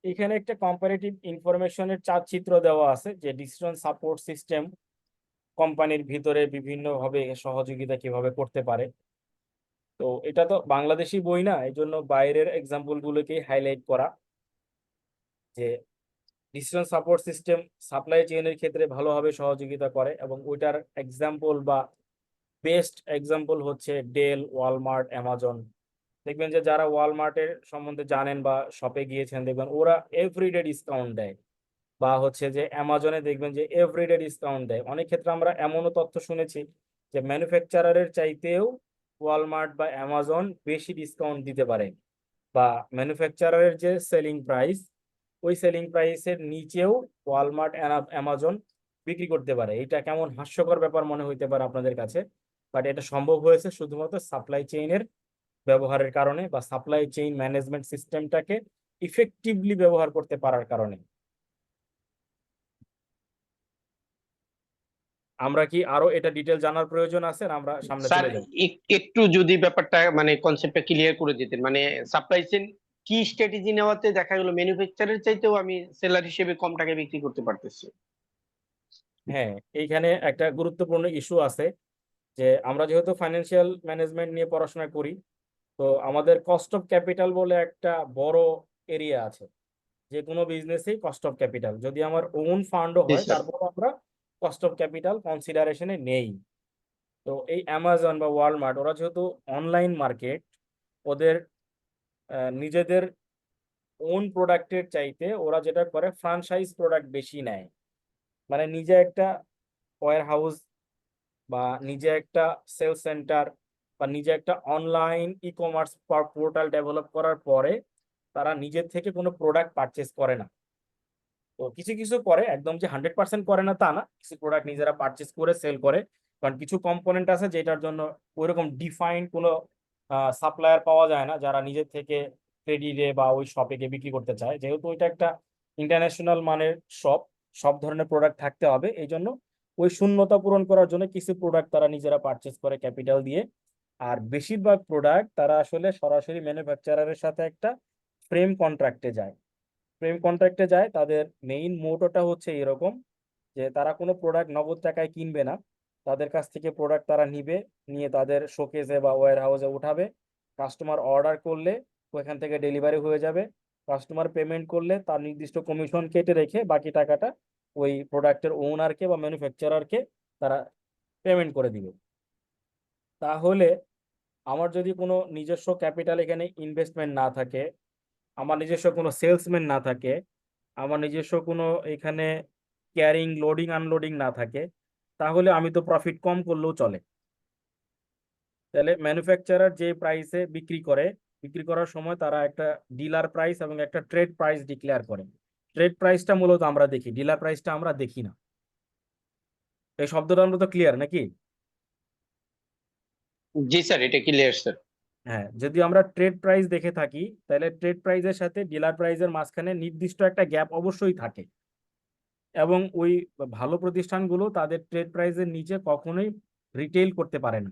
এখানে একটা কম্পারেটিভ ইনফরমেশনের চার্টচিত্র দেওয়া আছে, যে ডিসিশন সাপোর্ট সিস্টেম কোম্পানির ভিতরে বিভিন্নভাবে সহযোগিতা কিভাবে করতে পারে। তো এটা তো বাংলাদেশি বই না, এই জন্য বাইরের এক্সাম্পল গুলোকেই হাইলাইট করা, যে ডিসিশন সাপোর্ট সিস্টেম সাপ্লাই চেইনের ক্ষেত্রে ভালোভাবে সহযোগিতা করে, এবং ওইটার এক্সাম্পল বা বেস্ট এক্সাম্পল হচ্ছে ডেল, ওয়ালমার্ট, অ্যামাজন। দেখবেন যে যারা ওয়ালমার্টের সম্বন্ধে জানেন বা শপে গিয়েছেন, দেখবেন ওরা এভরিডে ডিসকাউন্ট দেয়। বা হচ্ছে যে অ্যামাজনে দেখবেন যে এভরিডে ডিসকাউন্ট দেয়। অনেক ক্ষেত্রে আমরা এমনও তথ্য শুনেছি যে ম্যানুফ্যাকচারারের চাইতেও ওয়ালমার্ট বা অ্যামাজন বেশি ডিসকাউন্ট দিতে পারে, বা ম্যানুফ্যাকচারারের যে সেলিং প্রাইস, ওই সেলিং প্রাইসের নিচেও ওয়ালমার্ট অ্যামাজন বিক্রি করতে পারে। এটা কেমন হাস্যকর ব্যাপার মনে হইতে পারে আপনাদের কাছে, বাট এটা সম্ভব হয়েছে শুধুমাত্র সাপ্লাই চেইনের ব্যবহারের কারণে বা সাপ্লাই চেইন ম্যানেজমেন্ট সিস্টেমটাকে ইফেক্টিভলি ব্যবহার করতে পারার কারণে। আমরা কি আরো এটা ডিটেল জানার প্রয়োজন আছে, না আমরা সামনে স্যার চলে যাব? একটু যদি ব্যাপারটা মানে কনসেপ্টটা ক্লিয়ার করে দিতেন, মানে সাপ্লাই চেইন কি স্ট্র্যাটেজি নেওয়াতে দেখা গেল ম্যানুফ্যাকচারের চাইতেও আমি সেলার হিসেবে কম টাকায় বিক্রি করতে পারতেছি। হ্যাঁ, এইখানে একটা গুরুত্বপূর্ণ ইস্যু আছে, যে আমরা যেহেতু ফাইন্যান্সিয়াল ম্যানেজমেন্ট নিয়ে পড়াশোনা করি, তো আমাদের কস্ট অফ ক্যাপিটাল বলে একটা বড় এরিয়া আছে। যে কোনো বিজনেসেই কস্ট অফ ক্যাপিটাল, যদি আমার ওন ফান্ডও জি হয় স্যার। তারপর আমরা কস্ট অফ ক্যাপিটাল কনসিডারেশনে নেই। তো এই অ্যামাজন বা ওয়ালমার্ট ওরা যেহেতু অনলাইন মার্কেট, ওদের নিজেদের ওন প্রোডাক্টের চাইতে ওরা যেটা করে ফ্রাঞ্চাইজ প্রোডাক্ট বেশি নেয়। মানে নিজে একটা ওয়্যার হাউস বা নিজে একটা সেল সেন্টার বা নিজে একটা online e commerce portal develop করার পরে তারা নিজের থেকে কোনো প্রোডাক্ট পারচেস করে না। তো কিছু কিছু করে, একদম যে 100% করে না তা না, কিছু প্রোডাক্ট নিজেরা পারচেস করে সেল করে। কারণ কিছু কম্পোনেন্ট আছে যেটার জন্য ওইরকম ডিফাইন্ড কোনো সাপ্লায়ার পাওয়া যায় না, যারা নিজের থেকে ক্রেডিটে বা ওই শপে গিয়ে বিক্রি করতে চায়। যেহেতু ওইটা একটা ইন্টারন্যাশনাল মানের শপ, সব ধরনের প্রোডাক্ট থাকতে হবে, এই জন্য ওই শূন্যতা পূরণ করার জন্য কিছু প্রোডাক্ট তারা নিজেরা পারচেস করে ক্যাপিটাল দিয়ে। আর বেশিরভাগ প্রোডাক্ট তারা আসলে সরাসরি ম্যানুফ্যাকচারারের সাথে একটা ফ্রেম কন্ট্রাক্টে যায়। ফ্রেম কন্ট্রাক্টে যায়, তাদের মেইন মোটোটা হচ্ছে এরকম, যে তারা কোনো প্রোডাক্ট নগদ টাকায় কিনবে না, তাদের কাছ থেকে প্রোডাক্ট তারা নিবে, নিয়ে তাদের শোকেসে বা ওয়্যার হাউসে উঠাবে। কাস্টমার অর্ডার করলে ওইখান থেকে ডেলিভারি হয়ে যাবে। কাস্টমার পেমেন্ট করলে তার নির্দিষ্ট কমিশন কেটে রেখে বাকি টাকাটা ওই প্রোডাক্টের ওনারকে বা ম্যানুফ্যাকচারারকে তারা পেমেন্ট করে দিবে। তাহলে আমার যদি কোনো নিজস্ব ক্যাপিটাল এখানে ইনভেস্টমেন্ট না থাকে, আমার নিজস্ব কোনো সেলসম্যান না থাকে, আমার নিজস্ব কোনো এখানে ক্যারিং লোডিং আনলোডিং না থাকে, তাহলে আমি তো প্রফিট কম করলেও চলে। তাহলে ম্যানুফ্যাকচারার যে প্রাইসে বিক্রি করার সময় তারা একটা ডিলার প্রাইস এবং একটা ট্রেড প্রাইস ডিক্লেয়ার করে। ট্রেড প্রাইসটা মূলত আমরা দেখি, ডিলার প্রাইসটা আমরা দেখি না। এই শব্দটা আমরা তো ক্লিয়ার নাকি? জি স্যার, এটা ক্লিয়ার স্যার। হ্যাঁ, যদি আমরা ট্রেড প্রাইস দেখে থাকি তাহলে ট্রেড প্রাইসের সাথে ডিলার প্রাইসের মাঝখানে নির্দিষ্ট একটা গ্যাপ অবশ্যই থাকে, এবং ওই ভালো প্রতিষ্ঠানগুলো তাদের ট্রেড প্রাইসের নিচে কখনোই রিটেল করতে পারে না।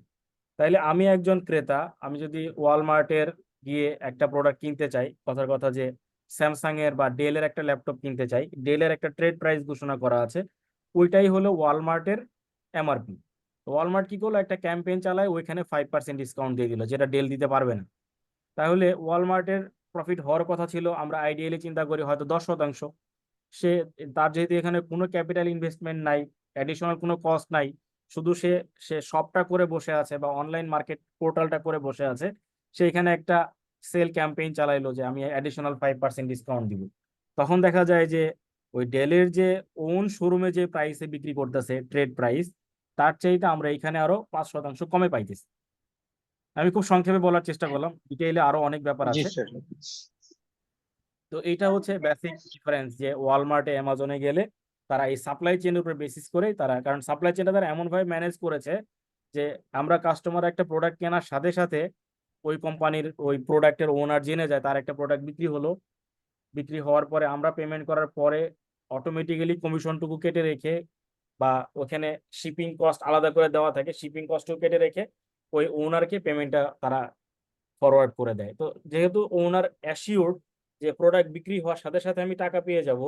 তাইলে আমি একজন ক্রেতা, আমি যদি ওয়ালমার্টের গিয়ে একটা প্রোডাক্ট কিনতে চাই, কথার কথা যে স্যামসাং এর বা ডেলের একটা ল্যাপটপ কিনতে চাই, ডেলের একটা ট্রেড প্রাইস ঘোষণা করা আছে, ওইটাই হলো ওয়ালমার্টের এমআরপি। ওয়ালমার্ট কি করলো, একটা ক্যাম্পেইন চালায়, ওইখানে 5% ডিসকাউন্ট দিয়ে দিল, যেটা ডেল দিতে পারবে না। তাহলে ওয়ালমার্টের প্রফিট হওয়ার কথা ছিল, আমরা আইডিয়ালি চিন্তা করি হয়তো 10%। সে তার যেহেতু এখানে কোনো ক্যাপিটাল ইনভেস্টমেন্ট নাই, অ্যাডিশনাল কোনো কস্ট নাই, শুধু সে সে শপটা করে বসে আছে বা অনলাইন মার্কেট পোর্টালটা করে বসে আছে, সে এখানে একটা সেল ক্যাম্পেইন চালাইলো যে আমি অ্যাডিশনাল 5% ডিসকাউন্ট দিব। তখন দেখা যায় যে ওই ডেলের যে ওন শোরুমে যে প্রাইসে বিক্রি করতেছে ট্রেড প্রাইস, তার চাইতে আমরা এখানে আরো 5% কমে পাইতেছি। আমি খুব সংক্ষেপে বলার চেষ্টা করলাম, ডিটেইলে আরো অনেক ব্যাপার জি আছে। স্যার। তো এইটা হচ্ছে বেসিক ডিফারেন্স, যে ওয়ালমার্টে অ্যামাজনে গেলে তারা এই সাপ্লাই চেনের উপর বেসিস করে তারা, কারণ সাপ্লাই চেনটা তারা এমনভাবে ম্যানেজ করেছে যে আমরা কাস্টমার একটা প্রোডাক্ট কেনার সাথে সাথে ওই কোম্পানির ওই প্রোডাক্টের ওনার জেনে যায় তার একটা প্রোডাক্ট বিক্রি হলো, বিক্রি হওয়ার পরে আমরা পেমেন্ট করার পরে অটোমেটিক্যালি কমিশনটুকু কেটে রেখে, বা ওখানে শিপিং কস্ট আলাদা করে দেওয়া থাকে, শিপিং কস্টও কেটে রেখে ওই ওনারকে পেমেন্টটা তারা ফরওয়ার্ড করে দেয়। তো যেহেতু ওনার অ্যাসিওর্ড যে প্রোডাক্ট বিক্রি হওয়ার সাথে সাথে আমি টাকা পেয়ে যাব,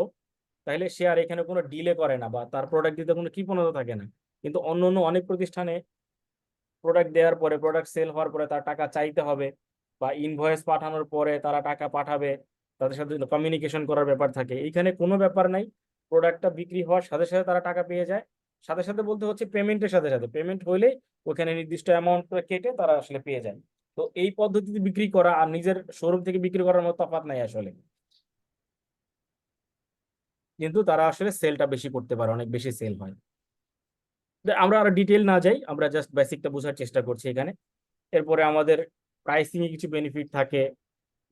তাহলে সে আর এখানে কোনো ডিলে করে না বা তার প্রোডাক্ট দিতে কোনো কৃপণতা থাকে না। কিন্তু অন্য অন্য অনেক প্রতিষ্ঠানে প্রোডাক্ট দেওয়ার পরে, প্রোডাক্ট সেল হওয়ার পরে তার টাকা চাইতে হবে, বা ইনভয়েস পাঠানোর পরে তারা টাকা পাঠাবে, তাদের সাথে কমিউনিকেশন করার ব্যাপার থাকে। এইখানে কোনো ব্যাপার নাই, প্রোডাক্টটা বিক্রি হওয়ার সাথে সাথে তারা টাকা পেয়ে যায়। সাথে সাথে বলতে হচ্ছে পেমেন্টের সাথে সাথে, পেমেন্ট হইলেই ওখানে নির্দিষ্ট অ্যামাউন্ট কেটে তারা আসলে পেয়ে যায়। তো এই পদ্ধতিতে বিক্রি করা আর নিজের শোরুম থেকে বিক্রি করার মতো তফাৎ নাই আসলে, কিন্তু তারা আসলে সেলটা বেশি করতে পারে, অনেক বেশি সেল হয়। আমরা আর ডিটেল না যাই, আমরা জাস্ট বেসিকটা বোঝার চেষ্টা করছি এখানে। এরপরে আমাদের প্রাইসিং এ কিছু বেনিফিট থাকে,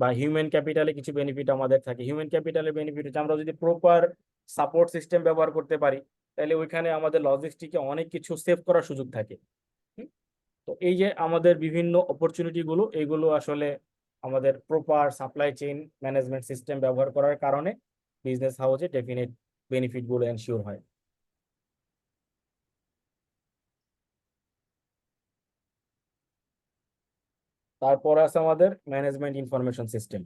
বা হিউম্যান ক্যাপিটালে কিছু বেনিফিট আমাদের থাকে। হিউম্যান ক্যাপিটালের বেনিফিট হচ্ছে আমরা যদি প্রপার সাপোর্ট সিস্টেম ব্যবহার করতে পারি, তাহলে ওইখানে আমাদের লজিস্টিকে অনেক কিছু সেভ করার সুযোগ থাকে। তো এই যে আমাদের বিভিন্ন অপরচুনিটি গুলো, এইগুলো আসলে আমাদের proper supply chain management system ব্যবহার করার কারণে বিজনেস হাউসে ডেফিনেট বেনিফিট গুলো এনশিওর হয়। তারপর আছে আমাদের ম্যানেজমেন্ট ইনফরমেশন সিস্টেম।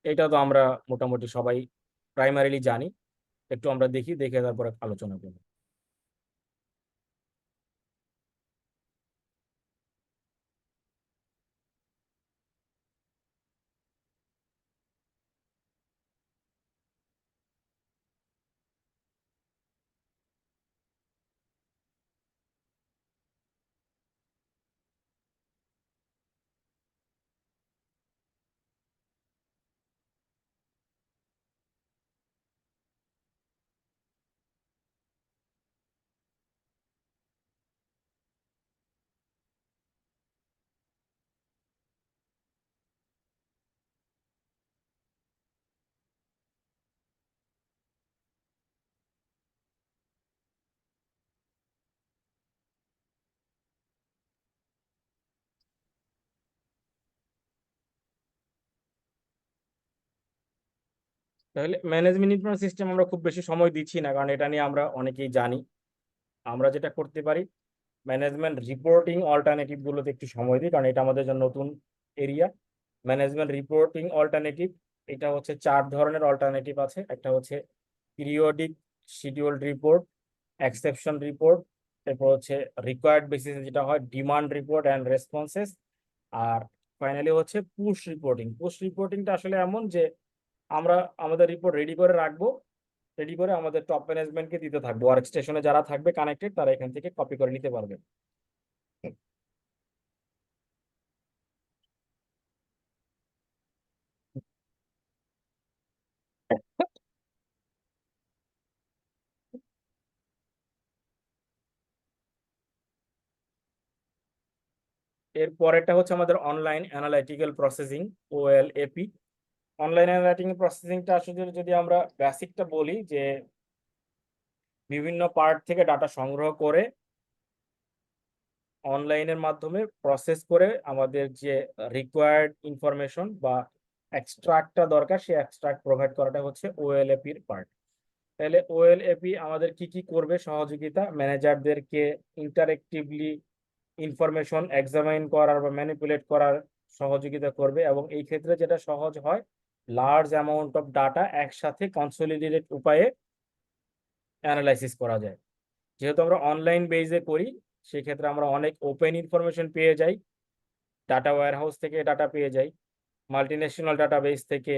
এটা তো আমরা মোটামুটি সবাই প্রাইমারিলি জানি, একটু আমরা দেখি, দেখে তারপরে আলোচনা করব। তাহলে ম্যানেজমেন্ট ইনফরমেশন সিস্টেম আমরা খুব বেশি সময় দিচ্ছি না, কারণ এটা নিয়ে আমরা অনেকেই জানি। আমরা যেটা করতে পারি, ম্যানেজমেন্ট রিপোর্টিং অল্টারনেটিভ গুলোতে একটু সময় দিই, কারণ এটা আমাদের জন্য নতুন এরিয়া। ম্যানেজমেন্ট রিপোর্টিং অল্টারনেটিভ, এটা হচ্ছে 4 ধরনের অল্টারনেটিভ আছে। একটা হচ্ছে periodic scheduled report, exception report, এরপর হচ্ছে রিকোয়ার্ড বেসিসে যেটা হয় ডিমান্ড রিপোর্ট অ্যান্ড রেসপন্সেস, আর ফাইনালি হচ্ছে পুশ রিপোর্টিং। পুশ রিপোর্টিংটা আসলে এমন যে আমরা আমাদের রিপোর্ট রেডি করে রাখবো, রেডি করে আমাদের টপ ম্যানেজমেন্টকে দিতে থাকবো, ওয়ার্ক স্টেশনে যারা থাকবে কানেক্টেড তারা এখান থেকে কপি করে নিতে পারবে। এর পরেরটা হচ্ছে আমাদের online analytical processing, OLAP। Online analytical প্রসেসিংটা আসলে যদি আমরা বেসিকটা বলি, যে বিভিন্ন পার্ট থেকে ডাটা সংগ্রহ করে অনলাইনের মাধ্যমে প্রসেস করে আমাদের যে রিকোয়ার্ড ইনফরমেশন বা এক্সট্রাক্টটা দরকার, সেই এক্সট্রাক্ট প্রোভাইড করাটা হচ্ছে OLAP-র পার্ট। তাহলে OLAP আমাদের কি কি করবে? সহযোগিতা, ম্যানেজারদেরকে ইন্টারেক্টিভলি ইনফরমেশন এক্সামাইন করার বা ম্যানিপুলেট করার সহযোগিতা করবে, এবং এই ক্ষেত্রে যেটা সহজ হয়, লার্জ অ্যামাউন্ট অফ ডাটা একসাথে কনসলিডেটেড উপায়ে অ্যানালাইসিস করা যায়। যেহেতু আমরা অনলাইন বেজে করি, সেক্ষেত্রে আমরা অনেক ওপেন ইনফরমেশন পেয়ে যাই, ডাটা ওয়্যারহাউস থেকে ডাটা পেয়ে যাই, মাল্টিন্যাশনাল ডাটাবেস থেকে,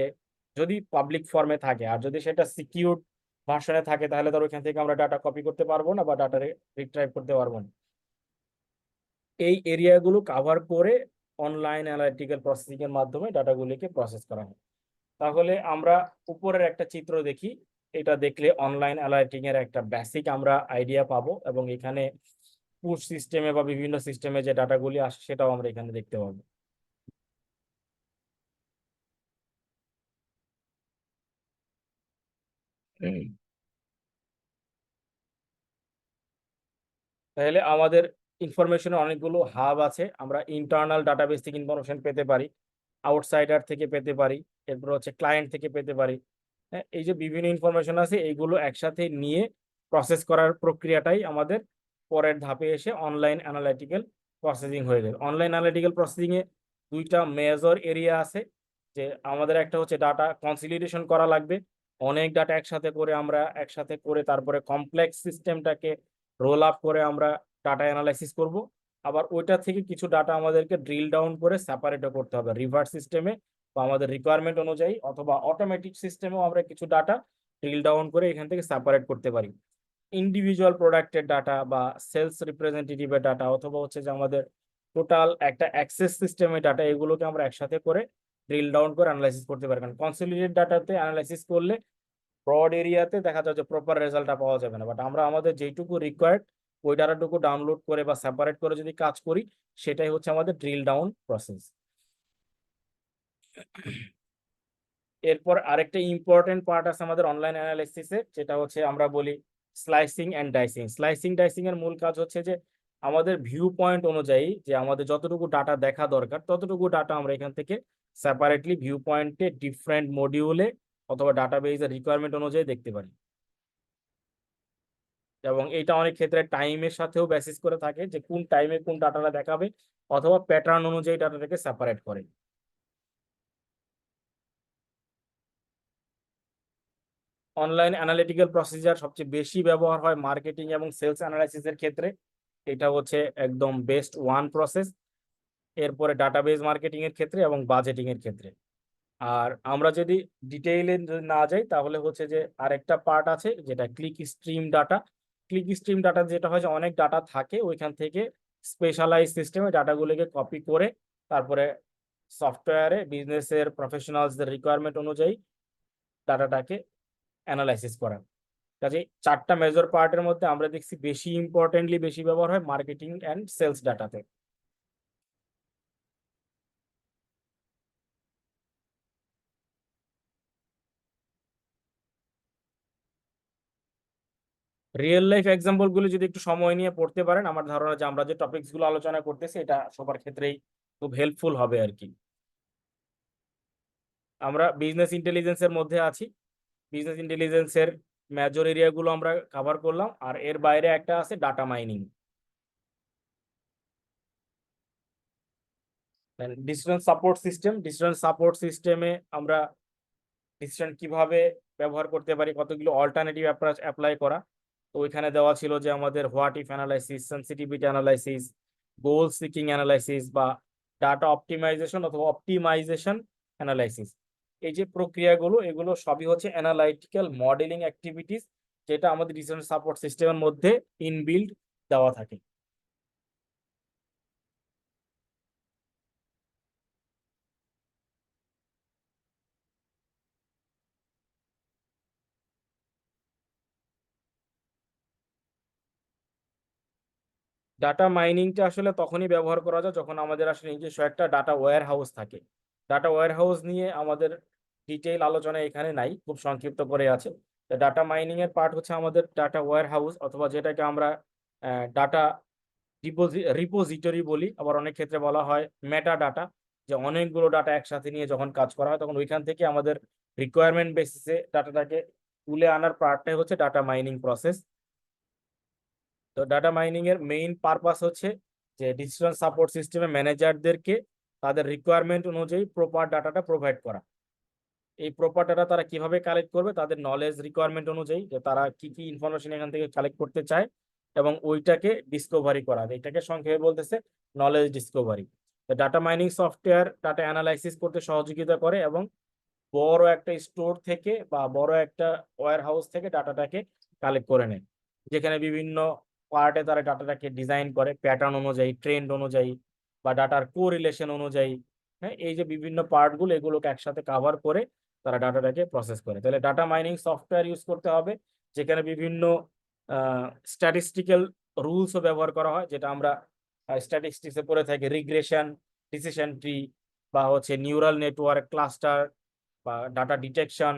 যদি পাবলিক ফর্মে থাকে। আর যদি সেটা সিকিউরড ভার্সনে থাকে, তাহলে ধর ওইখান থেকে আমরা ডাটা কপি করতে পারবো না বা ডাটা রিট্রাইভ করতে পারবো না। এই এরিয়াগুলো কাভার করে অনলাইন অ্যানালিটিক্যাল প্রসেসিং এর মাধ্যমে ডাটাগুলিকে প্রসেস করা হয়। তাহলে আমরা উপরের একটা চিত্র দেখি, এটা দেখলে অনলাইন অ্যানালাইটিং এর একটা বেসিক আমরা আইডিয়া পাবো, এবং এখানে পুশ সিস্টেমে বা বিভিন্ন সিস্টেমে যে ডাটাগুলি আসে সেটাও আমরা এখানে দেখতে পাবো। তাহলে আমাদের ইনফরমেশনের অনেকগুলো হাব আছে। আমরা ইন্টারনাল ডাটাবেস থেকে ইনফরমেশন পেতে পারি, আউটসাইডার থেকে পেতে পারি, এরপর হচ্ছে ক্লায়েন্ট থেকে পেতে পারি। হ্যাঁ, এই যে বিভিন্ন ইনফরমেশন আছে, এইগুলো একসাথে নিয়ে প্রসেস করার প্রক্রিয়াটাই আমাদের পরের ধাপে এসে অনলাইন অ্যানালাইটিক্যাল প্রসেসিং হয়ে যাবে। অনলাইন অ্যানালাইটিক্যাল প্রসেসিং এ দুইটা মেজর এরিয়া আছে, যে আমাদের একটা হচ্ছে ডাটা কনসিলিডেশন করা লাগবে, অনেক ডাটা একসাথে করে আমরা একসাথে করে তারপরে কমপ্লেক্স সিস্টেমটাকে রোল আপ করে আমরা ডাটা অ্যানালাইসিস করব। আবার ওইটা থেকে কিছু ডাটা আমাদেরকে ড্রিল ডাউন করে সেপারেটও করতে হবে রিভার্স সিস্টেমে বা আমাদের রিকোয়ারমেন্ট অনুযায়ী, অথবা অটোমেটিক সিস্টেমেও আমরা কিছু ডাটা ড্রিল ডাউন করে এখান থেকে সেপারেট করতে পারি। ইন্ডিভিজুয়াল প্রোডাক্টের ডাটা বা সেলস রিপ্রেজেন্টেটিভের ডাটা, অথবা হচ্ছে যে আমাদের টোটাল একটা অ্যাক্সেস সিস্টেমের ডাটা, এগুলোকে আমরা একসাথে করে ড্রিল ডাউন করে অ্যানালাইসিস করতে পারি। কারণ কনসলিডেটেড ডাটাতে অ্যানালাইসিস করলে ব্রড এরিয়াতে দেখা যায় যে প্রপার রেজাল্টটা পাওয়া যাবে না, বাট আমরা আমাদের যেইটুকু রিকোয়ার্ড ওই ডাটাটুকু ডাউনলোড করে বা সেপারেট করে যদি কাজ করি, সেটাই হচ্ছে আমাদের ড্রিল ডাউন প্রসেস। এরপর আরেকটা ইম্পর্টেন্ট পার্ট আছে আমাদের অনলাইন অ্যানালাইসিসে, যেটা হচ্ছে আমরা বলি slicing and dicing. Slicing dicing এর মূল কাজ হচ্ছে যে আমাদের ভিউ পয়েন্ট অনুযায়ী, যে আমাদের যতটুকু ডাটা দেখা দরকার ততটুকু ডাটা আমরা এখান থেকে সেপারেটলি ভিউ পয়েন্টে ডিফারেন্ট মডিউলে অথবা ডাটাবেজের রিকোয়ারমেন্ট অনুযায়ী দেখতে পারি। এবং এটা অনেক ক্ষেত্রে টাইমের সাথেও বেসিস করে থাকে, যে কোন টাইমে কোন ডাটাটা দেখাবে, অথবা প্যাটার্ন অনুযায়ী ডাটাটাকে সেপারেট করে। অনলাইন অ্যানালিটিক্যাল প্রসিজার সবচেয়ে বেশি ব্যবহার হয় মার্কেটিং এবং সেলস অ্যানালাইসিসের ক্ষেত্রে। এটা হচ্ছে একদম বেস্ট ওয়ান প্রসেস। এরপরে ডাটাবেজ মার্কেটিং এর ক্ষেত্রে এবং বাজেটিং এর ক্ষেত্রে। আর আমরা যদি ডিটেইলে না যাই, তাহলে হচ্ছে যে আরেকটা পার্ট আছে যেটা click stream data. Click stream data যেটা হয় যে অনেক ডাটা থাকে, ওইখান থেকে স্পেশালাইজ সিস্টেমে ডাটাগুলোকে কপি করে তারপরে সফটওয়্যারে বিজনেসের প্রফেশনালসদের রিকোয়ারমেন্ট অনুযায়ী ডাটাটাকে অ্যানালাইসিস করা। কাজে চারটা মেজর পার্টের মধ্যে আমরা দেখছি বেশি ইম্পর্টেন্টলি বেশি ব্যবহার হয় মার্কেটিং অ্যান্ড সেলস ডাটাতে। রিয়েল লাইফ এক্সাম্পল গুলো যদি একটু সময় নিয়ে পড়তে পারেন, আমার ধারণা যে আমরা যে টপিকস গুলো আলোচনা করতেছি এটা সবার ক্ষেত্রেই খুব হেল্পফুল হবে আর কি। আমরা বিজনেস ইন্টেলিজেন্সের মধ্যে আছি। বিজনেস ইন্টেলিজেন্সের মেজর এরিয়াগুলো আমরা কভার করলাম, আর এর বাইরে একটা আছে data mining. Decision support system. Decision support সিস্টেমে আমরা ডিসিশন কিভাবে ব্যবহার করতে পারি, কতগুলো অল্টারনেটিভ অ্যাপ্রোচ অ্যাপ্লাই করা। তো ওইখানে দেওয়া ছিল যে আমাদের what if analysis, sensitivity analysis, goal seeking analysis বা ডাটা অপটিমাইজেশন অথবা অপটিমাইজেশন অ্যানালাইসিস। এই যে প্রক্রিয়াগুলো, এগুলো সবই হচ্ছে অ্যানালাইটিক্যাল মডেলিং অ্যাক্টিভিটিস, যেটা আমাদের ডিসিশন সাপোর্ট সিস্টেমের মধ্যে ইনবিল্ড দেওয়া থাকে। ডাটা মাইনিংটা আসলে তখনই ব্যবহার করা যায় যখন আমাদের আসলে নিজস্ব একটা ডাটা ওয়্যার হাউস থাকে। ডাটা ওয়্যার হাউস নিয়ে আমাদের ডিটেইল আলোচনা এখানে নাই, খুব সংক্ষিপ্ত করে আছে। ডাটা মাইনিং এর পার্ট হচ্ছে আমাদের ডাটা ওয়্যার হাউস, অথবা যেটাকে আমরা ডাটা রিপোজিটরি বলি, আবার অনেক ক্ষেত্রে বলা হয় মেটা ডাটা, যে অনেকগুলো ডাটা একসাথে নিয়ে যখন কাজ করা হয় তখন ওইখান থেকে আমাদের রিকোয়ারমেন্ট বেসিসে ডাটাটাকে তুলে আনার পার্টটাই হচ্ছে ডাটা মাইনিং প্রসেস। তো ডাটা মাইনিং এর মেইন পারপাস হচ্ছে যে ডিসিশন সাপোর্ট সিস্টেমে ম্যানেজারদেরকে তাদের রিকোয়ারমেন্ট অনুযায়ী প্রপার ডাটাটা প্রোভাইড করা। এই প্রপার ডাটা তারা কিভাবে কালেক্ট করবে, তাদের নলেজ রিকোয়ারমেন্ট অনুযায়ী, যে তারা কি কি ইনফরমেশন এখান থেকে কালেক্ট করতে চায়, এবং ওইটাকে ডিসকভারি করা। এটাকে সংক্ষেপে বলতেছে knowledge Discovery. Data mining software data analysis করতে সহযোগিতা করে এবং বড় একটা স্টোর থেকে বা বড় একটা ওয়্যার হাউস থেকে ডাটাটাকে কালেক্ট করে নেয়, যেখানে বিভিন্ন পার্টে তারা ডাটাটাকে ডিজাইন করে প্যাটার্ন অনুযায়ী, ট্রেন্ড অনুযায়ী, বা ডাটার কোরিলেশন অনুযায়ী। হ্যাঁ, এই যে বিভিন্ন পার্টগুলো, এগুলোকে একসাথে কাভার করে তারা ডাটাটাকে প্রসেস করে। তাহলে ডাটা মাইনিং সফটওয়্যার ইউজ করতে হবে, যেখানে বিভিন্ন স্ট্যাটিস্টিক্যাল রুলসও ব্যবহার করা হয়, যেটা আমরা স্ট্যাটিস্টিক্সে পড়ে থাকি, রিগ্রেশন, ডিসিশন ট্রি, বা হচ্ছে নিউরাল নেটওয়ার্ক, ক্লাস্টার, বা data detection,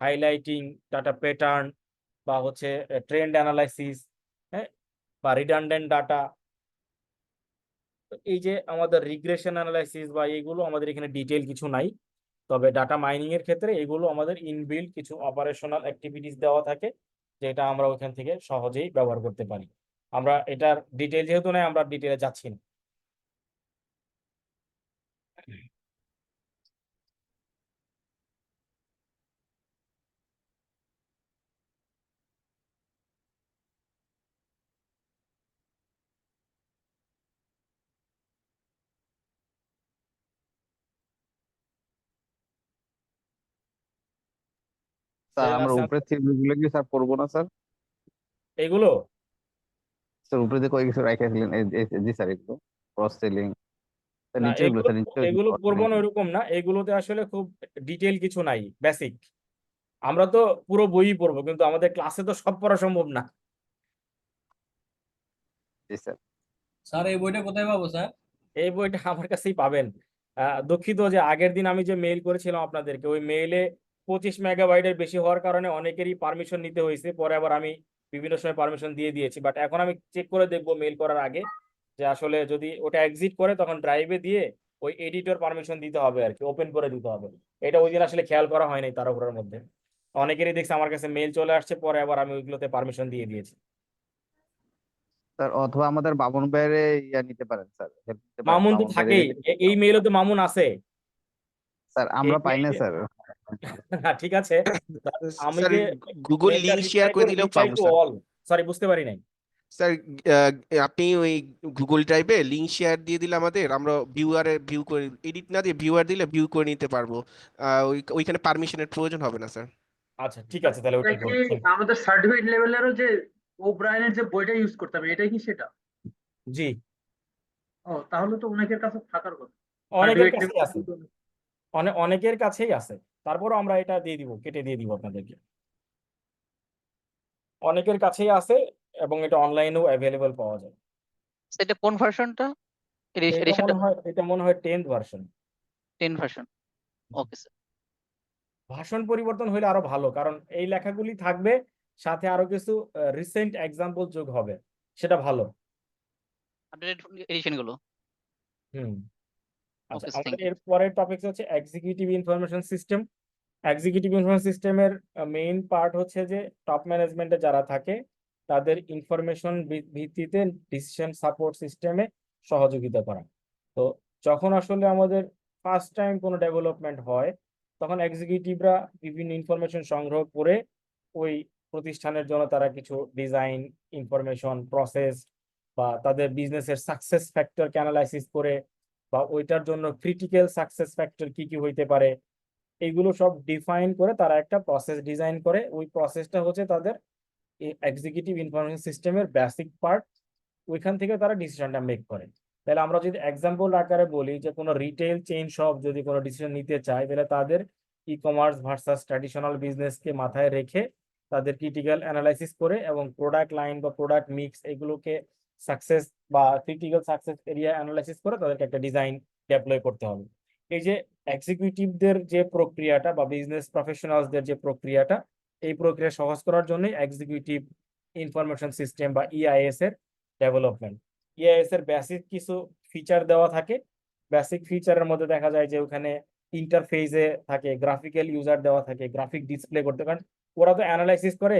highlighting, data pattern, বা হচ্ছে ট্রেন্ড অ্যানালাইসিস, হ্যাঁ, বা রিডান্ডেন্ট ডাটা। এই যে আমাদের রিগ্রেশন অ্যানালাইসিস বা এইগুলো আমাদের এখানে ডিটেইল কিছু নাই, তবে ডাটা মাইনিং এর ক্ষেত্রে এগুলো আমাদের ইনবিল্ট কিছু অপারেশনাল অ্যাক্টিভিটিস দেওয়া থাকে, যেটা আমরা ওখান থেকে সহজেই ব্যবহার করতে পারি। আমরা এটার ডিটেইল যেহেতু নাই, আমরা ডিটেইলে যাচ্ছি না। স্যার Then আমরা আছে উপরে থিওরিগুলো কি স্যার পড়বো না স্যার? এগুলো স্যার উপরে দিয়ে কয়েক কিছু রেখেছিলেন, জি স্যার, এগুলো ক্রস সেলিং, না, নিচের গুলো এগুলো স্যার, নিচে এগুলো করবো না ওইরকম না, এগুলোতে আসলে খুব ডিটেইল কিছু নাই, বেসিক। আমরা তো পুরো বইই পড়বো, কিন্তু আমাদের ক্লাসে তো সব পড়া সম্ভব না। জি স্যার। স্যার এই বইটা কোথায় পাবো স্যার? এই বইটা আমার কাছেই পাবেন। দুঃখিত যে আগের দিন আমি যে মেইল করেছিলাম আপনাদেরকে, ওই মেইলে 25 মেগাবাইটের বেশি হওয়ার কারণে অনেকেরই পারমিশন নিতে হয়েছে, পরে আবার আমি বিভিন্ন সময় পারমিশন দিয়ে দিয়েছি। বাট এখন আমি চেক করে দেখবো মেইল করার আগে, যে আসলে যদি ওটা এক্সিট করে তখন ড্রাইভে দিয়ে ওই এডিটর পারমিশন দিতে হবে আর কি, ওপেন করে দিতে হবে। এটা ওই দিন আসলে খেয়াল করা হয়নি তাড়াহুড়োর মধ্যে। অনেকেরই দেখছি আমার কাছে মেইল চলে আসছে, পরে আবার আমি ওইগুলোতে পারমিশন দিয়ে দিয়েছি। স্যার অথবা আমাদের বাবন ভাইয়ের ইয়া নিতে পারেন স্যার, হেল্প নিতে পারেন মামুন তো বাবন ভাইয়ের থাকেই, এই মেইলে তো মামুন আছে। স্যার এই আমরা পাই না মেইলে স্যার। ঠিক আছে, আমি স্যার যে গুগল মেইলটা লিংক শেয়ার করে দিলেও রিপ্লাই পাবো টু স্যার। অল, সরি বুঝতে পারি নাই। স্যার আপনি ওই গুগল ড্রাইভে লিংক শেয়ার দিয়ে দিলে আমাদের, আমরা ভিউয়ারে ভিউ করে, এডিট না দিয়ে ভিউয়ার দিলে ভিউ করে নিতে পারবো। ওইখানে পারমিশনের প্রয়োজন হবে না স্যার। আচ্ছা ঠিক আছে, তাহলে এটা ওইটাই কি করবো। আমাদের সার্টিফিকেট লেভেলেরও যে ওব্রায়ানের যে বইটা ইউজ করতে হবে, এটাই কি সেটা? জি, ও তাহলে তো অনেকের কাছে থাকার কথা। অনেকের সার্টিফিকেট কাছেই আছে, অনেকের কাছেই আছে। তারপরও আমরা এটা দিয়ে দিব, কেটে দিয়ে দিব আপনাদেরকে। অনেকের কাছেই আছে এবং এটা অনলাইনেও অ্যাভেলেবল পাওয়া যায়। এটা কোন ভার্সনটা? এটা মনে হয় 10th version. 10 version. Okay sir. ভাষণ পরিবর্তন হলে আরো ভালো, কারণ এই লেখাগুলি থাকবে, সাথে আরো কিছু রিসেন্ট এক্সাম্পল যোগ হবে, সেটা ভালো। আপডেটেড এডিশন গুলো। হুম, আচ্ছা, ওকে স্যার, আমাদের থ্যাংক ইউ। এর পরের টপিক হচ্ছে executive information system. Executive information সিস্টেমের মেইন পার্ট হচ্ছে যে টপ ম্যানেজমেন্টে যারা থাকে তাদের ইনফরমেশন ভিত্তিতে ডিসিশন সাপোর্ট সিস্টেমে সহযোগিতা করা। তো যখন আসলে আমাদের ফার্স্ট টাইম কোনো ডেভেলপমেন্ট হয়, তখন এক্সিকিউটিভরা বিভিন্ন ইনফরমেশন সংগ্রহ করে ওই প্রতিষ্ঠানের জন্য তারা কিছু ডিজাইন, ইনফরমেশন, প্রসেস, বা তাদের বিজনেসের সাকসেস ফ্যাক্টরকে অ্যানালাইসিস করে, বা ওইটার জন্য ক্রিটিক্যাল সাকসেস ফ্যাক্টর কি কি হইতে পারে, এইগুলো সব ডিফাইন করে তারা একটা প্রসেস ডিজাইন করে। ওই প্রসেসটা হচ্ছে তাদের এক্সিকিউটিভ ইনফরমেশন সিস্টেমের বেসিক পার্ট। ওইখান থেকে তারা ডিসিশনটা মেক করে। তাহলে আমরা যদি এক্সাম্পল আকারে বলি যে কোনো রিটেল চেইন শপ যদি কোনো ডিসিশন নিতে চায়, তাহলে তাদের ই কমার্স ভার্সাস ট্র্যাডিশনাল বিজনেসকে মাথায় রেখে তাদের ক্রিটিক্যাল অ্যানালাইসিস করে এবং প্রোডাক্ট লাইন বা প্রোডাক্ট মিক্স এগুলোকে সাকসেস বা ক্রিটিক্যাল সাকসেস এরিয়া অ্যানালাইসিস করে তাদেরকে একটা ডিজাইন ডেপ্লয় করতে হবে। এই যে এক্সিকিউটিভদের যে প্রক্রিয়াটা বা বিজনেস প্রফেশনালসদের যে প্রক্রিয়াটা, এই প্রক্রিয়া সহজ করার জন্য এক্সিকিউটিভ ইনফরমেশন সিস্টেম বা ইআইএস এর ডেভেলপমেন্ট। ইআইএস এর বেসিক কিছু ফিচার দেওয়া থাকে। বেসিক ফিচারের মধ্যে দেখা যায় যে ওখানে ইন্টারফেসে থাকে, গ্রাফিক্যাল ইউজার দেওয়া থাকে, গ্রাফিক ডিসপ্লে করতে, কারণ ওরা তো অ্যানালাইসিস করে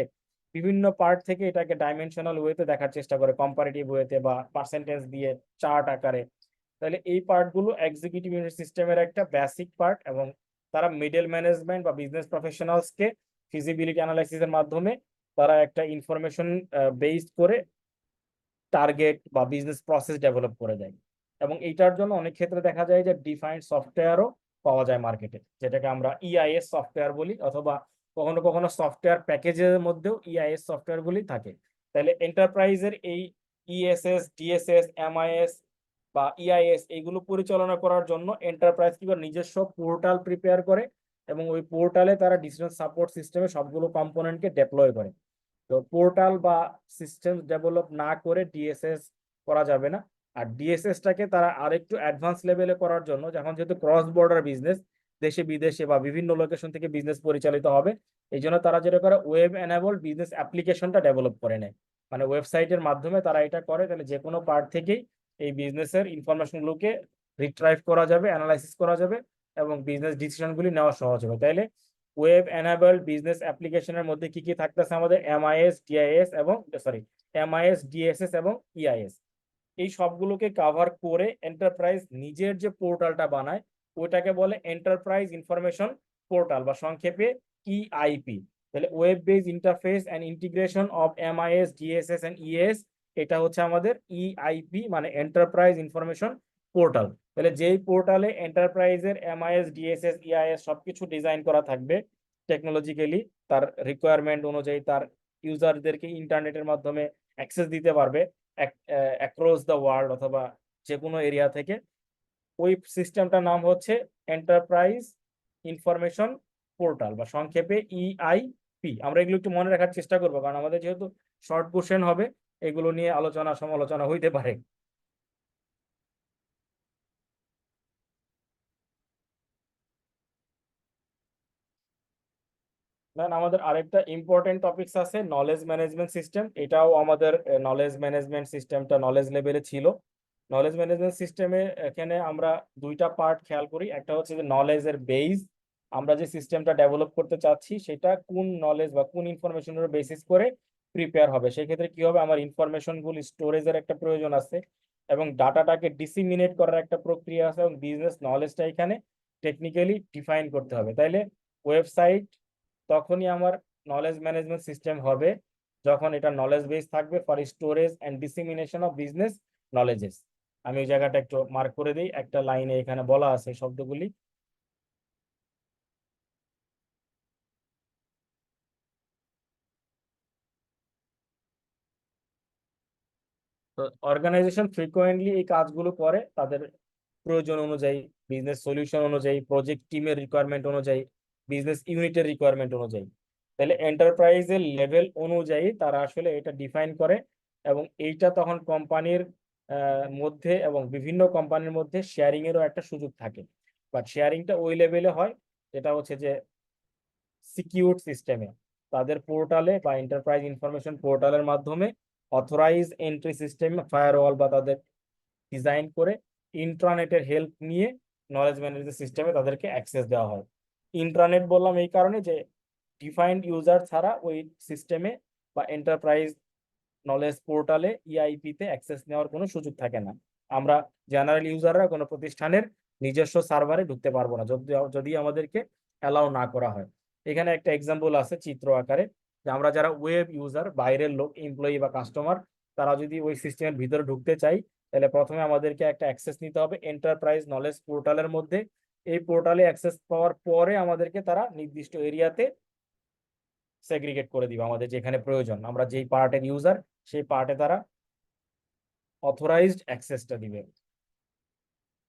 বিভিন্ন পার্ট থেকে এটাকে ডাইমেনশনাল ওয়েতে দেখার চেষ্টা করে, কম্পারেটিভ ওয়েতে বা পার্সেন্টেজ দিয়ে চার্ট আকারে। তাহলে এই পার্টগুলো এক্সিকিউটিভ ইউনিট সিস্টেমের একটা বেসিক পার্ট, এবং তারা মিডল ম্যানেজমেন্ট বা বিজনেস প্রফেশনালসকে ফিজিবিলিটি অ্যানালাইসিসের মাধ্যমে তারা একটা ইনফরমেশন বেসড করে টার্গেট বা বিজনেস প্রসেস ডেভেলপ করে দেয়। এবং এইটার জন্য অনেক ক্ষেত্রে দেখা যায় যে ডিফাইন্ড সফটওয়্যারও পাওয়া যায় মার্কেটে, যেটাকে আমরা ইআইএস সফটওয়্যার বলি, অথবা কখনো কখনো সফটওয়্যার প্যাকেজের মধ্যেও ইআইএস সফটওয়্যারগুলি থাকে। তাহলে এন্টারপ্রাইজের এই ইএসএস, ডিএসএস, এমআইএস বা ইআইএস এইগুলো পরিচালনা করার জন্য এন্টারপ্রাইজ কি করে নিজস্ব পোর্টাল প্রিপেয়ার করে, এবং ওই পোর্টালে তারা ডিসিশন সাপোর্ট সিস্টেমে সবগুলো কম্পোনেন্টকে ডেপ্লয় করে। তো পোর্টাল বা সিস্টেম ডেভেলপ না করে ডিএসএস করা যাবে না। আর ডিএসএসটাকে তারা আরেকটু অ্যাডভান্স লেভেলে করার জন্য, যখন যেহেতু ক্রস বর্ডার বিজনেস, দেশে বিদেশে বা বিভিন্ন লোকেশন থেকে বিজনেস পরিচালিত হবে, এই জন্য তারা যেটা করে ওয়েব এনেবল বিজনেস অ্যাপ্লিকেশনটা ডেভেলপ করে নেয়। মানে ওয়েবসাইটের মাধ্যমে তারা এটা করে, তাহলে যে কোনো পার্ট থেকেই এই বিজনেসের ইনফরমেশনগুলোকে রিট্রাইভ করা যাবে, অ্যানালাইসিস করা যাবে, এবং বিজনেস ডিসিশনগুলি নেওয়া সহজ হবে। তাইলে ওয়েব এনেবল বিজনেস অ্যাপ্লিকেশনের মধ্যে কি কি থাকতেছে আমাদের? এমআইএস, ডিআইএস এবং এমআইএস, ডিএসএস এবং ইআইএস। এই সবগুলোকে কাভার করে এন্টারপ্রাইজ নিজের যে পোর্টালটা বানায় ওইটাকে বলে এন্টারপ্রাইজ ইনফরমেশন পোর্টাল, বা সংক্ষেপে ইআইপি। তাহলে web base interface and integration of MIS, DSS and ES, এটা হচ্ছে আমাদের ইআইপি, মানে এন্টারপ্রাইজ ইনফরমেশন পোর্টাল। তাহলে যেই পোর্টালে এন্টারপ্রাইজের এমআইএস, ডিএসএস, ইআইএস সবকিছু ডিজাইন করা থাকবে টেকনোলজিক্যালি, তার রিকোয়ারমেন্ট অনুযায়ী তার ইউজারদেরকে ইন্টারনেটের মাধ্যমে অ্যাক্সেস দিতে পারবে অ্যাক্রস দ্য ওয়ার্ল্ড অথবা যে কোনো এরিয়া থেকে। ওই সিস্টেমটার নাম হচ্ছে এন্টারপ্রাইজ ইনফরমেশন পোর্টাল, বা সংক্ষেপে ইআইপি। আমরা এগুলো একটু মনে রাখার চেষ্টা করবো, কারণ আমাদের যেহেতু শর্ট কোশ্চেন হবে, এগুলো নিয়ে আলোচনা সমালোচনা হইতে পারে। আমাদের আরেকটা ইম্পর্টেন্ট টপিকস আছে, নলেজ ম্যানেজমেন্ট সিস্টেম। এটাও আমাদের নলেজ ম্যানেজমেন্ট সিস্টেমটা নলেজ লেভেলে ছিল। নলেজ ম্যানেজমেন্ট সিস্টেমে এখানে আমরা দুইটা পার্ট খেয়াল করি। একটা হচ্ছে যে নলেজের বেস, আমরা যে সিস্টেমটা ডেভেলপ করতে চাচ্ছি সেটা কোন নলেজ বা কোন ইনফরমেশনের বেসিস করে প্রিপেয়ার হবে। সেক্ষেত্রে কি হবে, আমার ইনফরমেশনগুলি স্টোরেজের একটা প্রয়োজন আছে, এবং ডাটাটাকে ডিসিমিনেট করার একটা প্রক্রিয়া আছে, এবং বিজনেস নলেজটা এখানে টেকনিক্যালি ডিফাইন করতে হবে। তাইলে ওয়েবসাইট তখনই আমার নলেজ ম্যানেজমেন্ট সিস্টেম হবে যখন এটা নলেজ বেস থাকবে for storage and dissemination of business knowledges. আমি ওই জায়গাটা একটু মার্ক করে দিই, একটা লাইনে এখানে বলা আছে শব্দগুলি। তো অর্গানাইজেশন ফ্রিকোয়েন্টলি এই কাজগুলো করে তাদের প্রয়োজন অনুযায়ী, বিজনেস সলিউশন অনুযায়ী, প্রজেক্ট টিমের রিকোয়ারমেন্ট অনুযায়ী, বিজনেস ইউনিটের রিকোয়ারমেন্ট অনুযায়ী। তাহলে এন্টারপ্রাইজের লেভেল অনুযায়ী তারা আসলে এটা ডিফাইন করে, এবং এইটা তখন কোম্পানির মধ্যে এবং বিভিন্ন কোম্পানির মধ্যে শেয়ারিং এরও একটা সুযোগ থাকে। বাট শেয়ারিংটা ওই লেভেলে হয় যেটা হচ্ছে যে সিকিউরড সিস্টেমে, তাদের পোর্টালে বা এন্টারপ্রাইজ ইনফরমেশন পোর্টালের মাধ্যমে অথরাইজ এন্ট্রি সিস্টেম ফায়ারওয়াল বা তাদের ডিজাইন করে ইন্ট্রানেটের হেল্প নিয়ে নলেজ ম্যানেজমেন্ট সিস্টেমে তাদেরকে অ্যাক্সেস দেওয়া হয়। ইন্ট্রানেট বললাম এই কারণে যে ডিফাইন্ড ইউজার ছাড়া ওই সিস্টেমে বা এন্টারপ্রাইজ নলেজ পোর্টালে ইআইপিতে অ্যাক্সেস নেওয়ার কোনো সুযোগ থাকে না। আমরা জেনারেল ইউজাররা কোনো প্রতিষ্ঠানের নিজস্ব সার্ভারে ঢুকতে পারবো না যদি আমাদেরকে অ্যালাউ না করা হয়। এখানে একটা এক্সাম্পল আছে চিত্র আকারে, যে আমরা যারা ওয়েব ইউজার, বাইরের লোক, এমপ্লয়ি বা কাস্টমার, তারা যদি ওই সিস্টেমের ভিতরে ঢুকতে চাই, তাহলে প্রথমে আমাদেরকে একটা অ্যাক্সেস নিতে হবে এন্টারপ্রাইজ নলেজ পোর্টালের মধ্যে। এই পোর্টালে অ্যাক্সেস পাওয়ার পরে আমাদেরকে তারা নির্দিষ্ট এরিয়াতে সেগ্রিগেট করে দিবে আমাদের যেখানে প্রয়োজন, আমরা যেই পার্টের ইউজার সেই পার্টে তারা অথরাইজড অ্যাক্সেসটা দিবে।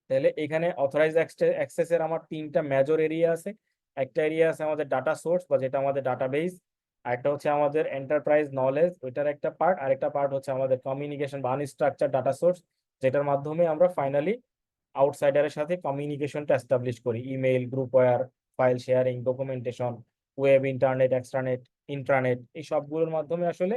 তাহলে এখানে অথরাইজড অ্যাক্সেসের আমার তিনটা মেজর এরিয়া আছে। একটা এরিয়া আছে আমাদের ডাটা সোর্স, বা যেটা আমাদের ডাটাবেস, আরেকটা হচ্ছে আমাদের এন্টারপ্রাইজ নলেজ, ওইটার একটা পার্ট। আরেকটা পার্ট হচ্ছে আমাদের কমিউনিকেশন বা আনস্ট্রাকচার ডাটা সোর্স, যেটার মাধ্যমে আমরা ফাইনালি আউটসাইডারের সাথে কমিউনিকেশনটা এস্টাবলিশ করি, email, groupware, file sharing, documentation, web, internet, extranet, intranet, এই সবগুলোর মাধ্যমে আসলে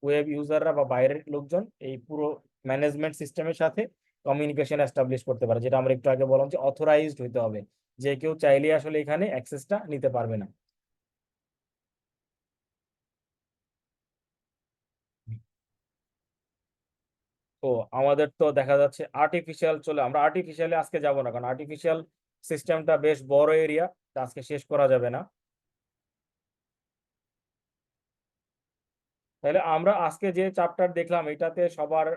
ওয়েব ইউজাররা বা বাইরের লোকজন এই পুরো ম্যানেজমেন্ট সিস্টেমের সাথে কমিউনিকেশন এস্টাবলিশ করতে পারে, যেটা আমরা একটু আগে বললাম যে অথরাইজড হইতে হবে, যে কেউ চাইলে আসলে এখানে অ্যাক্সেসটা নিতে পারবে না। তো আমাদের তো দেখা যাচ্ছে আর্টিফিশিয়াল, চলে আমরা আর্টিফিশিয়ালে আজকে যাব না, কারণ আর্টিফিশিয়াল সিস্টেমটা বেশ বড় এরিয়া, আজকে শেষ করা যাবে না। তাহলে আমরা আজকে যে চ্যাপ্টার দেখলাম এটাতে সবার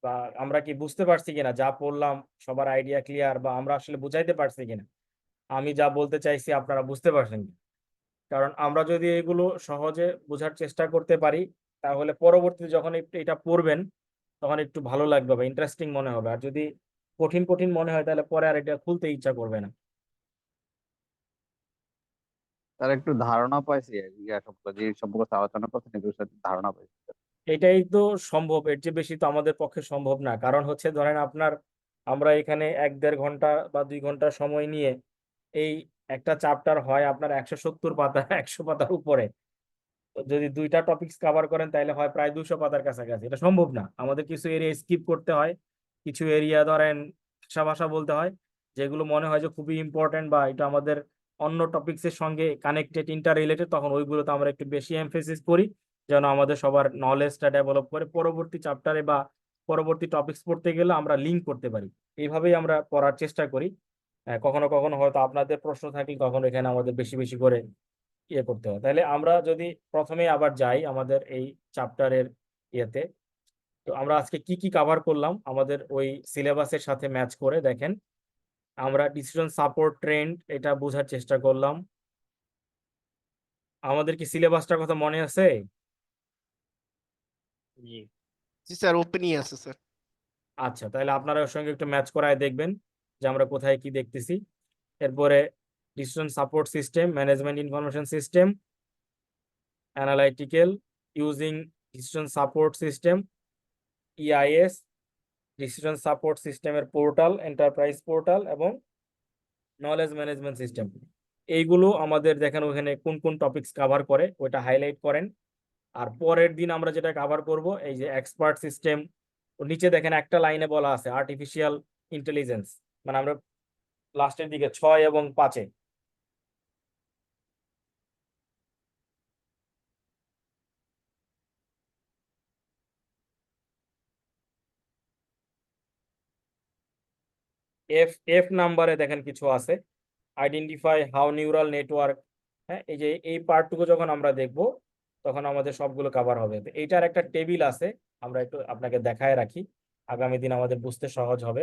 বা আমরা কি বুঝতে পারছি কিনা, যা পড়লাম সবার আইডিয়া ক্লিয়ার, বা আমরা আসলে বুঝাইতে পারছি কিনা, আমি যা বলতে চাইছি আপনারা বুঝতে পারছেন কি? কারণ আমরা যদি এগুলো সহজে বোঝার চেষ্টা করতে পারি, তাহলে পরবর্তীতে যখন এটা পড়বেন তখন একটু ভালো লাগবে বা ইন্টারেস্টিং মনে হবে। আর যদি কঠিন কঠিন মনে হয় তাহলে পরে আর এটা খুলতে ইচ্ছা করবে না। তার একটু ধারণা পাইছি ইয়া সম্পর্কে, যে সম্পর্কে আলোচনা করছেন এগুলোর সাথে ধারণা পাইছি। এটাই তো সম্ভব, এর চেয়ে বেশি তো আমাদের পক্ষে সম্ভব না। কারণ হচ্ছে ধরেন আমরা এখানে 1-1.5 ঘন্টা বা 2 ঘন্টা সময় নিয়ে এই একটা চ্যাপ্টার হয় আপনার 170 পাতা, 100 পাতার উপরে। তো যদি 2টা টপিকস কভার করেন তাহলে হয় প্রায় 200 পাতার কাছাকাছি। এটা সম্ভব না, আমাদের কিছু এরিয়া স্কিপ করতে হয়, কিছু এরিয়া ধরেন ভাষা ভাষা বলতে হয়, যেগুলো মনে হয় যে খুবই ইম্পর্টেন্ট বা এটা আমাদের অন্য টপিকসের সঙ্গে কানেক্টেড, ইন্টার রিলেটেড, তখন ওইগুলোতে আমরা একটু বেশি এমফেসিস করি, যেন আমাদের সবার নলেজটা ডেভেলপ করে পরবর্তী চ্যাপ্টারে বা পরবর্তী টপিকস পড়তে গেলে আমরা লিঙ্ক করতে পারি। এইভাবেই আমরা পড়ার চেষ্টা করি। কখনো কখনো হয়তো আপনাদের প্রশ্ন থাকলে তখন এখানে আমাদের বেশি বেশি করে ইয়ে করতে হয়। তাহলে আমরা যদি প্রথমে আবার যাই আমাদের এই চ্যাপ্টারের ইয়েতে, তো আমরা আজকে কি কি কভার করলাম আমাদের ওই সিলেবাসের সাথে ম্যাচ করে দেখেন। আমরা ডিসিশন সাপোর্ট ট্রেন্ড এটা বোঝার চেষ্টা করলাম। আমাদের কি সিলেবাসটার কথা মনে আছে? জি স্যার, ওপেনই আছে স্যার। আচ্ছা, তাহলে আপনারা ওর সঙ্গে একটু ম্যাচ করায় দেখবেন যে আমরা কোথায় কি দেখতেছি। এরপরে decision support system, management information system, analytical using decision support system, EIS, decision support সিস্টেমের পোর্টাল, এন্টারপ্রাইজ পোর্টাল, এবং নলেজ ম্যানেজমেন্ট সিস্টেম। এইগুলো আমাদের দেখেন ওখানে কোন কোন টপিকস কভার করে ওইটা হাইলাইট করেন। আর পরের দিন আমরা যেটা কভার করব এই যে এক্সপার্ট সিস্টেম, নিচে দেখেন একটা লাইনে বলা আছে আর্টিফিশিয়াল ইন্টেলিজেন্স, মানে আমরা লাস্টের দিকে 6 এবং 5-এ। এফ এফ নাম্বারে দেখেন কিছু আছে, আইডেন্টিফাই হাউ নিউরাল নেটওয়ার্ক। হ্যাঁ, এই যে এই পার্টটুকু যখন আমরা দেখব তখন আমাদের সবগুলো কভার হবে। তো এইটার একটা টেবিল আছে, আমরা একটু আপনাকে দেখায় রাখি, আগামী দিন আমাদের বুঝতে সহজ হবে।